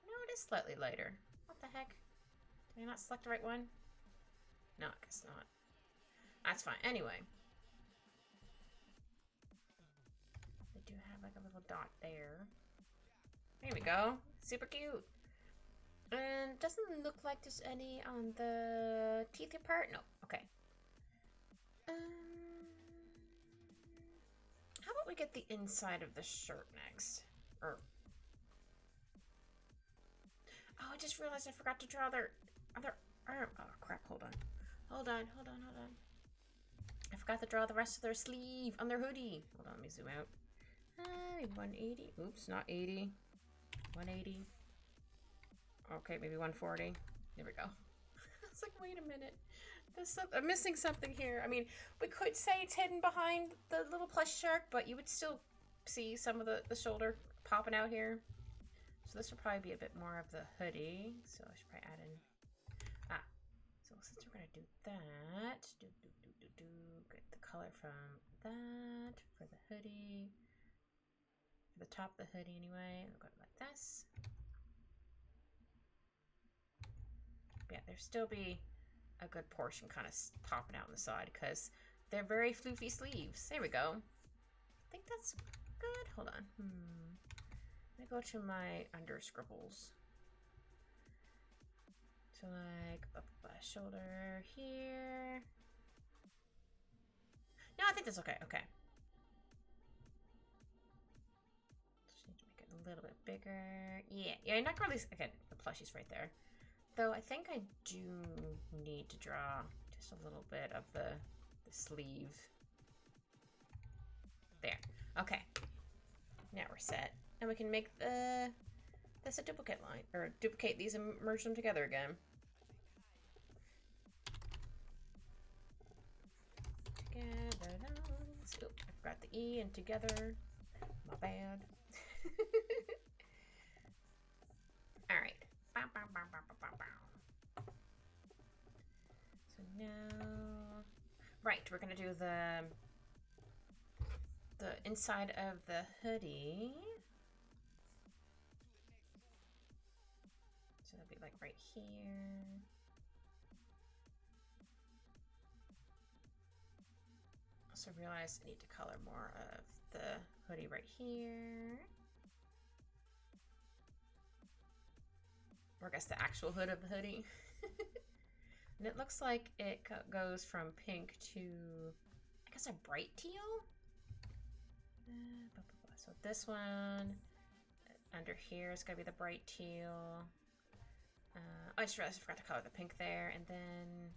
No, it is slightly lighter. What the heck? Did I not select the right one? No, I guess not. That's fine. Anyway. They do have like a little dot there. There we go. Super cute. And it doesn't look like there's any on the teeth part. No. Okay. How about we get the inside of the shirt next? Or... Oh, I just realized I forgot to draw their other arm. Oh, crap. Hold on. Hold on. I forgot to draw the rest of their sleeve on their hoodie. Hold on, let me zoom out. 180. Oops, not 80. 180. Okay, maybe 140. There we go. I was like, wait a minute. I'm missing something here. I mean, we could say it's hidden behind the little plush shark, but you would still see some of the shoulder popping out here. So this will probably be a bit more of the hoodie. So I should probably add in... So since we're going to do that, get the color from that for the hoodie. For the top of the hoodie anyway. We'll go like this. Yeah, there'll still be a good portion kind of popping out on the side because they're very floofy sleeves. There we go. I think that's good. Hold on. Let me go to my under scribbles. So like up by shoulder here. No, I think that's okay. Okay. Just need to make it a little bit bigger. Yeah, you're not really... Okay, the plushie's right there. Though I think I do need to draw just a little bit of the sleeve. There. Okay. Now we're set. And we can make this a duplicate line. Or duplicate these and merge them together again. Together those. Oh, I forgot the E and together. My bad. Alright. So now... Right, we're gonna do the inside of the hoodie. So it'll be like right here. Also realized I need to color more of the hoodie right here. Or I guess the actual hood of the hoodie. And it looks like it goes from pink to, I guess, a bright teal? So this one, under here is going to be the bright teal. I just realized I forgot to color the pink there. And then,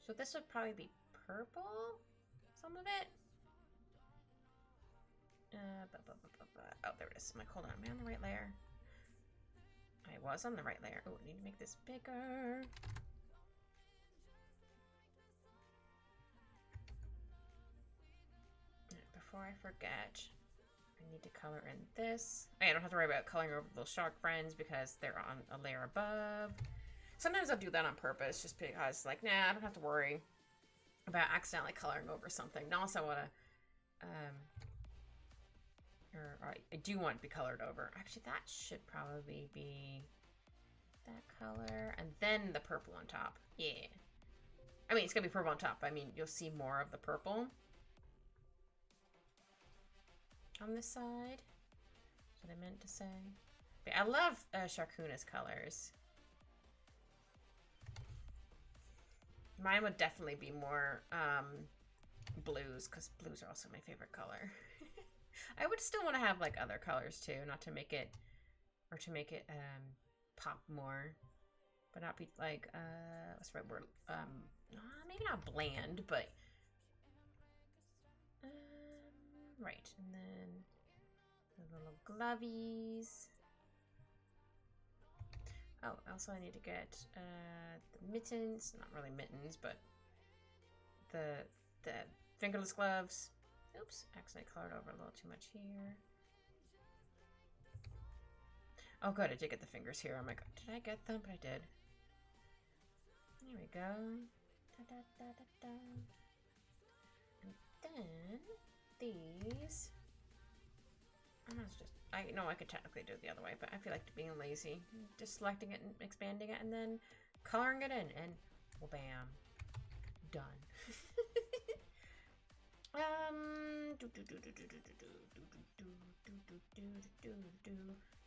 so this would probably be purple, some of it. Oh, there it is. I'm like, hold on, am I on the right layer? I was on the right layer. Oh, I need to make this bigger. Before I forget, I need to color in this. I don't have to worry about coloring over those shark friends because they're on a layer above. Sometimes I'll do that on purpose just because, like, nah, I don't have to worry about accidentally coloring over something. And also, I want to, I do want it to be colored over. Actually, that should probably be that color. And then the purple on top. Yeah. I mean, it's going to be purple on top. I mean, you'll see more of the purple on this side. That's what I meant to say. But I love Sharkuna's colors. Mine would definitely be more blues, because blues are also my favorite color. I would still want to have like other colors too, not to make it, or to make it pop more, but not be like what's the right word? Maybe not bland, but right. And then the little glovies. Oh, also I need to get the mittens, not really mittens, but the fingerless gloves. Oops, accidentally colored over a little too much here. Oh good, I did get the fingers here. I'm like, did I get them? But I did. There we go. Da, da, da, da, da. And then these. I know I could technically do it the other way, but I feel like being lazy. Just selecting it and expanding it and then coloring it in and well, bam. Done.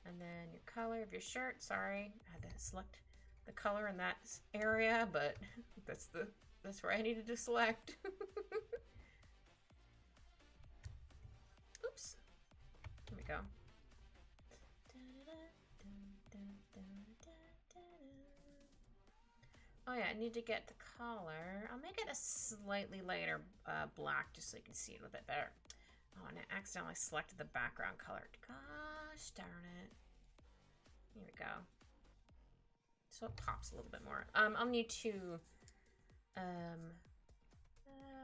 And then your color of your shirt. Sorry, I had to select the color in that area, but that's where I needed to select. Oops. Here we go. Oh yeah, I need to get the collar. I'll make it a slightly lighter black just so you can see it a little bit better. Oh, and I accidentally selected the background color. Gosh darn it. Here we go. So it pops a little bit more. I'll need to,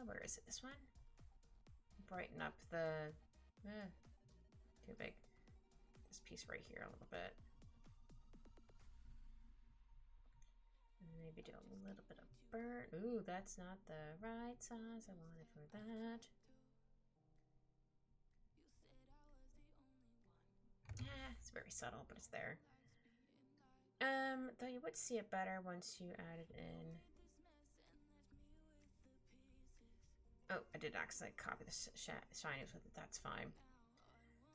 where is it? This one? Brighten up the, too big. This piece right here a little bit. Maybe do a little bit of burnt. Ooh, that's not the right size I wanted for that. Yeah, it's very subtle, but it's there. Though you would see it better once you add it in. Oh, I did accidentally copy the shinies with it. That's fine.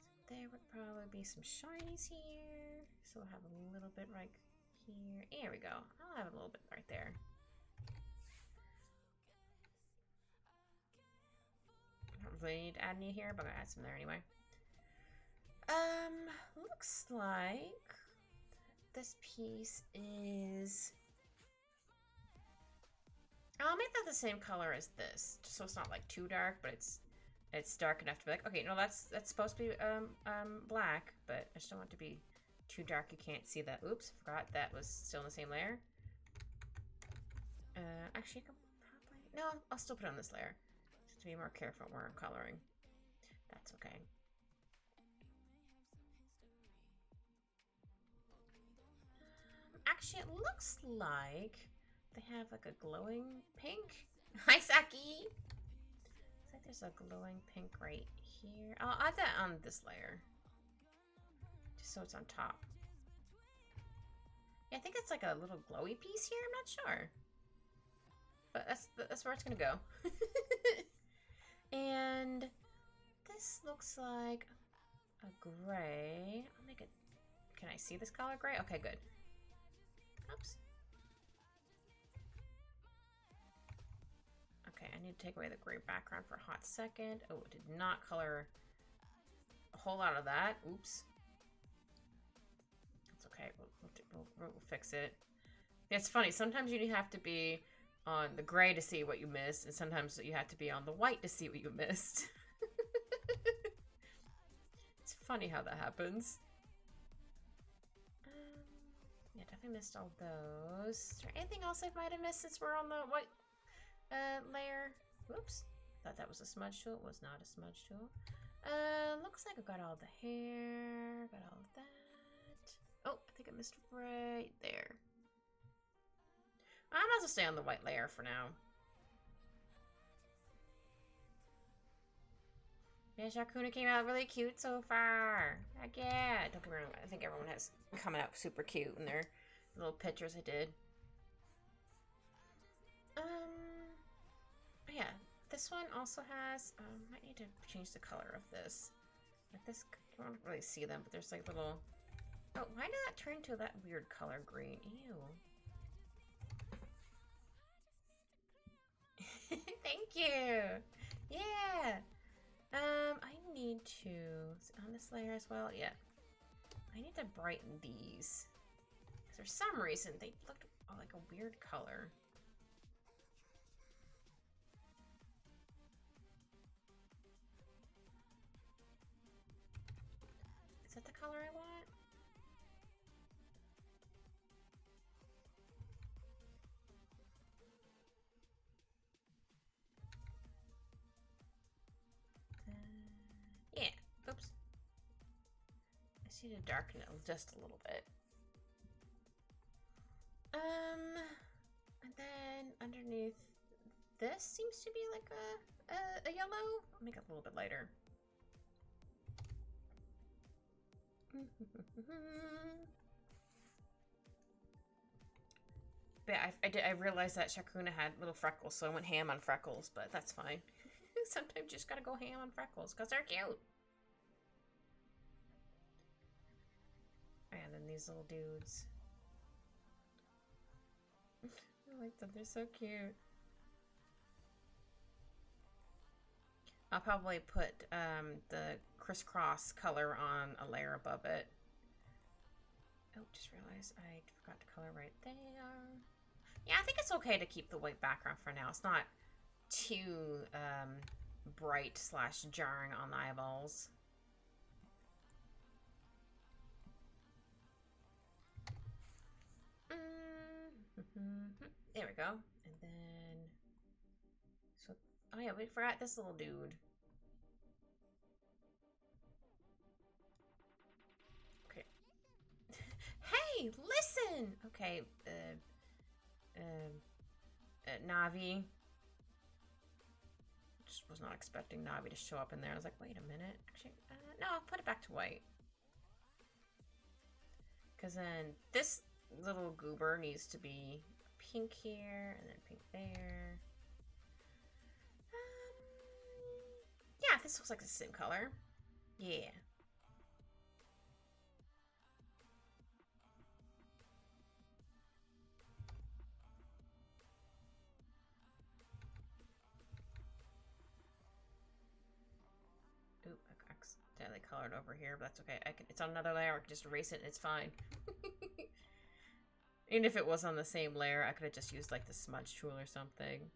So there would probably be some shinies here. So we'll have a little bit right here. There we go. I'll have a little bit right there. I don't really need to add any here, but I'm gonna add some there anyway. Looks like this piece is. I'll make that the same color as this, just so it's not like too dark, but it's dark enough to be like, okay, no, that's supposed to be black, but I just don't want it to be too dark you can't see that. Oops, forgot that was still in the same layer. Actually, I could probably... No, I'll still put it on this layer. To be more careful where I'm coloring. That's okay. Actually, it looks like they have like a glowing pink. Hi, Saki! Looks like there's a glowing pink right here. I'll add that on this layer. Just so it's on top. Yeah, I think it's like a little glowy piece here. I'm not sure. But that's where it's gonna go. And this looks like a gray. I'll make it... Can I see this color gray? Okay, good. Oops. Okay, I need to take away the gray background for a hot second. Oh, it did not color a whole lot of that. Oops. That's okay. We'll fix it. Yeah, it's funny. Sometimes you have to be on the gray to see what you missed, and sometimes you have to be on the white to see what you missed. It's funny how that happens. Yeah, definitely missed all those. Is there anything else I might have missed since we're on the white layer? Whoops. Thought that was a smudge tool. It was not a smudge tool. Looks like I got all the hair. Got all of that. Oh, I think I missed right there. I might as well stay on the white layer for now. Yeah, Sharkuna came out really cute so far. Heck yeah. Don't get me wrong, I think everyone has come out super cute in their little pictures I did. Yeah, this one also has, might need to change the color of this. Like this, you don't really see them, but there's like little, oh, why did that turn to that weird color green? Ew. Thank you. Yeah. I need to, on this layer as well, yeah. I need to brighten these. Because for some reason, they looked like a weird color. Is that the color I want? Yeah. Oops. I just need to darken it just a little bit. And then underneath this seems to be like a yellow. I'll make it a little bit lighter. But I realized that Sharkuna had little freckles, so I went ham on freckles, but that's fine. Sometimes you just gotta go ham on freckles, because they're cute. And then these little dudes. I like them, they're so cute. I'll probably put the crisscross color on a layer above it. Oh, just realized I forgot to color right there. Yeah, I think it's okay to keep the white background for now. It's not too bright / jarring on the eyeballs. There we go. And then, so, oh yeah, we forgot this little dude. Okay. Hey, listen! Okay, Navi. Just was not expecting Navi to show up in there. I was like, wait a minute. Actually, no, I'll put it back to white. Because then this little goober needs to be pink here and then pink there. Yeah, this looks like the same color. Yeah. Ooh, I accidentally colored over here, but that's okay. It's on another layer. I can just erase it and it's fine. Even if it was on the same layer, I could have just used like the smudge tool or something.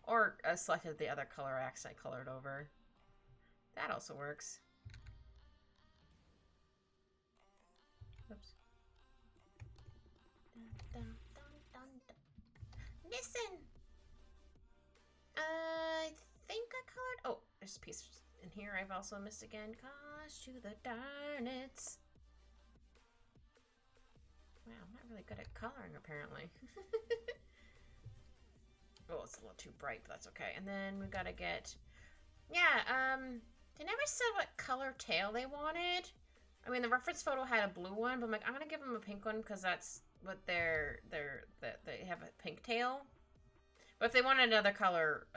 Or selected the other color I accidentally colored over. That also works. Oops. Dun, dun, dun, dun. Listen! I think I there's a piece in here I've also missed again. Gosh, to the darn it. Wow, I'm not really good at coloring, apparently. Oh, it's a little too bright, but that's okay. And then we gotta get... Yeah, they never said what color tail they wanted. I mean, the reference photo had a blue one, but I'm like, I'm gonna give them a pink one because that's what they have a pink tail. But if they want another color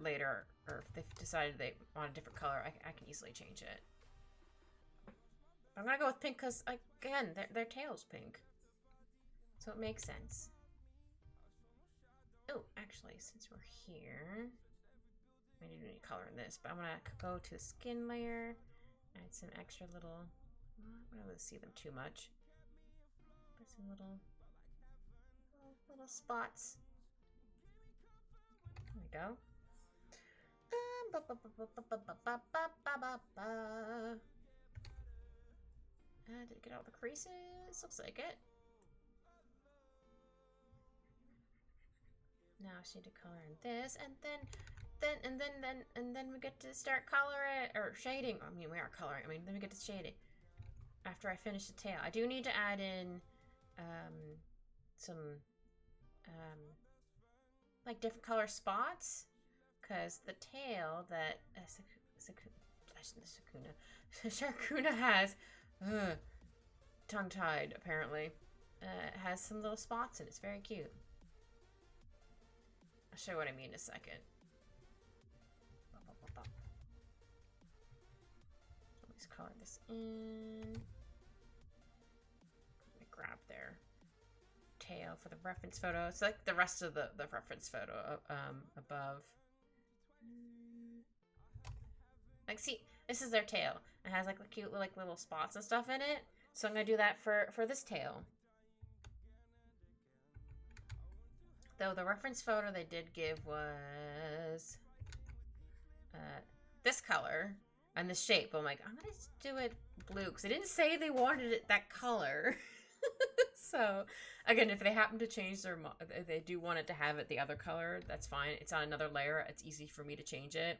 later, or if they've decided they want a different color, I can easily change it. I'm gonna go with pink because, again, their tail's pink. So it makes sense. Oh, actually, since we're here, I didn't need color in this, but I'm gonna go to the skin layer, add some extra little, I don't really see them too much, but some little spots. There we go. Did it get all the creases? Looks like it. Now I just need to color in this, and then we get to start coloring or shading. I mean, we are coloring. I mean, then we get to shade it after I finish the tail. I do need to add in some like different color spots, because the tail that Sharkuna has, tongue-tied apparently, has some little spots and it's very cute. I'll show you what I mean in a second. Let's color this in. Let me grab their tail for the reference photo. It's like the rest of the reference photo above. Like, see, this is their tail. It has like the cute like little spots and stuff in it. So I'm gonna do that for this tail. Though the reference photo they did give was this color and this shape. But I'm like, I'm gonna do it blue because they didn't say they wanted it that color. So again, if they happen to change their, if they do want it to have it the other color, that's fine. It's on another layer. It's easy for me to change it.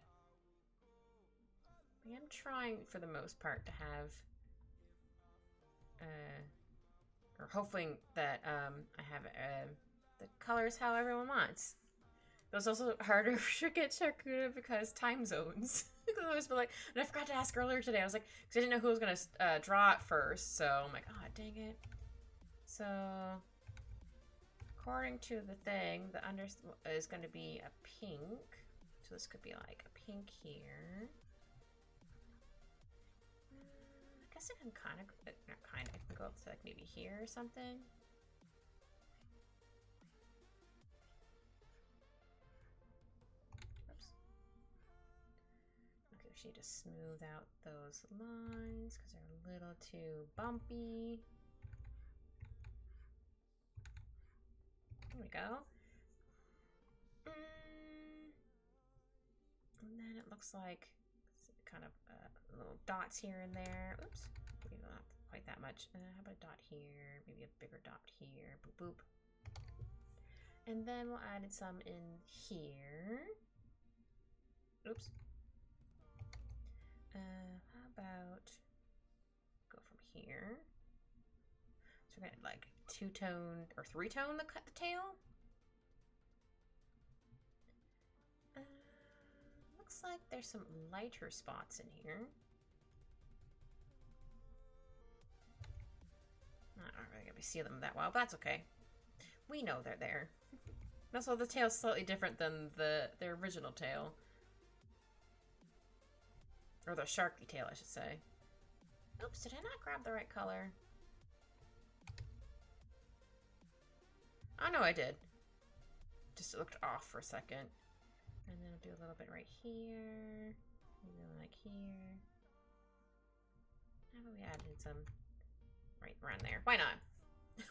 I am trying for the most part to have, or hoping that I have the colors how everyone wants. But it's also harder to get Sharkuna because time zones. I always be like, and I forgot to ask earlier today. I was like, because I didn't know who was gonna draw it first. So I'm like, oh dang it. So according to the thing, the under is going to be a pink. So this could be like a pink here. I guess I can kind of, not kind of, I can go up to like maybe here or something. Oops. Okay, we need to smooth out those lines because they're a little too bumpy. There we go. And then it looks like kind of little dots here and there. Oops, maybe not quite that much. How about a dot here? Maybe a bigger dot here. Boop, boop. And then we'll add some in here. Oops. How about go from here? So we're gonna like two-tone or three-tone the tail. Looks like there's some lighter spots in here. Not really gonna see them that well, but that's okay. We know they're there. Also, the tail's slightly different than their original tail. Or the sharky tail, I should say. Oops, did I not grab the right color? Oh no, I did. Just it looked off for a second. And then I'll do a little bit right here. Maybe like here. How about we add in some right around there? Why not?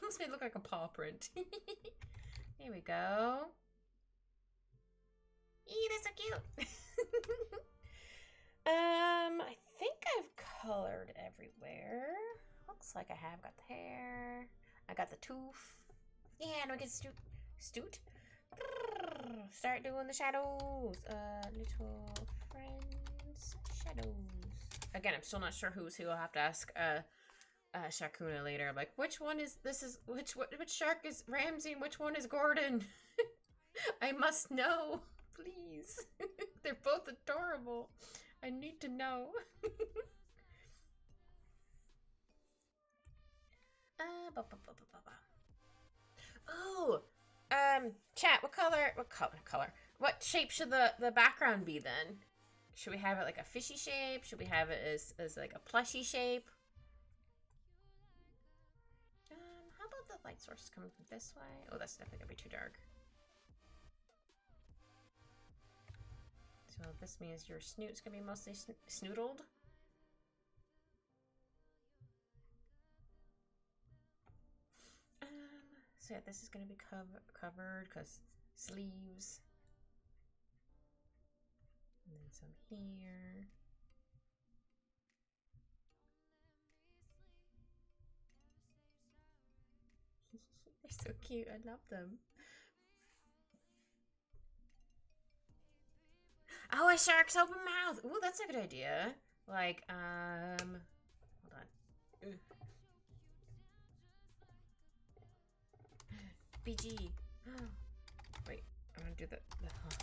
Almost made it look like a paw print. There we go. Eee, that's so cute. I think I've colored everywhere. Looks like I have got the hair. I got the tooth. Yeah, and we get Start doing the shadows. Little friend. shadows. Again, I'm still not sure who's who. I'll have to ask Sharkuna later. I'm like, which one is which shark is Ramsey and which one is Gordon? I must know, please. They're both adorable. I need to know. Oh, chat. What shape should the background be then? Should we have it like a fishy shape? Should we have it as like a plushy shape? How about the light source coming from this way? Oh, that's definitely gonna be too dark. So this means your snoot's gonna be mostly snoodled. So yeah, this is gonna be covered because sleeves. And then some here. They're so cute. I love them. Oh, a shark's open mouth. Ooh, that's a good idea. Like, hold on. Ugh. BG. Wait, I'm gonna do the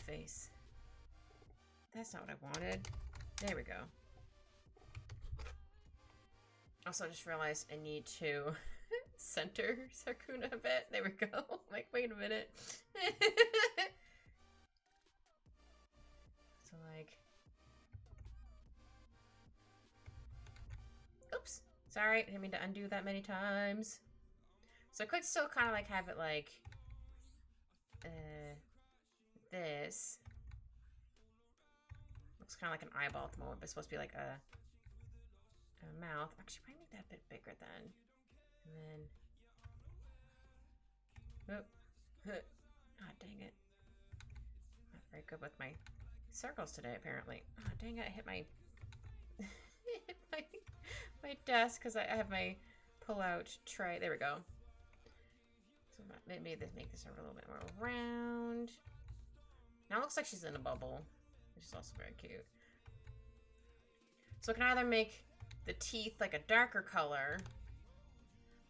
face. That's not what I wanted. There we go. Also, I just realized I need to center Sharkuna a bit. There we go. I'm like, wait a minute. So, like... Oops. Sorry, I didn't mean to undo that many times. So I could still kind of like have it like... this. Looks kind of like an eyeball at the moment, but it's supposed to be like a mouth. Actually, probably make that a bit bigger then. And then... Oh. Ah, dang it. I'm not very good with my circles today, apparently. Oh, dang it, I hit my... hit my desk because I have my pull-out tray. There we go. So maybe make this a little bit more round. Now it looks like she's in a bubble, which is also very cute. So I can either make the teeth like a darker color,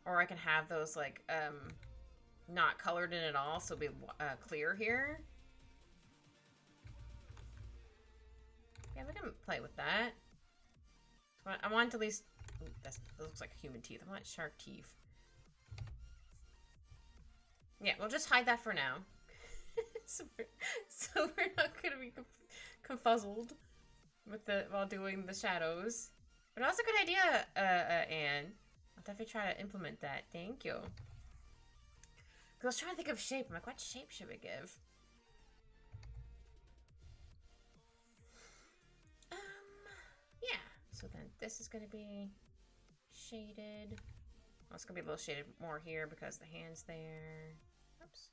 or I can have those like not colored in at all, so it'll be clear here. Yeah, we can play with that. So I want to at least... Ooh, that looks like human teeth. I want shark teeth. Yeah, we'll just hide that for now. so we're not gonna be confuzzled with while doing the shadows. But that's a good idea, Anne. I'll definitely try to implement that. Thank you. Because I was trying to think of shape. I'm like, what shape should we give? Yeah. So then this is gonna be shaded. Well, it's gonna be a little shaded more here because the hand's there. Oops.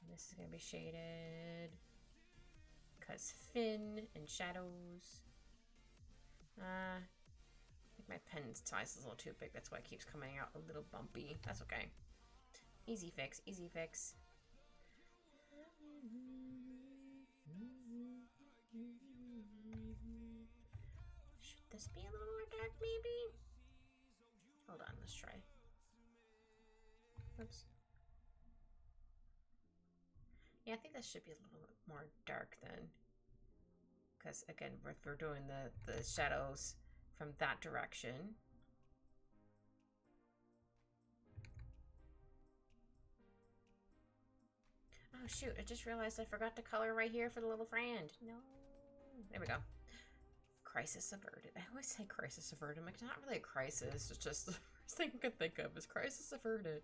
And this is gonna be shaded because fin and shadows. I think my pen size is a little too big. That's why it keeps coming out a little bumpy. That's okay. Easy fix, easy fix. Should this be a little more dark, maybe? Hold on, let's try. Oops. Yeah, I think this should be a little bit more dark then. Because, again, we're doing the shadows from that direction. Oh, shoot. I just realized I forgot to color right here for the little friend. No. There we go. Crisis averted. I always say crisis averted. I'm like, it's not really a crisis. It's just the first thing I can think of is crisis averted.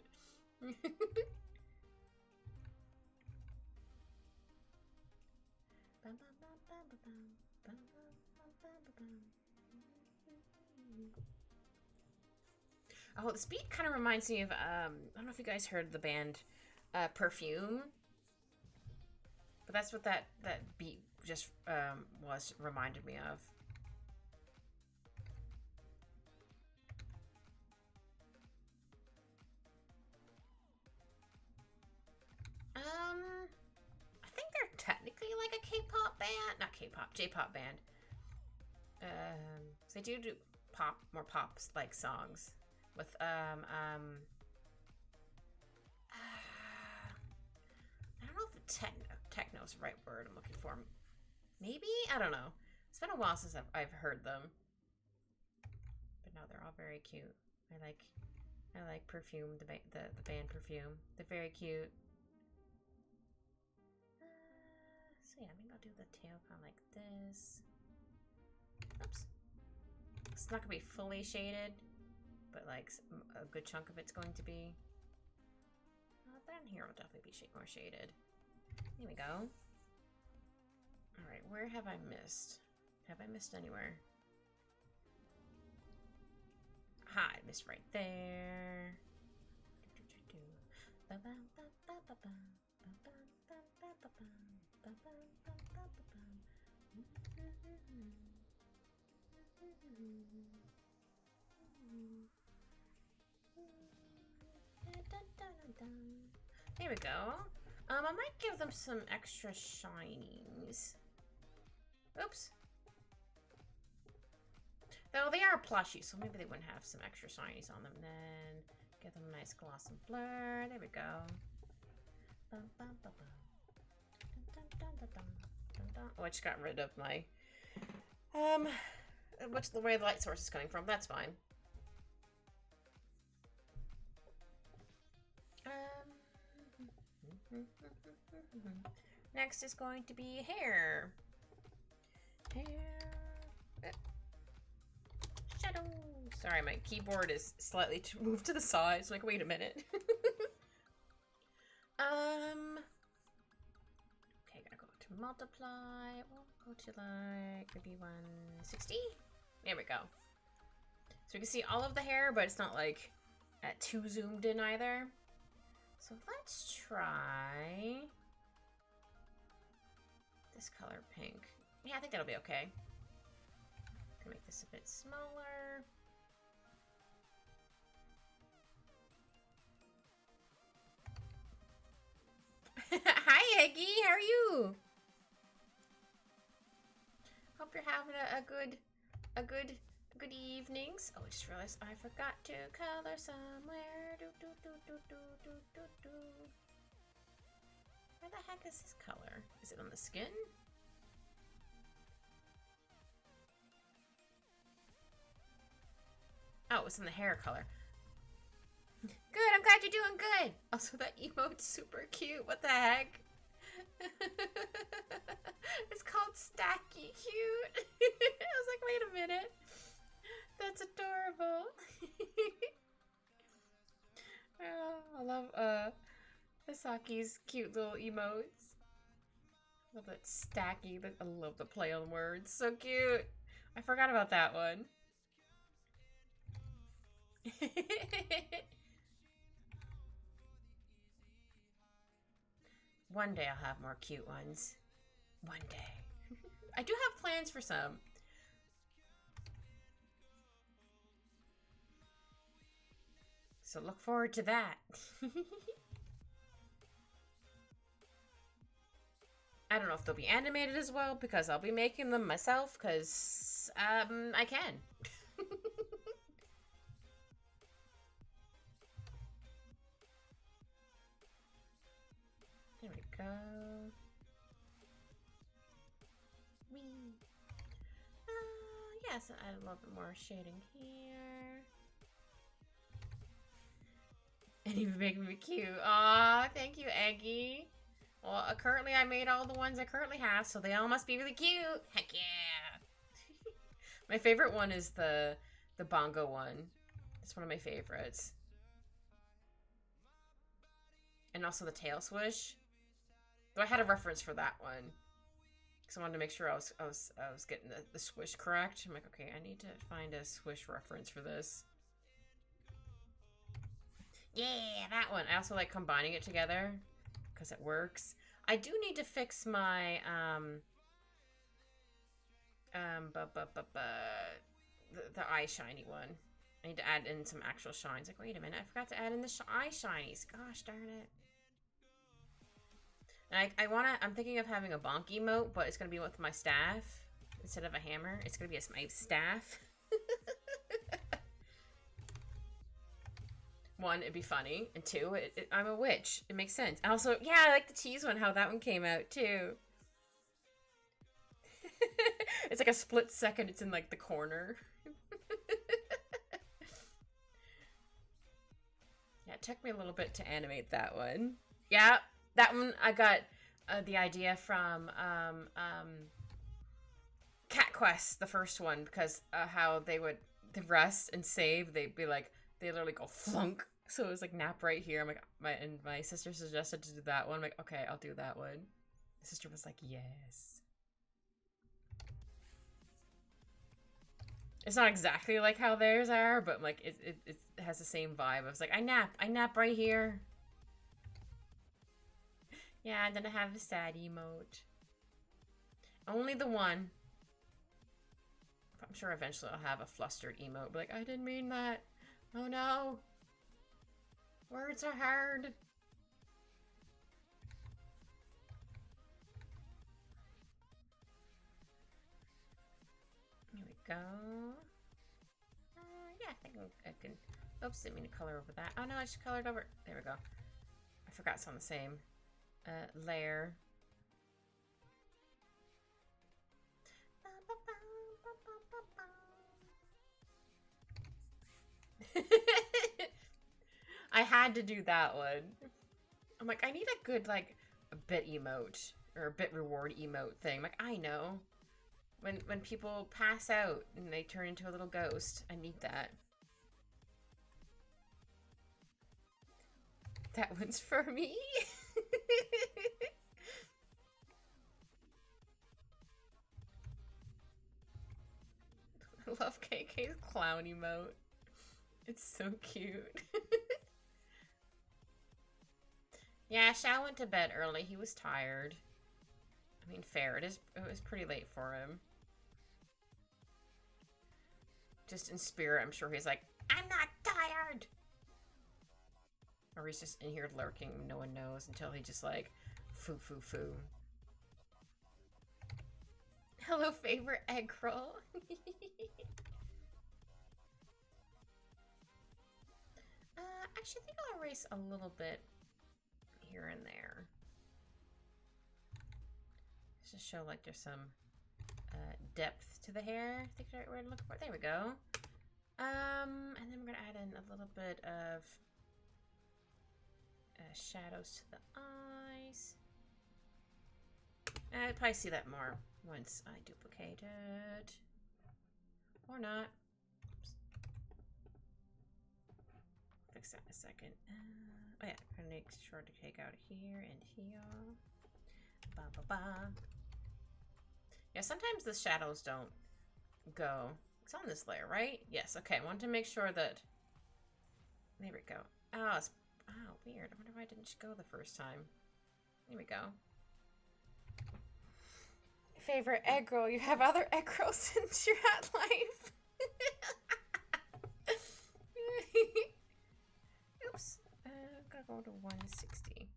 Oh, this beat kind of reminds me of, I don't know if you guys heard the band Perfume. But that's what that beat just reminded me of. I think they're technically like a K-pop band. Not K-pop, J-pop band. So I do more pops like songs with I don't know if techno's the right word I'm looking for. Maybe? I don't know. It's been a while since I've heard them. But no, they're all very cute. I like Perfume, the band Perfume. They're very cute. So yeah, maybe I'll do the tail kind of like this. Oops. It's not gonna be fully shaded, but like a good chunk of it's going to be. Down here will definitely be more shaded. There we go. Alright, where have I missed? Have I missed anywhere? Aha, I missed right there. There we go. I might give them some extra shinies. Oops. Though they are plushy, so maybe they wouldn't have some extra shinies on them. Then give them a nice gloss and blur. There we go. Oh, I just got rid of my what's the way the light source is coming from. That's fine. Next is going to be hair. Shadow. Sorry, my keyboard is slightly moved to the side. It's like, wait a minute. Okay, gotta go to multiply. We'll go to like maybe 160. There we go. So we can see all of the hair, but it's not like too zoomed in either. So let's try this color pink. Yeah, I think that'll be okay. Can make this a bit smaller. Hi, Eggy. How are you? Hope you're having a good evenings. Oh, I just realized I forgot to color somewhere. Where the heck is this color? Is it on the skin? Oh, it's in the hair color. Good, I'm glad you're doing good. Also, that emote's super cute. What the heck? It's called Stacky Cute. I was like, wait a minute. That's adorable. Oh, I love Hisaki's cute little emotes. Love that Stacky. I love the play on words. So cute. I forgot about that one. One day I'll have more cute ones. One day. I do have plans for some. So look forward to that. I don't know if they'll be animated as well because I'll be making them myself because I can. There we go. Whee. Yes, add a little bit more shading here. And even making me cute. Aw, thank you, Eggy. Well, currently I made all the ones I currently have, so they all must be really cute. Heck yeah. My favorite one is the bongo one. It's one of my favorites. And also the tail swish. Though I had a reference for that one. Because I wanted to make sure I was getting the swish correct. I'm like, okay, I need to find a swish reference for this. Yeah, that one. I also like combining it together because it works. I do need to fix my the eye shiny one. I need to add in some actual shines. Like, wait a minute, I forgot to add in the eye shinies. Gosh darn it. And I'm thinking of having a bonk emote, but it's gonna be with my staff. instead of a hammer. It's gonna be my staff. One, it'd be funny, and two, I'm a witch. It makes sense. And also, yeah, I like the cheese one, how that one came out, too. It's like a split second, it's in, like, the corner. Yeah, it took me a little bit to animate that one. Yeah, that one, I got the idea from Cat Quest, the first one, because how they would rest and save, they'd be like, they literally go flunk. So it was like nap right here. I'm like, my sister suggested to do that one. I'm like, okay, I'll do that one. My sister was like, yes. It's not exactly like how theirs are, but like it has the same vibe. I was like, I nap right here. Yeah, and then I have a sad emote. Only the one. I'm sure eventually I'll have a flustered emote. But like, I didn't mean that. Oh no. Words are hard. Here we go. Yeah, I think I can. Oops, didn't mean to color over that. Oh no, I just colored over. There we go. I forgot it's on the same layer. I had to do that one. I'm like, I need a good, like, a bit emote. Or a bit reward emote thing. I'm like, I know. When people pass out and they turn into a little ghost, I need that. That one's for me. I love KK's clown emote. It's so cute. Yeah, Shao went to bed early. He was tired. I mean, fair. It was pretty late for him. Just in spirit, I'm sure he's like, I'm not tired! Or he's just in here lurking, no one knows, until he just like, foo foo foo. Hello, favorite egg roll. Actually, I think I'll erase a little bit here and there. Just to show like there's some depth to the hair. I think the right word to look for. There we go. And then we're gonna add in a little bit of shadows to the eyes. I'd probably see that more once I duplicate it. Or not. Oops. Fix that in a second. Oh yeah, I'm gonna make sure to take out here and here. Ba ba ba. Yeah, sometimes the shadows don't go. It's on this layer, right? Yes, okay. I want to make sure that... There we go. Oh, it's... Oh, weird. I wonder why I didn't go the first time. Here we go. Favorite egg roll. You have other egg rolls since you're at life. Oops. I'm gonna go to 160.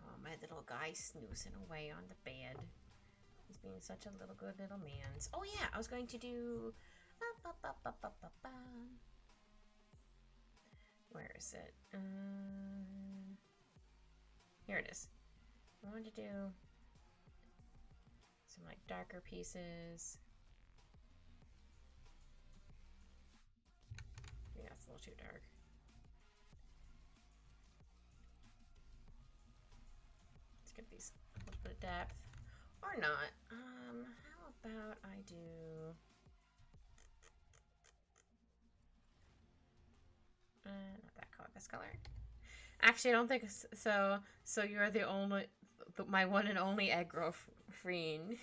Oh, my little guy snoozing away on the bed. He's being such a little good little man. Oh yeah, I was going to do... Where is it? Here it is. I wanted to do some like darker pieces. Yeah, it's a little too dark. Let's give these a little bit of depth. Or not. How about I do... not that color, this color. Actually, I don't think so. So you're the only, my one and only egg girlfriend.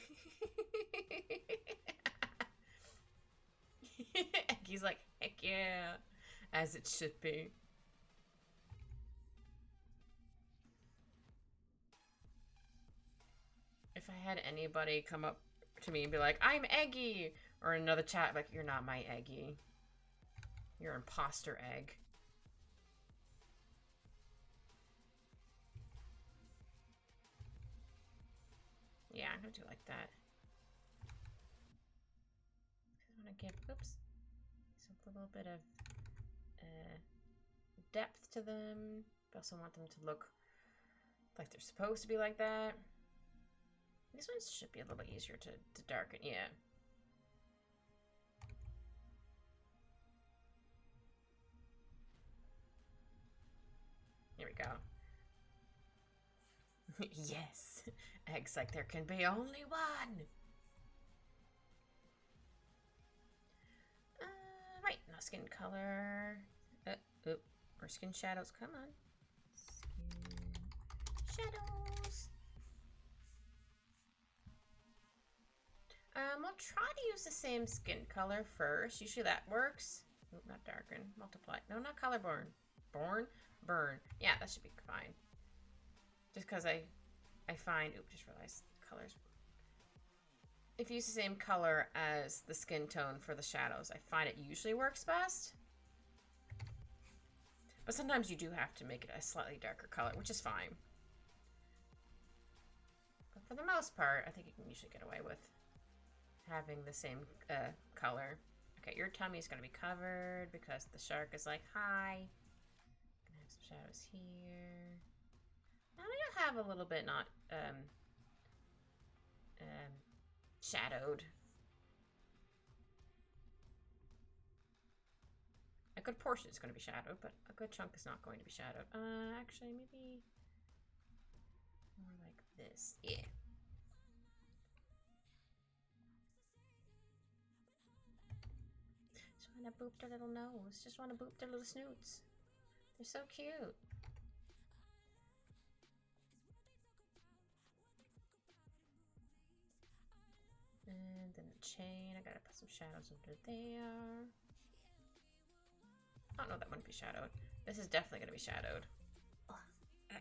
He's like, heck yeah, as it should be. If I had anybody come up to me and be like, I'm Eggy, or another chat like, you're not my Eggy. You're imposter egg. Yeah, I'm gonna do it like that. I want to give, oops, a little bit of depth to them. I also want them to look like they're supposed to be like that. This one should be a little bit easier to darken, yeah. Here we go. Yes, eggs like there can be only one. Right, now skin color. Or skin shadows, come on. Skin shadows. We'll try to use the same skin color first. Usually that works. Oop, not darken, multiply. No, not color burn. Burn. Yeah, that should be fine. Just because I find, oop, just realized colors. If you use the same color as the skin tone for the shadows, I find it usually works best. But sometimes you do have to make it a slightly darker color, which is fine. But for the most part, I think you can usually get away with having the same color. Okay, your tummy is going to be covered because the shark is like, hi. Gonna have some shadows here. Now we do have a little bit not shadowed. A good portion is going to be shadowed, but a good chunk is not going to be shadowed. Actually, maybe more like this. Yeah. Just want to boop their little nose. Just want to boop their little snoots. They're so cute. And then the chain. I gotta put some shadows under there. Oh no, that wouldn't be shadowed. This is definitely gonna be shadowed. Oh,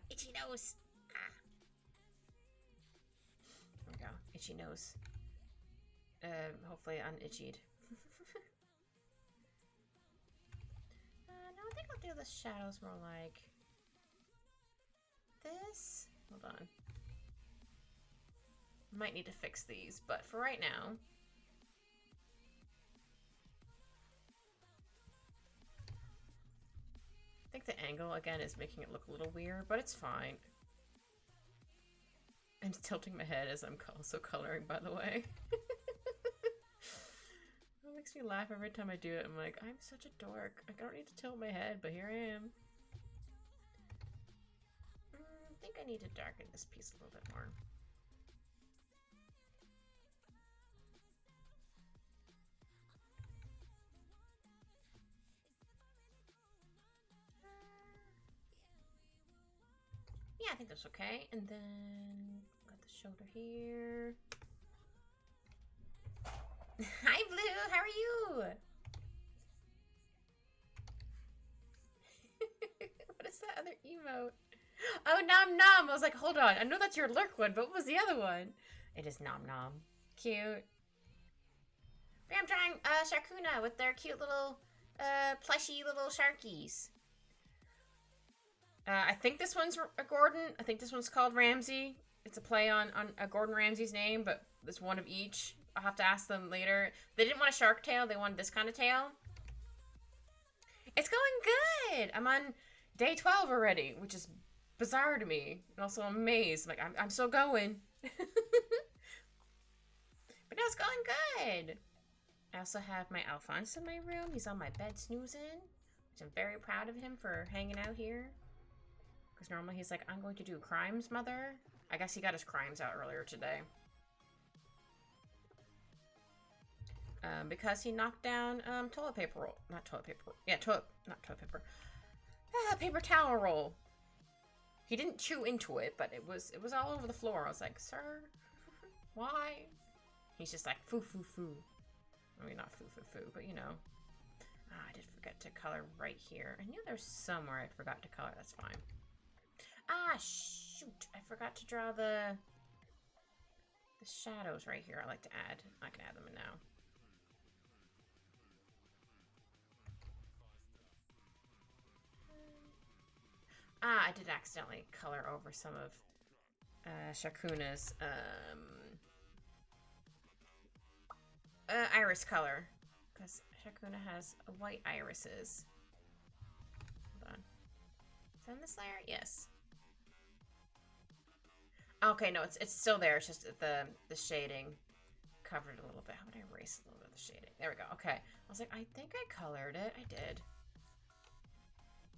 itchy nose. Ah. There we go. Itchy nose. Hopefully unitchied. No, I think I'll do the shadows more like this. Hold on. Might need to fix these, but for right now. I think the angle, again, is making it look a little weird, but it's fine. I'm tilting my head as I'm also coloring, by the way. It makes me laugh every time I do it. I'm like, I'm such a dork. I don't need to tilt my head, but here I am. I think I need to darken this piece a little bit more. Yeah, I think that's okay. And then got the shoulder here. Hi, Blue. How are you? What is that other emote? Oh, Nom Nom. I was like, hold on. I know that's your lurk one, but what was the other one? It is Nom Nom. Cute. I'm drawing Sharkuna with their cute little plushy little sharkies. I think this one's a Gordon. I think this one's called Ramsay. It's a play on Gordon Ramsay's name, but there's one of each. I'll have to ask them later. They didn't want a shark tail. They wanted this kind of tail. It's going good. I'm on day 12 already, which is bizarre to me. And also amazed. Like, I'm still going. But no, it's going good. I also have my Alphonse in my room. He's on my bed snoozing, which I'm very proud of him for hanging out here. Because normally he's like, I'm going to do crimes, mother. I guess he got his crimes out earlier today. Because he knocked down toilet paper roll. Not toilet paper roll. Yeah, not toilet paper. Paper towel roll. He didn't chew into it, but it was all over the floor. I was like, sir, why? He's just like, foo, foo, foo. I mean, not foo, foo, foo, but you know. I did forget to color right here. I knew there's somewhere I forgot to color. That's fine. Shoot. I forgot to draw the shadows right here. I like to add. I can add them in now. I did accidentally color over some of Sharkuna's iris color. Because Shakuna has white irises. Hold on. Is that in this layer? Yes. Okay, no, it's still there. It's just the shading covered it a little bit. How would I erase a little bit of the shading? There we go. Okay. I was like, I think I colored it. I did.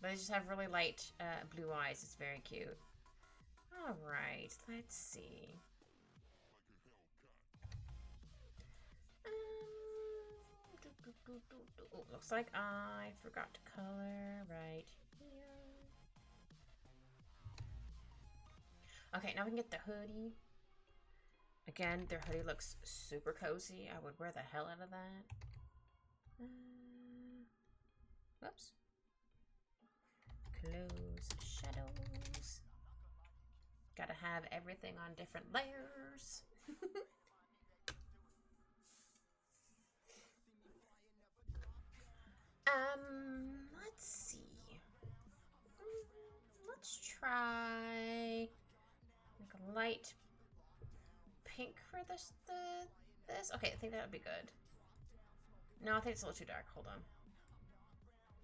But they just have really light blue eyes. It's very cute. All right. Let's see. Looks like I forgot to color right here. Okay, now we can get the hoodie. Again, their hoodie looks super cozy. I would wear the hell out of that. Whoops. Close shadows. Gotta have everything on different layers. Let's see. Let's try like a light pink for this. Okay, I think that would be good. No, I think it's a little too dark. Hold on.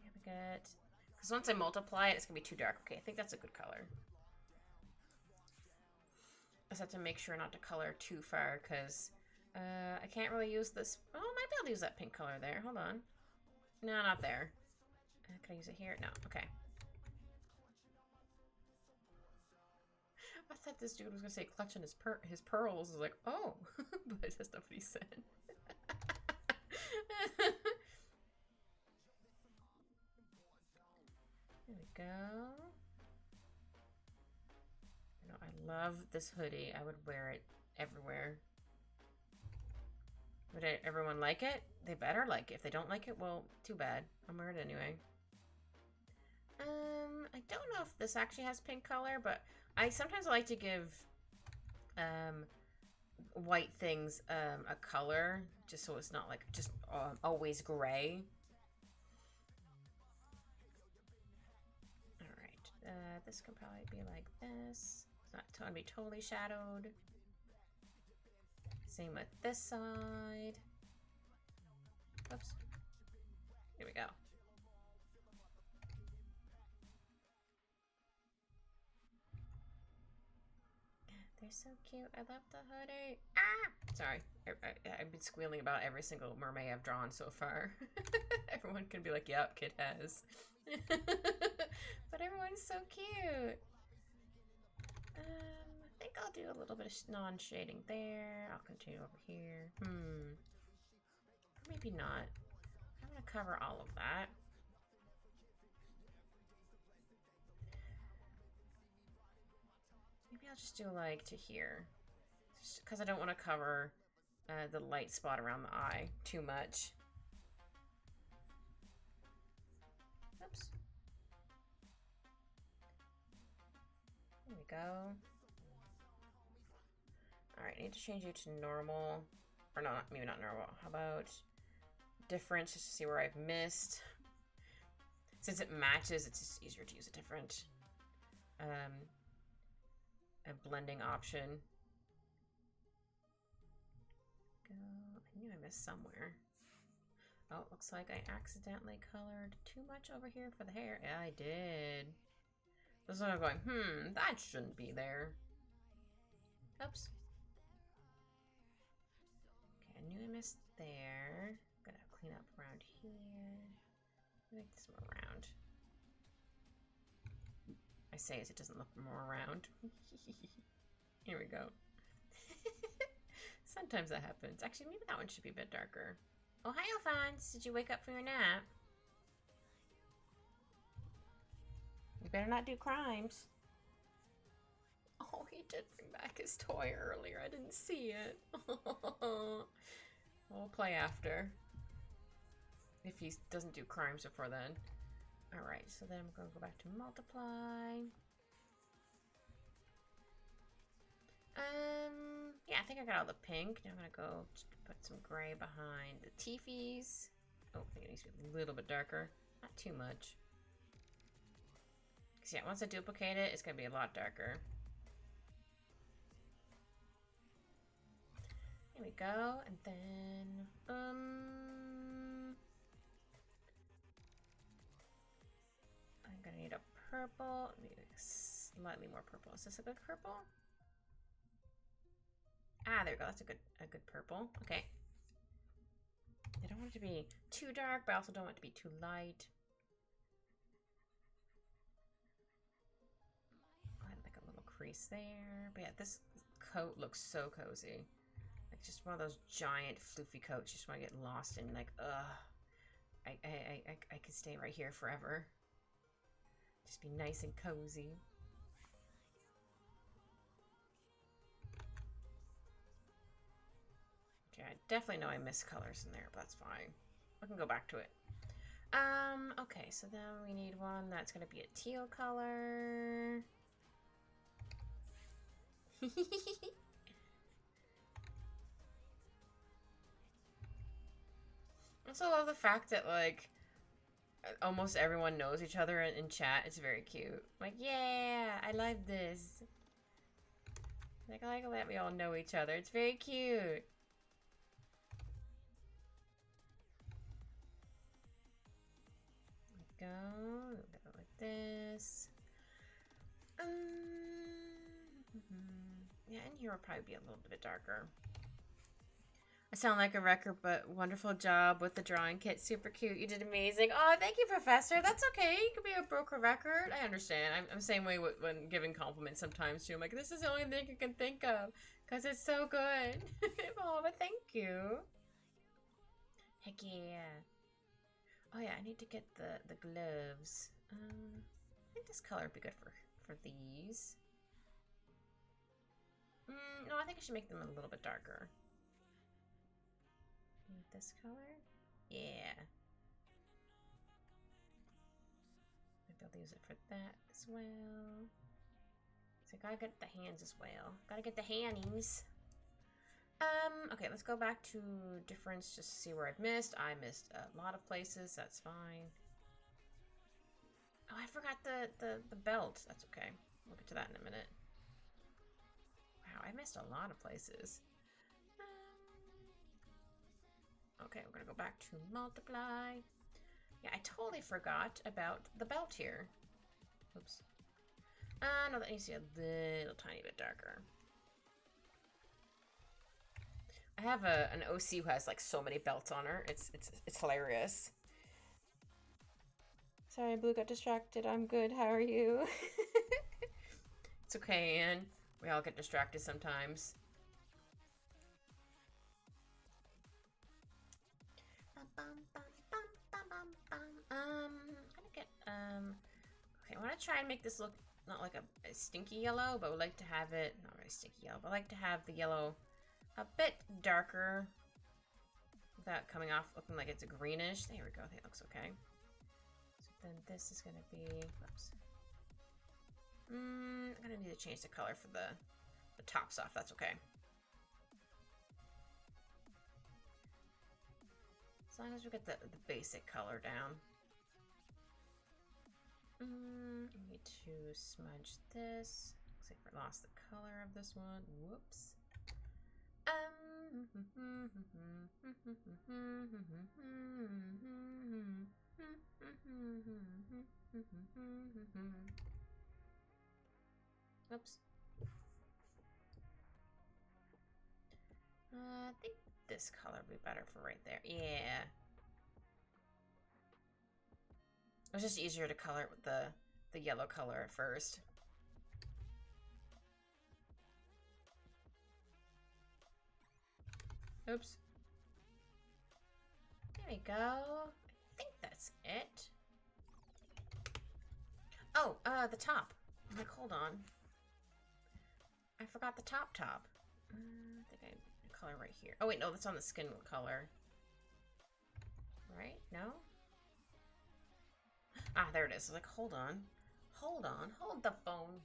Yeah, we get because once I multiply it, it's gonna be too dark. Okay, I think that's a good color. I just have to make sure not to color too far because I can't really use this. Oh, I might be able to use that pink color there. Hold on. No, not there. Can I use it here? No. Okay. I thought this dude was gonna say clutching his pearls. I was like, oh, but that's not what he said. There we go. You know, I love this hoodie. I would wear it everywhere. Would everyone like it? They better like it. If they don't like it, well, too bad. I'm wearing it anyway. I don't know if this actually has pink color, but I sometimes like to give white things a color, just so it's not like just always gray. Alright, this could probably be like this. It's not going to be totally shadowed. Same with this side. Oops. Here we go. They're so cute. I love the hoodie. Ah! Sorry. I've been squealing about every single mermaid I've drawn so far. Everyone can be like, yep, kid has. But everyone's so cute. I think I'll do a little bit of non-shading there. I'll continue over here. Maybe not. I'm going to cover all of that. Maybe I'll just do like to here. Just because I don't want to cover the light spot around the eye too much. Oops. There we go. Alright, I need to change you to normal. Or no, maybe not normal. How about different, just to see where I've missed. Since it matches, it's just easier to use a different a blending option. Go. I knew I missed somewhere. Oh, looks like I accidentally colored too much over here for the hair. Yeah, I did. This is what I'm going, that shouldn't be there. Oops. Okay, I knew I missed there. Gotta clean up around here. Make this more round. I say as it doesn't look more round. Here we go. Sometimes that happens. Actually, maybe that one should be a bit darker. Oh, hi, Alphonse. Did you wake up from your nap? You better not do crimes. Oh, he did bring back his toy earlier. I didn't see it. We'll play after. If he doesn't do crimes before then. Alright, so then I'm going to go back to multiply. Yeah, I think I got all the pink. Now I'm going to go put some gray behind the teefies. Oh, I think it needs to be a little bit darker. Not too much. Because yeah, once I duplicate it, it's going to be a lot darker. There we we go. And then, I'm gonna need a purple. I need slightly more purple. Is this a good purple? Ah, there we go. That's a good purple. Okay. I don't want it to be too dark, but I also don't want it to be too light. I had like a little crease there. But yeah, this coat looks so cozy. Like just one of those giant floofy coats. You just want to get lost in, like, ugh. I could stay right here forever. Just be nice and cozy. Okay, I definitely know I missed colors in there, but that's fine. I can go back to it. Okay, so then we need one that's gonna be a teal color. I also love the fact that, like, almost everyone knows each other in chat. It's very cute. Like, yeah, I like this. Like, I like that we all know each other. It's very cute. Go like this. Yeah, in here will probably be a little bit darker. I sound like a record, but wonderful job with the drawing kit. Super cute. You did amazing. Oh, thank you, Professor. That's okay. You could be a broker record. I understand. I'm the same way when giving compliments sometimes, too. I'm like, this is the only thing I can think of because it's so good. Oh, but thank you. Heck yeah. Oh, yeah, I need to get the gloves. I think this color would be good for these. No, I think I should make them a little bit darker. This color? Yeah. Maybe I'll use it for that as well. So I gotta get the hands as well. Gotta get the handies. Okay, let's go back to difference just to see where I've missed. I missed a lot of places. That's fine. Oh, I forgot the belt. That's okay. We'll get to that in a minute. Wow, I missed a lot of places. Okay, we're gonna go back to multiply. Yeah, I totally forgot about the belt here. Oops. No, that needs to be a little tiny bit darker. I have an OC who has like so many belts on her. It's hilarious. Sorry, Blue got distracted. I'm good. How are you? It's okay, Anne. We all get distracted sometimes. I'm gonna get okay, I want to try and make this look not like a stinky yellow, but I would like to have it not very stinky yellow, but I like to have the yellow a bit darker without coming off looking like it's a greenish. There we go. I think it looks okay. So then this is gonna be, whoops. I'm gonna need to change the color for the tops off. That's okay. As long as we get the basic color down. I need to smudge this. Looks like we lost the color of this one. Whoops. Oops. I think this color would be better for right there. Yeah. It was just easier to color it with the yellow color at first. Oops. There we go. I think that's it. Oh, the top. I'm like, hold on. I forgot the top. I think I color right here. Oh wait, no, that's on the skin color. Right? No? Ah, there it is. I was like, hold on. Hold the phone.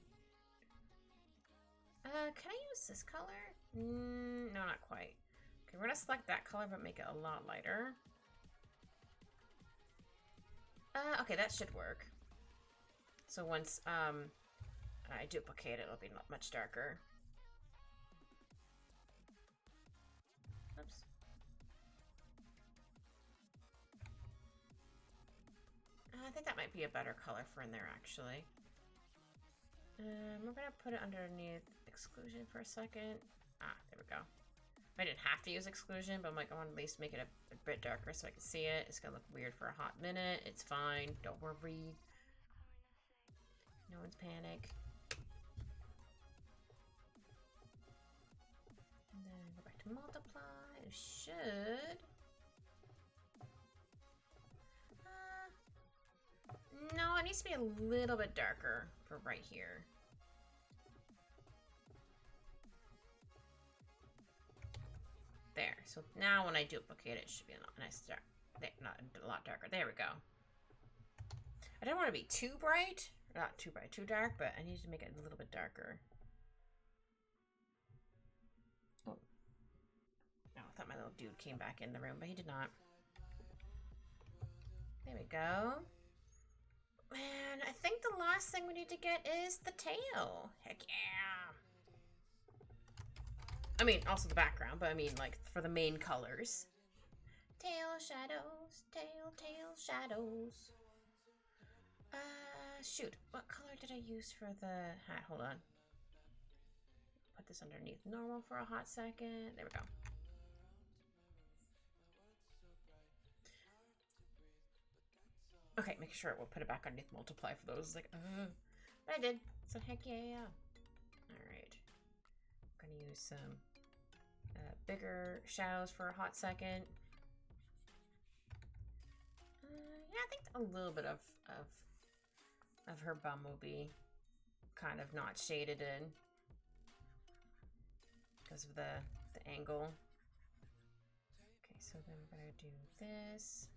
Can I use this color? No, not quite. Okay, we're gonna select that color, but make it a lot lighter. Okay, that should work. So once, I duplicate it, it'll be much darker. might be a better color for in there, actually. We're gonna put it underneath exclusion for a second. Ah, there we go. I didn't have to use exclusion, but I'm like, I want to at least make it a bit darker so I can see it. It's gonna look weird for a hot minute. It's fine. Don't worry. No one's panic. And then go back to multiply. It should. No, it needs to be a little bit darker for right here. There. So now when I duplicate it, it should be a nice dark. There, not a lot darker. There we go. I don't want to be too bright. Not too bright, too dark, but I need to make it a little bit darker. Oh. Oh, I thought my little dude came back in the room, but he did not. There we go. And I think the last thing we need to get is the tail. Heck yeah. I mean, also the background, but I mean, like, for the main colors. Tail shadows, tail shadows. Shoot. What color did I use for the hat? Hold on. Put this underneath normal for a hot second. There we go. Okay, make sure we'll put it back underneath multiply for those. Like, but I did. So heck yeah. Alright. I'm gonna use some bigger shadows for a hot second. Yeah, I think a little bit of her bum will be kind of not shaded in because of the angle. Okay, so then we're gonna do this.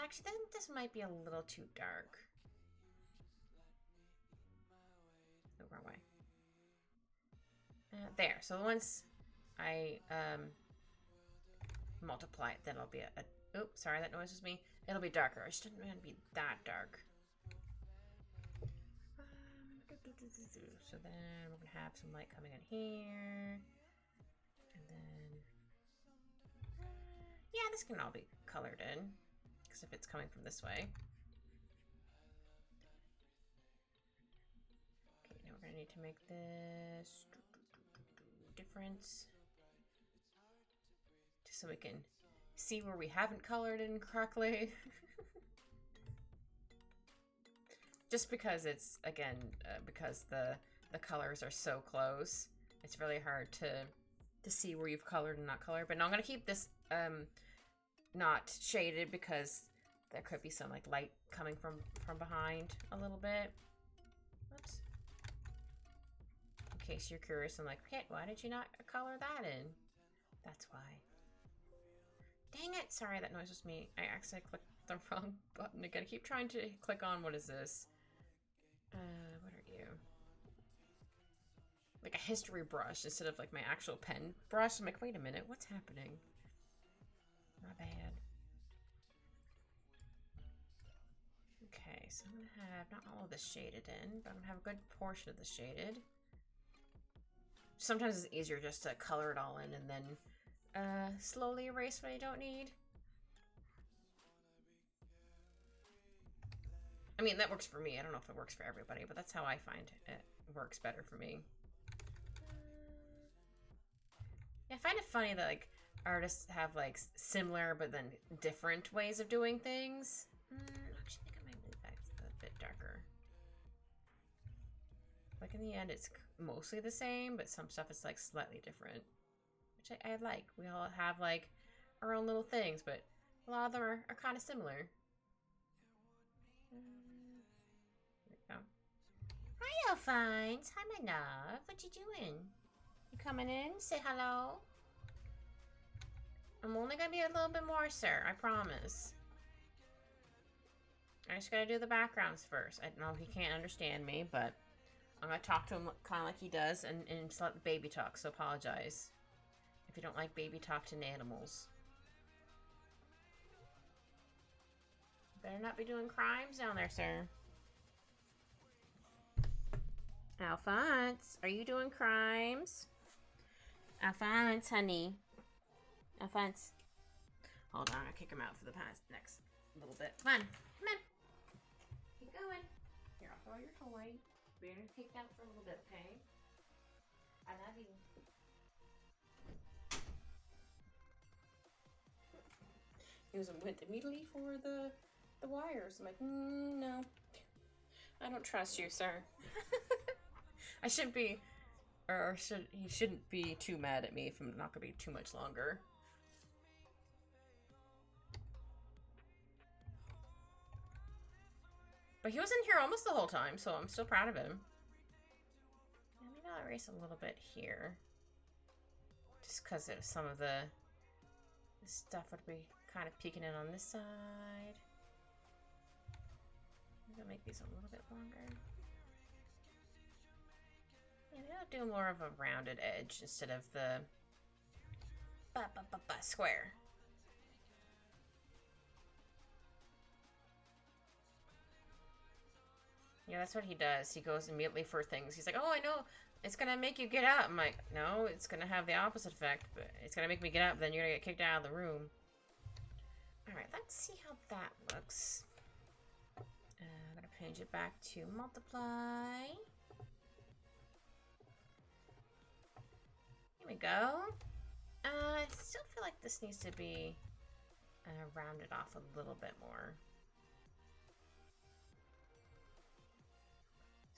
Actually, then this might be a little too dark. Oh, wrong way. There. So once I multiply it, then it'll be a oops, sorry, that noise was me. It'll be darker. I just didn't want it to be that dark. So then we're gonna have some light coming in here, and then yeah, this can all be colored in. If it's coming from this way. Okay, now we're gonna need to make this difference just so we can see where we haven't colored in correctly. Just because it's, again, because the colors are so close, it's really hard to see where you've colored and not colored. But now I'm gonna keep this not shaded because there could be some like light coming from behind a little bit. Whoops. In case you're curious, I'm like, okay, why did you not color that in? That's why. Dang it! Sorry, that noise was me. I accidentally clicked the wrong button again. I keep trying to click on, what is this? What are you? Like a history brush instead of like my actual pen brush. I'm like, wait a minute, what's happening? My bad. Okay, so I'm gonna have not all of this shaded in, but I'm gonna have a good portion of this shaded. Sometimes it's easier just to color it all in and then slowly erase what I don't need. I mean, that works for me. I don't know if it works for everybody, but that's how I find it works better for me. Yeah, I find it funny that like artists have like similar but then different ways of doing things. Actually, I think I might leave that a bit darker. Like in the end, it's mostly the same, but some stuff is like slightly different, which I like. We all have like our own little things, but a lot of them are kind of similar. There we go. Hi, Alphonse. Hi, my love. What you doing? You coming in? Say hello. I'm only gonna be a little bit more, sir. I promise. I just gotta do the backgrounds first. I know he can't understand me, but I'm gonna talk to him kind of like he does, and slightly baby talk. So apologize if you don't like baby talk to animals. Better not be doing crimes down there, sir. Alphonse, are you doing crimes? Alphonse, honey. Alphonse. Hold on, I'll kick him out for the past next little bit. Come on, come on. going? Here, I'll throw your toy. We're gonna take that for a little bit, okay? I love you. He went immediately for the wires. I'm like, no. I don't trust you, sir. I shouldn't be, he shouldn't be too mad at me if I'm not gonna be too much longer. But he was in here almost the whole time, so I'm still proud of him. Yeah, maybe I'll erase a little bit here. Just because some of the stuff would be kind of peeking in on this side. Maybe I'll make these a little bit longer. Yeah, maybe I'll do more of a rounded edge instead of the square. Yeah, that's what he does. He goes immediately for things. He's like, oh, I know, it's gonna make you get up. I'm like, no, it's gonna have the opposite effect, but it's gonna make me get up, then you're gonna get kicked out of the room. Alright, let's see how that looks. I'm gonna change it back to multiply. Here we go. I still feel like this needs to be rounded off a little bit more.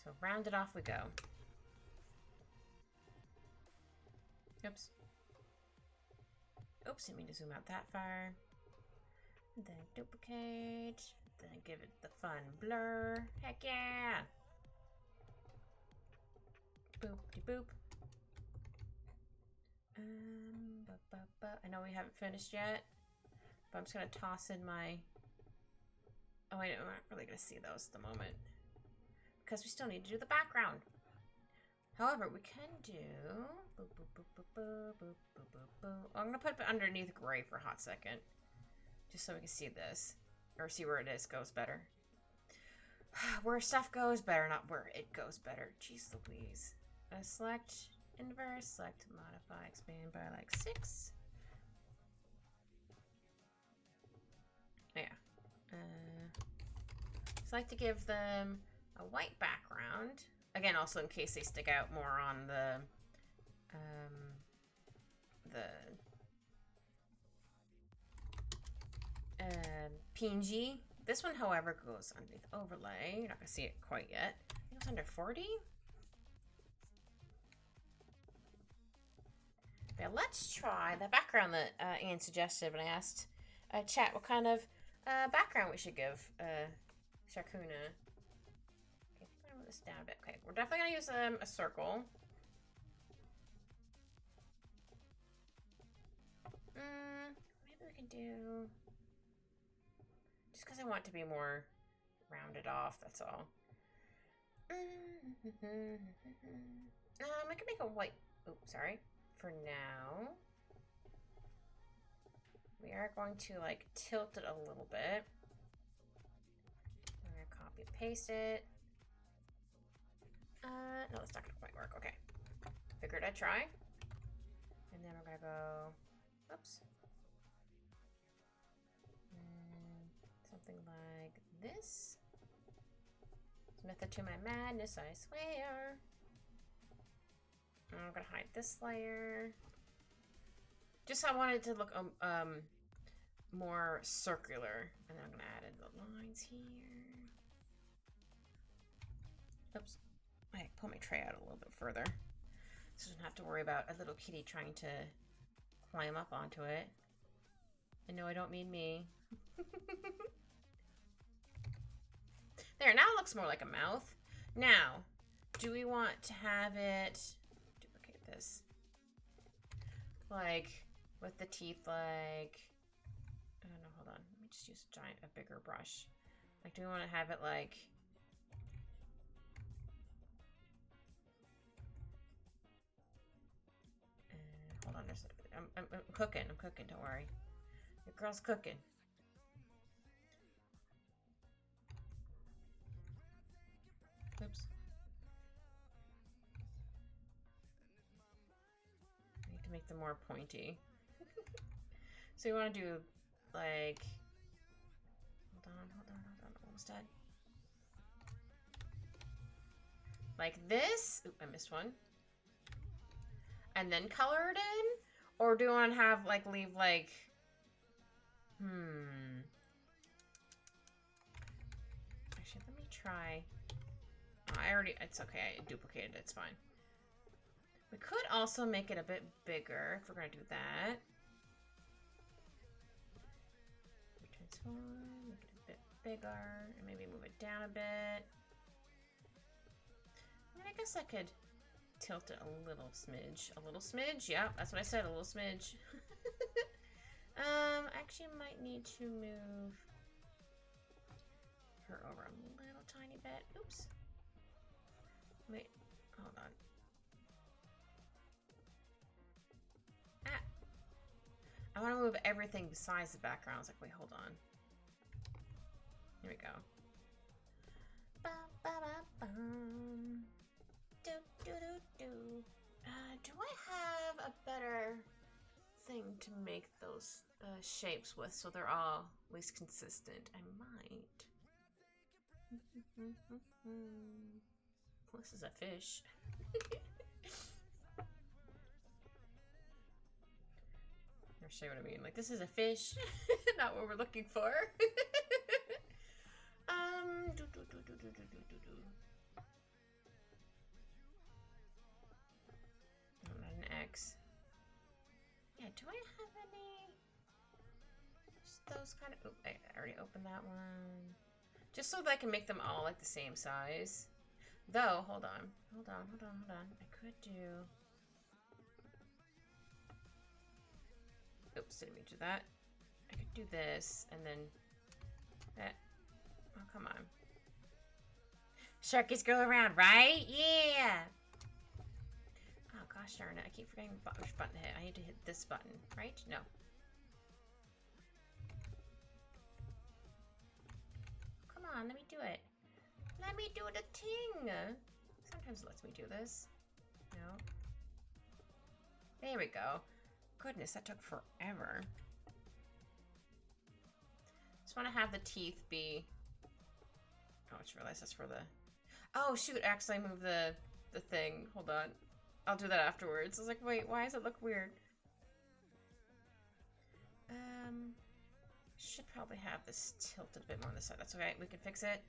So rounded off we go. Oops. Oops, didn't mean to zoom out that far. Then duplicate. Then give it the fun blur. Heck yeah! Boop-de-boop. I know we haven't finished yet, but I'm just gonna toss in my... Oh wait, I'm not really gonna see those at the moment, because we still need to do the background. However, we can do... Boop, boop, boop, boop, boop, boop, boop, boop, boop. I'm gonna put it underneath gray for a hot second, just so we can see this, or see where it is goes better. Where stuff goes better, not where it goes better. Jeez Louise. Select inverse, select modify, expand by like 6. Yeah. So I like to give them a white background. Again, also in case they stick out more on the PNG. This one, however, goes underneath overlay. You're not gonna see it quite yet. I think it was under 40. Now let's try the background that Anne suggested when I asked chat what kind of background we should give Sharkuna. Okay, I'm gonna move this down a bit. Okay, we're definitely gonna use a circle. Maybe we can do, just because I want it to be more rounded off, that's all. I can make a white, oops, sorry. For now, we are going to like tilt it a little bit. We're gonna copy and paste it. No, that's not gonna quite work. Okay, figured I'd try. And then we're gonna go, oops. Something like this. Method to my madness, I swear. I'm gonna hide this layer. Just I want it to look more circular. And then I'm gonna add in the lines here. Oops. I pull my tray out a little bit further. So I don't have to worry about a little kitty trying to climb up onto it. And no, I don't mean me. There, now it looks more like a mouth. Now, do we want to have it, duplicate this, like, with the teeth, like, I don't know, hold on, let me just use a bigger brush. Like, do we want to have it like, hold on, I'm cooking, don't worry. Your girl's cooking. Oops. I need to make them more pointy. So you want to do like, hold on, almost done. Like this. Oop, I missed one. And then color it in? Or do you want to have, like, leave, like... Actually, let me try... Oh, I already... It's okay, I duplicated it, it's fine. We could also make it a bit bigger, if we're gonna do that. Transform, make it a bit bigger, and maybe move it down a bit. I mean, I guess I could tilt it a little smidge. A little smidge? Yeah, that's what I said, a little smidge. Actually might need to move her over a little tiny bit. Oops. Wait, hold on. Ah. I want to move everything besides the background. I was like, wait, hold on. Here we go. Ba, ba, ba, bum. Do, do, do, do. Do I have a better thing to make those shapes with so they're all at least consistent? I might. Well, this is a fish. I'll show you what I mean. Like, this is a fish. Not what we're looking for. Oh, not an X. Yeah, do I have any? Just those kind of... Oh, I already opened that one. Just so that I can make them all like the same size. Though, hold on. Hold on. I could do... Oops, didn't mean to do that. I could do this, and then... that. Oh, come on. Sharkies go around, right? Yeah! Oh, gosh darn it. I keep forgetting which button to hit. I need to hit this button, right? No. Come on, let me do it. Let me do the thing! Sometimes it lets me do this. No. There we go. Goodness, that took forever. Just want to have the teeth be... Oh, I just realized that's for the... Oh, shoot, actually I moved the thing. Hold on. I'll do that afterwards. I was like, wait, why does it look weird? Should probably have this tilted a bit more on this side. That's okay, we can fix it.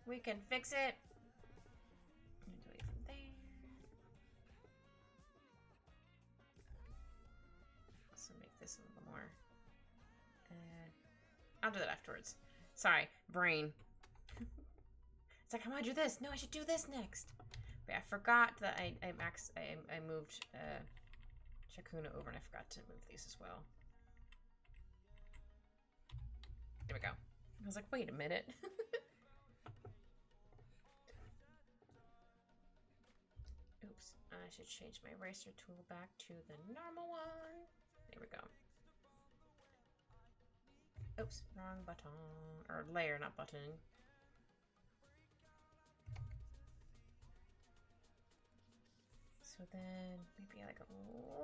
We can fix it. I'm gonna do it from there. Also make this a little more. I'll do that afterwards. Sorry, brain. It's like, I want to do this. No, I should do this next. But yeah, I forgot that I moved Shakuna over, and I forgot to move these as well. There we go. I was like, wait a minute. Oops, I should change my eraser tool back to the normal one. There we go. Oops, wrong button. Or layer, not button. So then maybe like a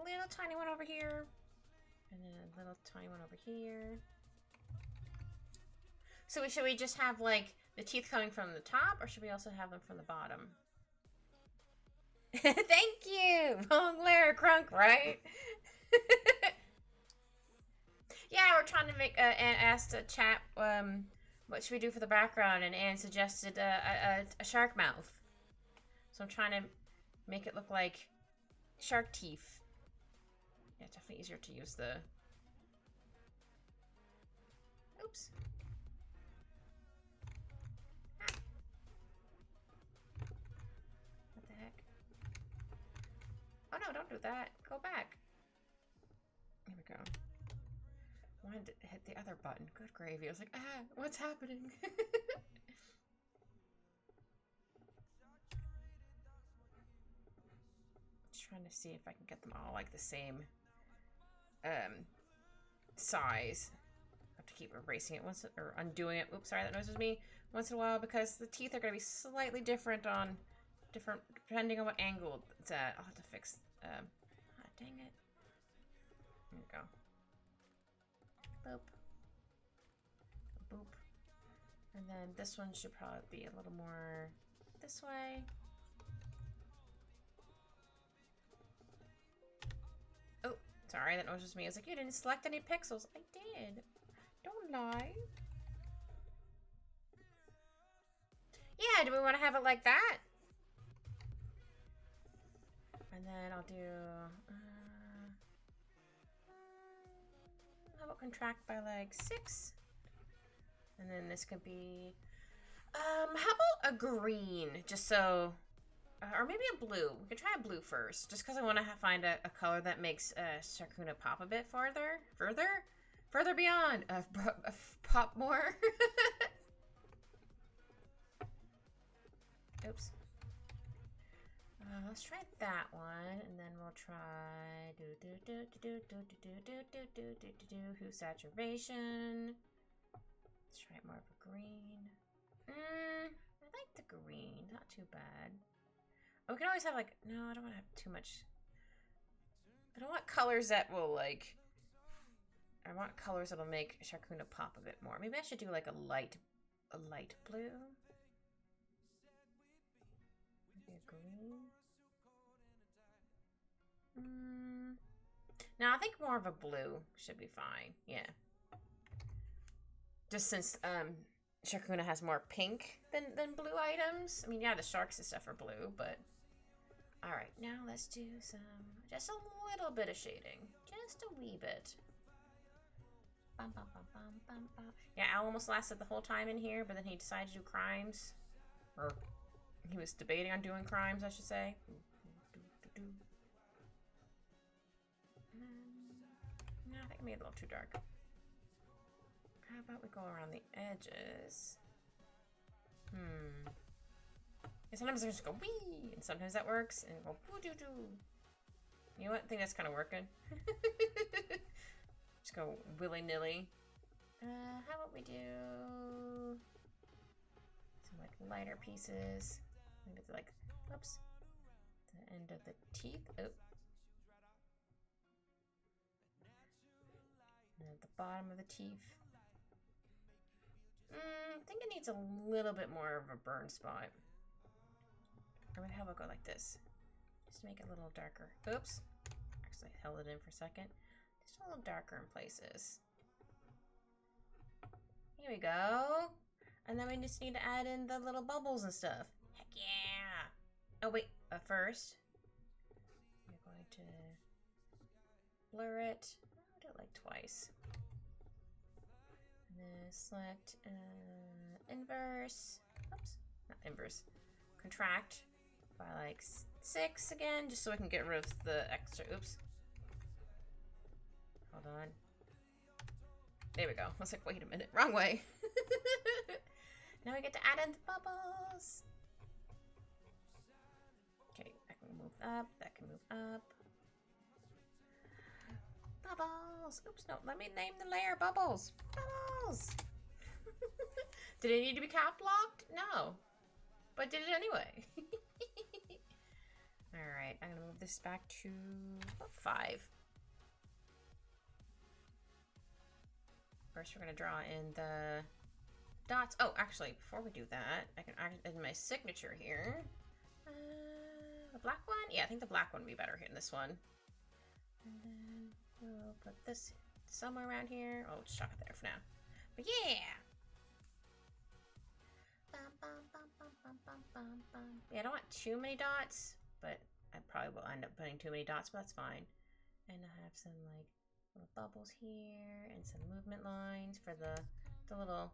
little tiny one over here. And then a little tiny one over here. So should we just have like the teeth coming from the top, or should we also have them from the bottom? Thank you! Wrong layer, crunk, right? Yeah, we're trying to make, Anne asked a chat, what should we do for the background, and Anne suggested a shark mouth. So I'm trying to make it look like shark teeth. Yeah, it's definitely easier to use the... Oops. Ah. What the heck? Oh no, don't do that. Go back. Here we go. I wanted to hit the other button. Good gravy. I was like, ah, what's happening? Just trying to see if I can get them all like the same size. I have to keep erasing it once, or undoing it. Oops, sorry, that noise was me. Once in a while, because the teeth are going to be slightly different depending on what angle it's at. I'll have to fix. Ah, dang it. There we go. Boop. Boop. And then this one should probably be a little more this way. Sorry, that was just me. I was like, you didn't select any pixels. I did. Don't lie. Yeah, do we want to have it like that? And then I'll do... how about contract by like 6? And then this could be... how about a green? Just so... or maybe a blue. We could try a blue first. Just because I want to find a color that makes Sharkuna pop a bit farther. Further beyond. Pop more. Oops. Let's try that one, and then we'll try hue saturation. Let's try it more of a green. I like the green, not too bad. Oh, we can always have like, no, I don't want to have too much. I don't want colors that will like, I want colors that'll make Sharkuna pop a bit more. Maybe I should do like a light blue. Maybe a green. No, I think more of a blue should be fine. Yeah. Just since Sharkuna has more pink than blue items. I mean, yeah, the sharks and stuff are blue, but alright, now let's do just a little bit of shading. Just a wee bit. Bum, bum, bum, bum, bum, bum. Yeah, Al almost lasted the whole time in here, but then he decided to do crimes. Or he was debating on doing crimes, I should say. No, I think I made it a little too dark. How about we go around the edges? And sometimes I just go wee, and sometimes that works, and go boo doo doo. You know what? I think that's kind of working. Just go willy nilly. How about we do some like lighter pieces? Maybe it's like, oops, the end of the teeth. Oh. And at the bottom of the teeth. I think it needs a little bit more of a burn spot. Or how about go like this? Just to make it a little darker. Oops. Actually, I held it in for a second. Just a little darker in places. Here we go. And then we just need to add in the little bubbles and stuff. Heck yeah! Oh wait, first you're going to blur it. I'll do it like twice. And then select inverse. Oops, not inverse. Contract by like 6 again, just so I can get rid of the extra. Oops. Hold on. There we go. I was like, wait a minute, wrong way. Now we get to add in the bubbles. Okay, that can move up. That can move up. Bubbles. Oops, no. Let me name the layer Bubbles. Bubbles. Did it need to be cap locked? No. But did it anyway. Alright, I'm going to move this back to 5. First, we're going to draw in the dots. Oh, actually, before we do that, I can add in my signature here. The black one? Yeah, I think the black one would be better here in this one. And then we'll put this somewhere around here. Oh, just chuck it there for now. But yeah! Yeah, I don't want too many dots, but I probably will end up putting too many dots, but that's fine. And I have some like little bubbles here and some movement lines for the little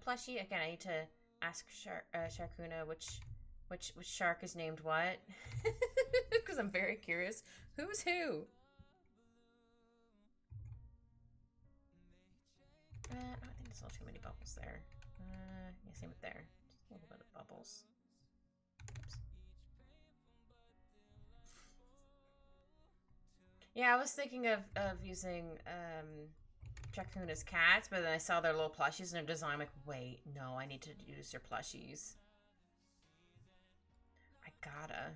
plushie. Again, I need to ask Sharkuna which shark is named what, because I'm very curious. Who's who? I don't think there's a little too many bubbles there. Yeah, same with there. Just a little bit of bubbles. Oops. Yeah, I was thinking of using Sharkuna's cats, but then I saw their little plushies and their design. I'm like, wait, no, I need to use their plushies. I gotta.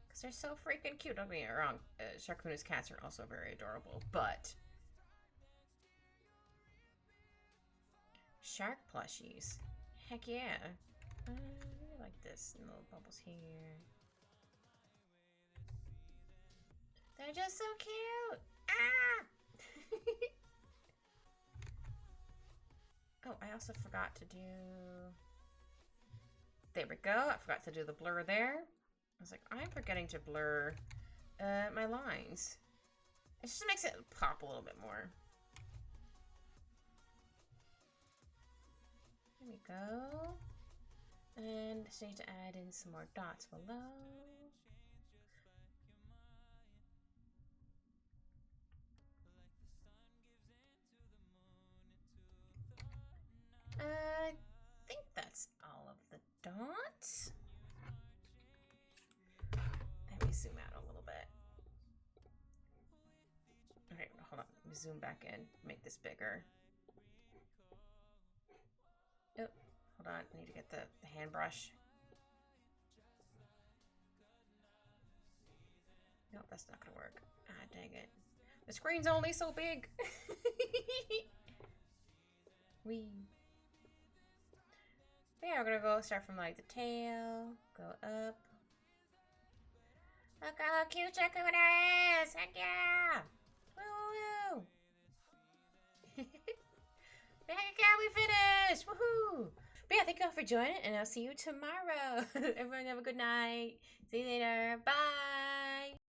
Because they're so freaking cute. Don't get me wrong. Sharkuna's cats are also very adorable, but shark plushies. Heck yeah. I like this. And little bubbles here. They're just so cute. Ah! Oh, I also forgot to do... There we go. I forgot to do the blur there. I was like, I'm forgetting to blur my lines. It just makes it pop a little bit more. There we go. And just need to add in some more dots below. I think that's all of the dots. Let me zoom out a little bit. Okay, hold on. Let me zoom back in. Make this bigger. Oh, hold on. I need to get the hand brush. Nope, that's not gonna work. Ah, dang it. The screen's only so big. Wee. But yeah, we're gonna go start from like the tail, go up. Look how cute Sharkuna is! Heck yeah! Woo woo! Heck yeah, we finished! Woohoo! But yeah, thank you all for joining, and I'll see you tomorrow. Everyone have a good night. See you later. Bye!